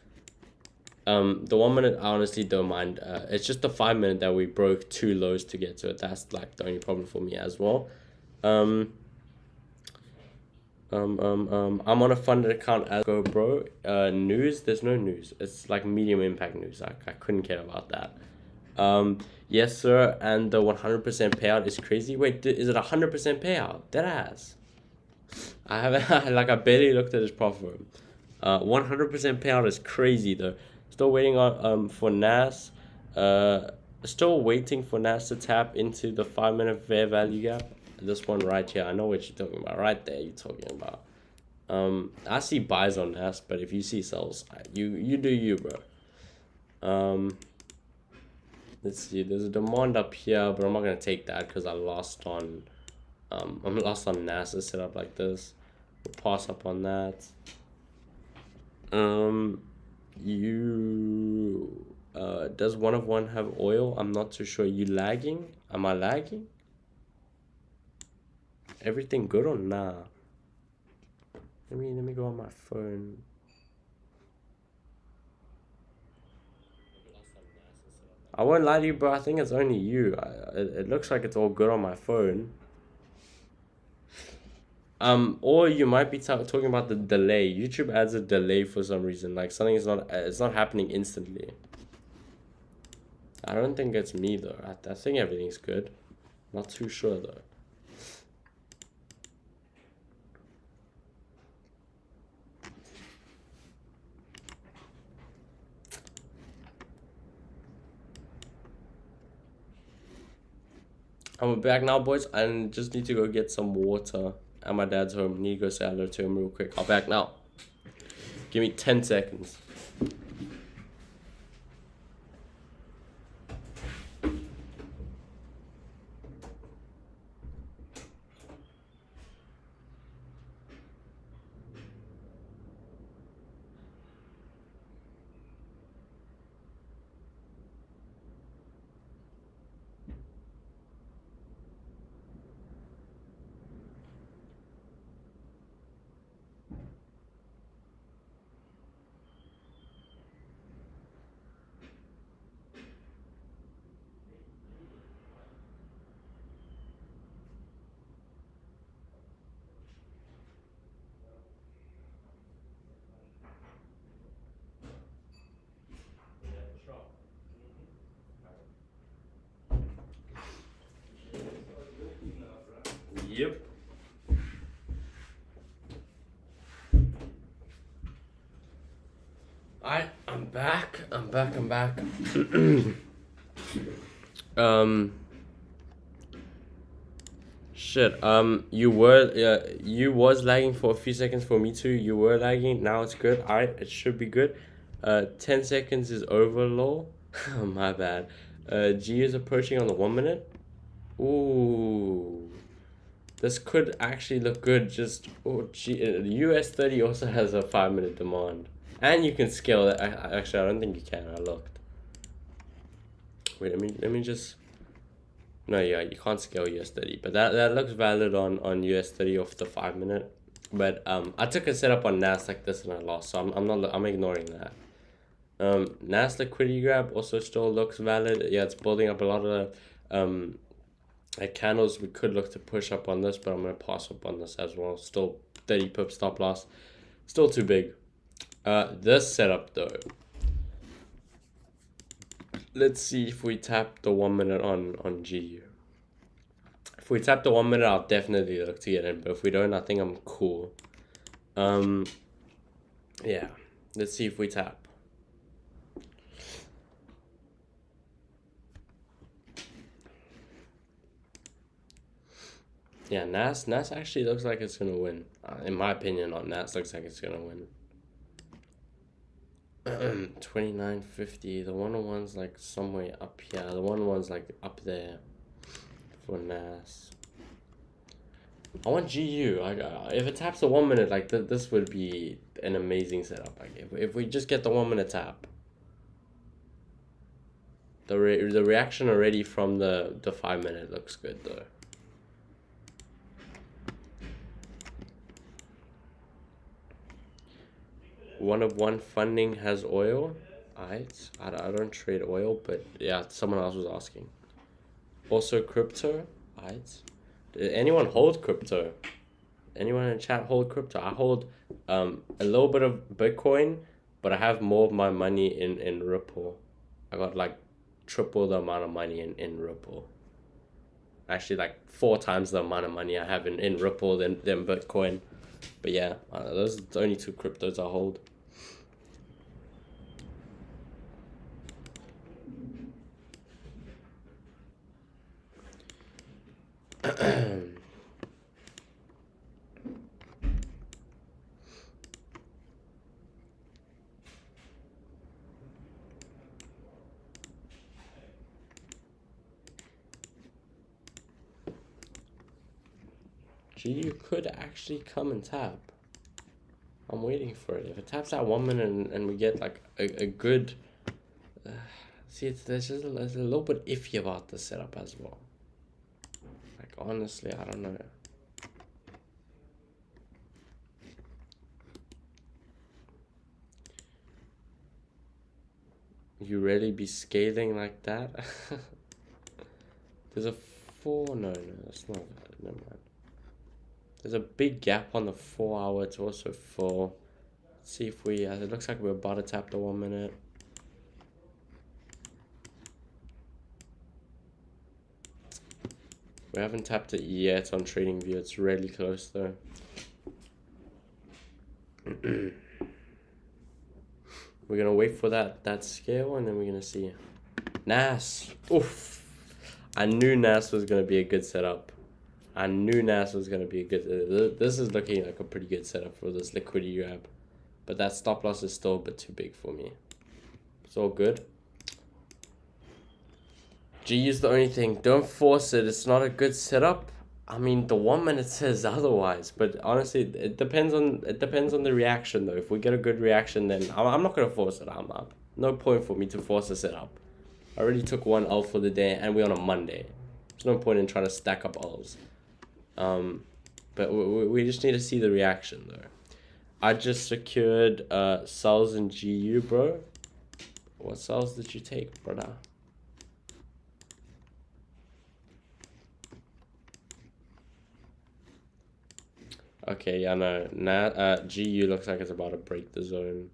The 1 minute I honestly don't mind. It's just the 5 minute that we broke 2 lows to get to it. That's like the only problem for me as well. I'm on a funded account as go, bro. News, there's no news. It's like medium impact news. I couldn't care about that. Yes, sir. And the 100% payout is crazy. Wait, is it 100% payout? Dead ass. I haven't like I barely looked at his profit. 100% payout is crazy though. Still waiting on for Nas. Still waiting for Nas to tap into the 5 minute fair value gap. This one right here, I know what you're talking about. Right there, you're talking about. I see buys on Nas, but if you see sells, you do you, bro. Let's see. There's a demand up here, but I'm not gonna take that because I lost on. I'm lost on NASA setup like this. We'll pass up on that. Does 1 of 1 have oil? I'm not too sure. You lagging? Am I lagging? Everything good or nah? Let me go on my phone. I won't lie to you, bro. I think it's only you. It looks like it's all good on my phone. Or you might be talking about the delay. YouTube adds a delay for some reason. Like something is not, it's not happening instantly. I don't think it's me though. I think everything's good. Not too sure though. I'm back now, boys. I just need to go get some water. And my dad's home. Need to go say hello to him real quick. I'll back now. Give me 10 seconds. Yep. I'm back. I'm back. Shit. You was lagging for a few seconds for me too. You were lagging. Now it's good. Alright, it should be good. 10 seconds is over, lol. My bad. G is approaching on the 1 minute. Ooh. This could actually look good. Just US 30 also has a 5 minute demand, and you can scale it. Actually, I don't think you can. I looked. Wait, let me just. No, yeah, you can't scale US 30, but that looks valid on US 30 off the 5 minute. But I took a setup on NAS like this and I lost, so I'm ignoring that. NAS liquidity grab also still looks valid. Yeah, it's building up a lot of candles. We could look to push up on this, but I'm gonna pass up on this as well. Still 30 pip stop loss, still too big. This setup though, let's see if we tap the 1 minute on GU. If we tap the 1 minute, I'll definitely look to get in, but if we don't, I think I'm cool. Yeah, let's see if we tap. Yeah, NAS actually looks like it's gonna win. In my opinion, on NAS looks like it's gonna win. 29.50. The 101's like somewhere up here. The 101's like up there for NAS. I want GU. If it taps the 1 minute, like this would be an amazing setup. Like if we just get the 1 minute tap. The reaction already from the 5 minute looks good though. 1 of 1 funding has oil. I don't trade oil, but yeah, someone else was asking. Also crypto. Alright. Did anyone hold crypto? Anyone in chat hold crypto? I hold a little bit of Bitcoin, but I have more of my money in Ripple. I got like triple the amount of money in Ripple. Actually, like 4 times the amount of money I have in Ripple than Bitcoin. But yeah, those are the only 2 cryptos I hold. You could actually come and tap. I'm waiting for it. If it taps at 1 minute and we get like a good... see, there's a little bit iffy about the setup as well. Like, honestly, I don't know. You really be scaling like that? There's a 4... No, that's not... Never mind. There's a big gap on the 4 hour. It's also full. Let's see if we... it looks like we're about to tap the 1 minute. We haven't tapped it yet on TradingView. It's really close though. We're gonna wait for that scale and then we're gonna see. NAS. Oof. I knew NAS was gonna be a good setup. I knew NAS was gonna be a good. This is looking like a pretty good setup for this liquidity grab, but that stop loss is still a bit too big for me. It's all good. G is the only thing. Don't force it. It's not a good setup. I mean, the 1 minute says otherwise, but honestly, it depends on the reaction though. If we get a good reaction, then I'm not gonna force it. I'm no point for me to force a setup. I already took 1 L for the day, and we're on a Monday. There's no point in trying to stack up L's. But we just need to see the reaction though. I just secured sells in GU, bro. What sells did you take, brother? Okay, yeah, no. GU looks like it's about to break the zone.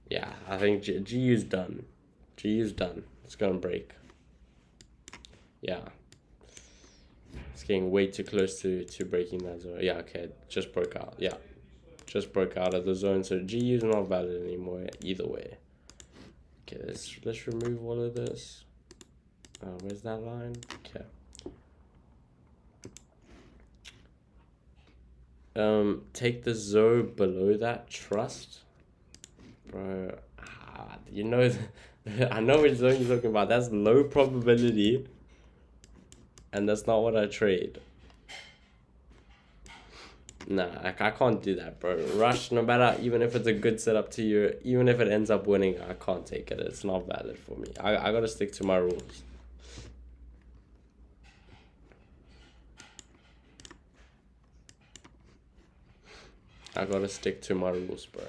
Yeah, I think GU's done. GU's done. It's gonna break. Yeah. It's getting way too close to breaking that zone. Yeah, okay. Just broke out. Yeah. Just broke out of the zone. So GU's not valid anymore either way. Okay, let's remove all of this. Where's that line? Okay. Take the ZO below that trust, bro. You know, I know which zone you're talking about. That's low probability, and that's not what I trade. Nah, I can't do that, bro. Rush, no matter, even if it's a good setup to you, even if it ends up winning, I can't take it. It's not valid for me. I gotta stick to my rules. I gotta stick to my rules, bro.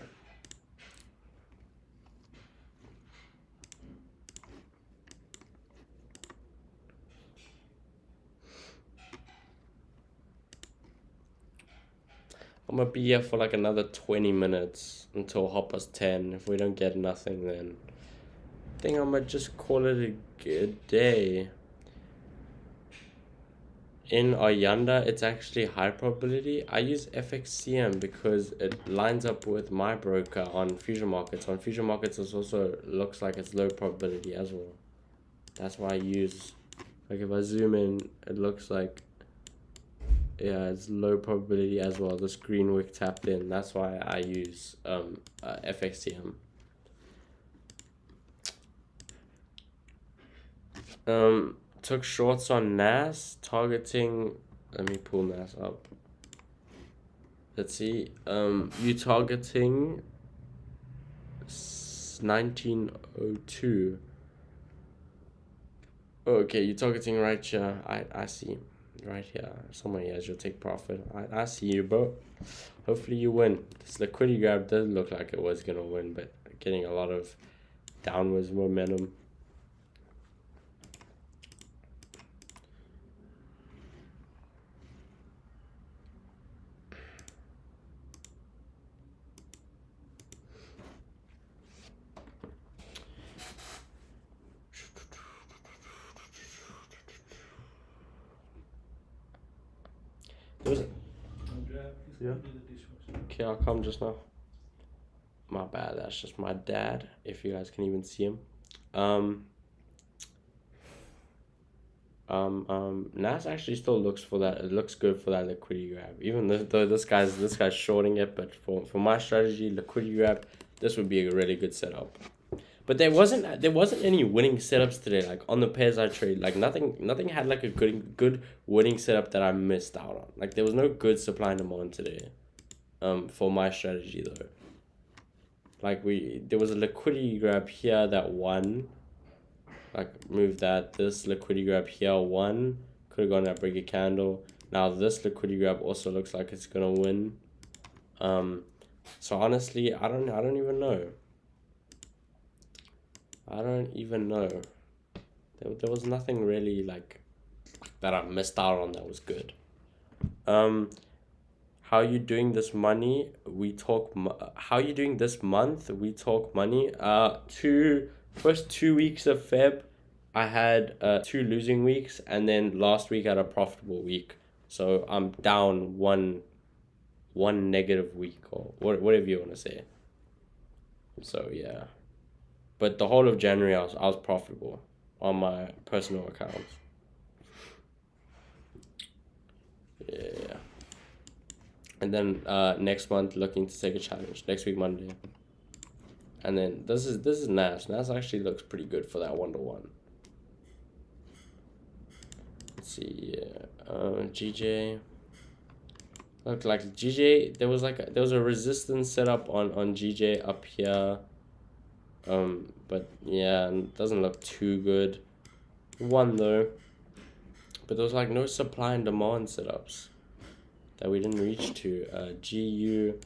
I'm gonna be here for like another 20 minutes until 10:30. If we don't get nothing, then I think I'm gonna just call it a good day. In Oyanda, it's actually high probability. I use FXCM because it lines up with my broker on Fusion Markets. On Fusion Markets, it also looks like it's low probability as well. That's why I use, like if I zoom in, it looks like, yeah, it's low probability as well. This green wick tapped in. That's why I use FXCM. Took shorts on NAS, targeting, let me pull NAS up. Let's see, you targeting 1902. Okay, you're targeting right here. I see, right here, somewhere here, you'll take profit. I see you, bro. Hopefully you win. This liquidity grab did look like it was gonna win, but getting a lot of downwards momentum. There was yeah. Okay, I'll come just now. My bad, that's just my dad, if you guys can even see him. Nas actually still looks for that. It looks good for that liquidity grab. Even though this guy's shorting it, but for my strategy, liquidity grab, this would be a really good setup. But there wasn't any winning setups today. Like on the pairs I trade, like nothing had like a good winning setup that I missed out on. Like there was no good supply and demand today. For my strategy though. Like there was a liquidity grab here that won. Like move that. This liquidity grab here won. Could have gone that break a candle. Now this liquidity grab also looks like it's gonna win. So honestly, I don't even know. I don't even know. There was nothing really like that I missed out on that was good. How you doing this money? We talk. How you doing this month? We talk money. First 2 weeks of Feb, I had 2 losing weeks, and then last week I had a profitable week. So I'm down one negative week or whatever you want to say. So yeah, but the whole of January I was profitable on my personal accounts. Yeah. And then next month looking to take a challenge next week Monday. And then this is Nas. Nas actually looks pretty good for that 1-to-1. Let's see, GJ. Look like GJ. There was a resistance set up on GJ up here. But yeah, it doesn't look too good. Won though. But there was like no supply and demand setups that we didn't reach to. GU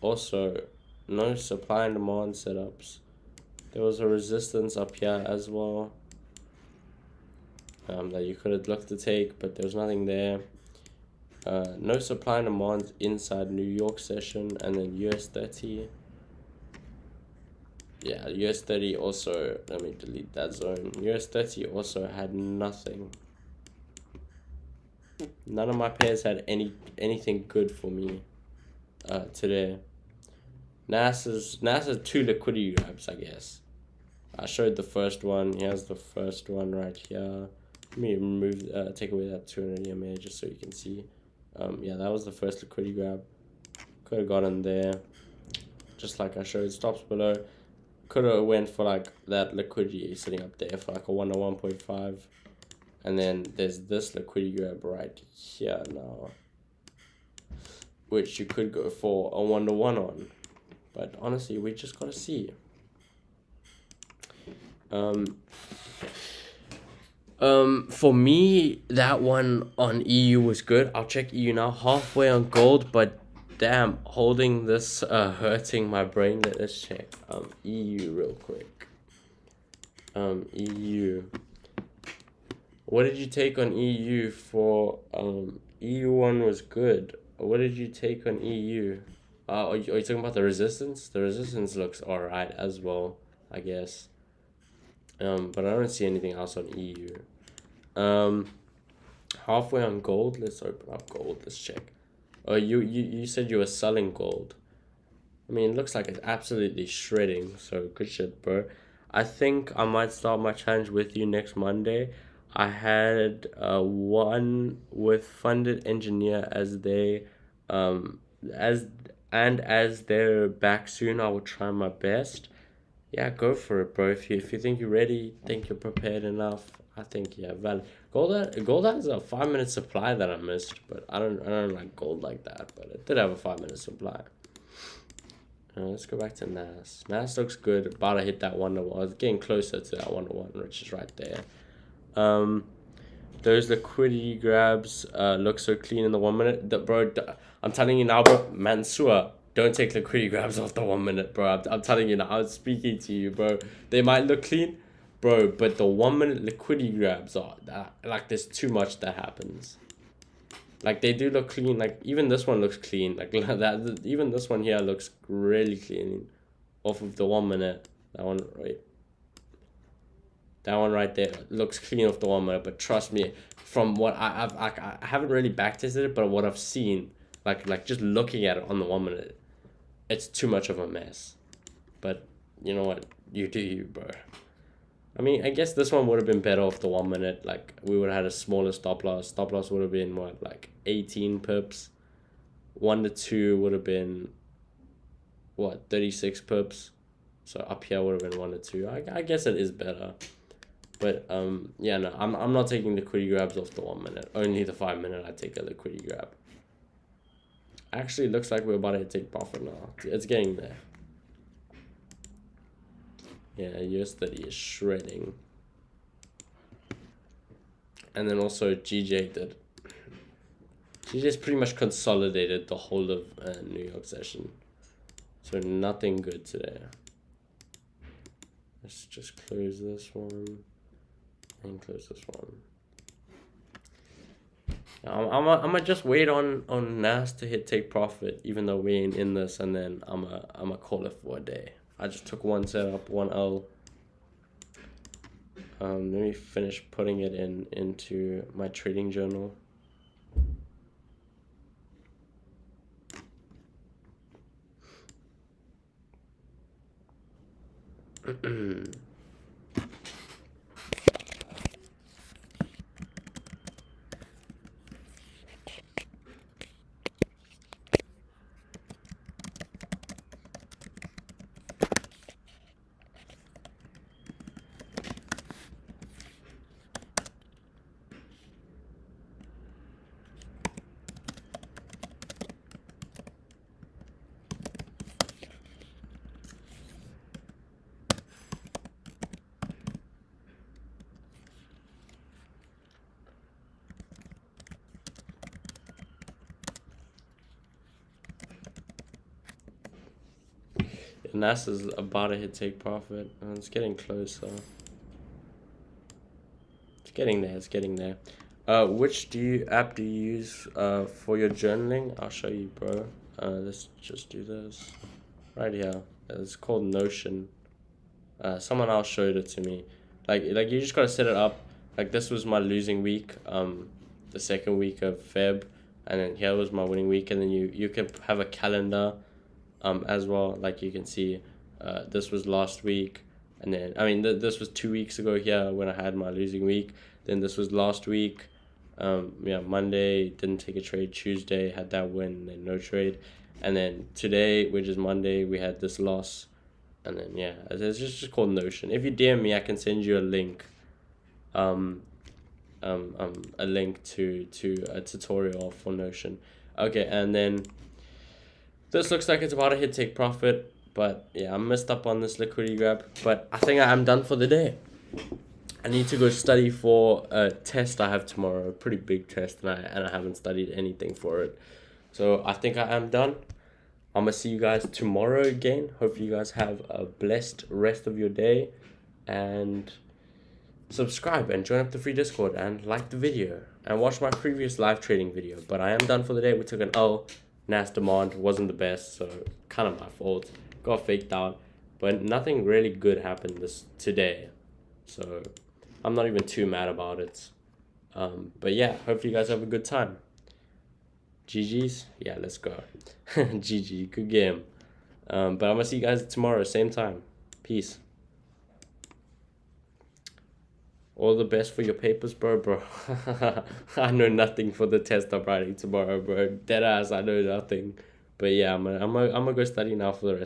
also no supply and demand setups. There was a resistance up here as well that you could have looked to take, but there was nothing there. No supply and demand inside New York session, and then US30. Yeah, US30 also, let me delete that zone. US30 also had nothing. None of my pairs had anything good for me today. NASA's 2 liquidity grabs, I guess. I showed the first one. Here's the first one right here. Let me remove, take away that 200 EMA just so you can see. Yeah, that was the first liquidity grab. Could have gotten there, just like I showed. Stops below. Could have went for like that liquidity sitting up there for like a 1-to-1.5. And then there's this liquidity grab right here now, which you could go for a 1-to-1 on. But honestly, we just gotta see. For me, that one on EU was good. I'll check EU now. Halfway on gold, but damn, holding this hurting my brain. Let's check. EU real quick. EU. What did you take on EU for EU one was good. What did you take on EU? Are you talking about the resistance? The resistance looks alright as well, I guess. But I don't see anything else on EU. Halfway on gold. Let's open up gold. Let's check. Oh, you said you were selling gold. I mean, it looks like it's absolutely shredding. So good shit, bro. I think I might start my challenge with you next Monday. I had one with Funded Engineer as as they're back soon. I will try my best. Yeah, go for it, bro. If you think you're ready, think you're prepared enough, I think yeah, valid. Gold has a 5-minute supply that I missed, but I don't like gold like that. But it did have a 5-minute supply. Let's go back to NAS. NAS looks good. About to hit that 1-to-1. It's getting closer to that 1-to-1, which is right there. Those liquidity grabs look so clean in the 1 minute. Bro, I'm telling you now, bro. Mansoor, don't take liquidity grabs off the 1 minute, bro. I'm telling you now. I'm speaking to you, bro. They might look clean, bro, but the 1 minute liquidity grabs are like there's too much that happens. Like they do look clean. Like even this one looks clean. Like that. Even this one here looks really clean, off of the 1 minute. That one right. That one right there looks clean off the 1 minute, but trust me, from what I haven't really backtested it, but what I've seen, like just looking at it on the 1 minute, it's too much of a mess. But you know what? You do you, bro. I mean, I guess this one would have been better off the 1 minute. Like we would have had a smaller stop loss. Stop loss would have been what, like 18 pips. 1 to 2 would have been what, 36 pips. So up here would have been 1 to 2. I guess it is better. But yeah, no, I'm not taking liquidity grabs off the 1 minute. Only the 5 minute I take a liquidity grab. Actually, looks like we're about to take profit now. It's getting there. Yeah, US30 is shredding. And then also GJ did. GJ's pretty much consolidated the whole of New York session. So nothing good today. Let's just close this one. And close this one. I'm gonna just wait on Nas to hit take profit, even though we ain't in this, and then I'm a call it for a day. I just took one setup, 1L. Let me finish putting it into my trading journal. NASA's about to hit take profit, and it's getting closer. It's getting there. It's getting there. Which app do you use for your journaling? I'll show you, bro. Let's just do this right here. It's called Notion. Someone else showed it to me. Like you just gotta set it up. Like this was my losing week, the second week of Feb, and then here was my winning week, and then you can have a calendar, as well. Like you can see, this was last week, and then I mean this was 2 weeks ago here when I had my losing week. Then this was last week. Yeah, Monday didn't take a trade. Tuesday had that win, then no trade, and then today, which is Monday, we had this loss. And then yeah, it's just called Notion. If you DM me, I can send you a link. A link to a tutorial for Notion. Okay, and then this looks like it's about to hit take profit, but yeah, I messed up on this liquidity grab. But I think I'm done for the day. I need to go study for a test I have tomorrow, a pretty big test, and I haven't studied anything for it. So I think I am done. I'm gonna see you guys tomorrow again. Hope you guys have a blessed rest of your day, and subscribe and join up the free Discord and like the video and watch my previous live trading video. But I am done for the day. We took an L. NAS demand wasn't the best, so kind of my fault. Got faked out, but nothing really good happened today, so I'm not even too mad about it. But yeah, hopefully you guys have a good time. GG's, yeah, let's go. GG, good game. But I'm gonna see you guys tomorrow, same time. Peace. All the best for your papers, bro. I know nothing for the test I'm writing tomorrow, bro. Deadass, I know nothing. But yeah, I'm gonna go study now for the rest.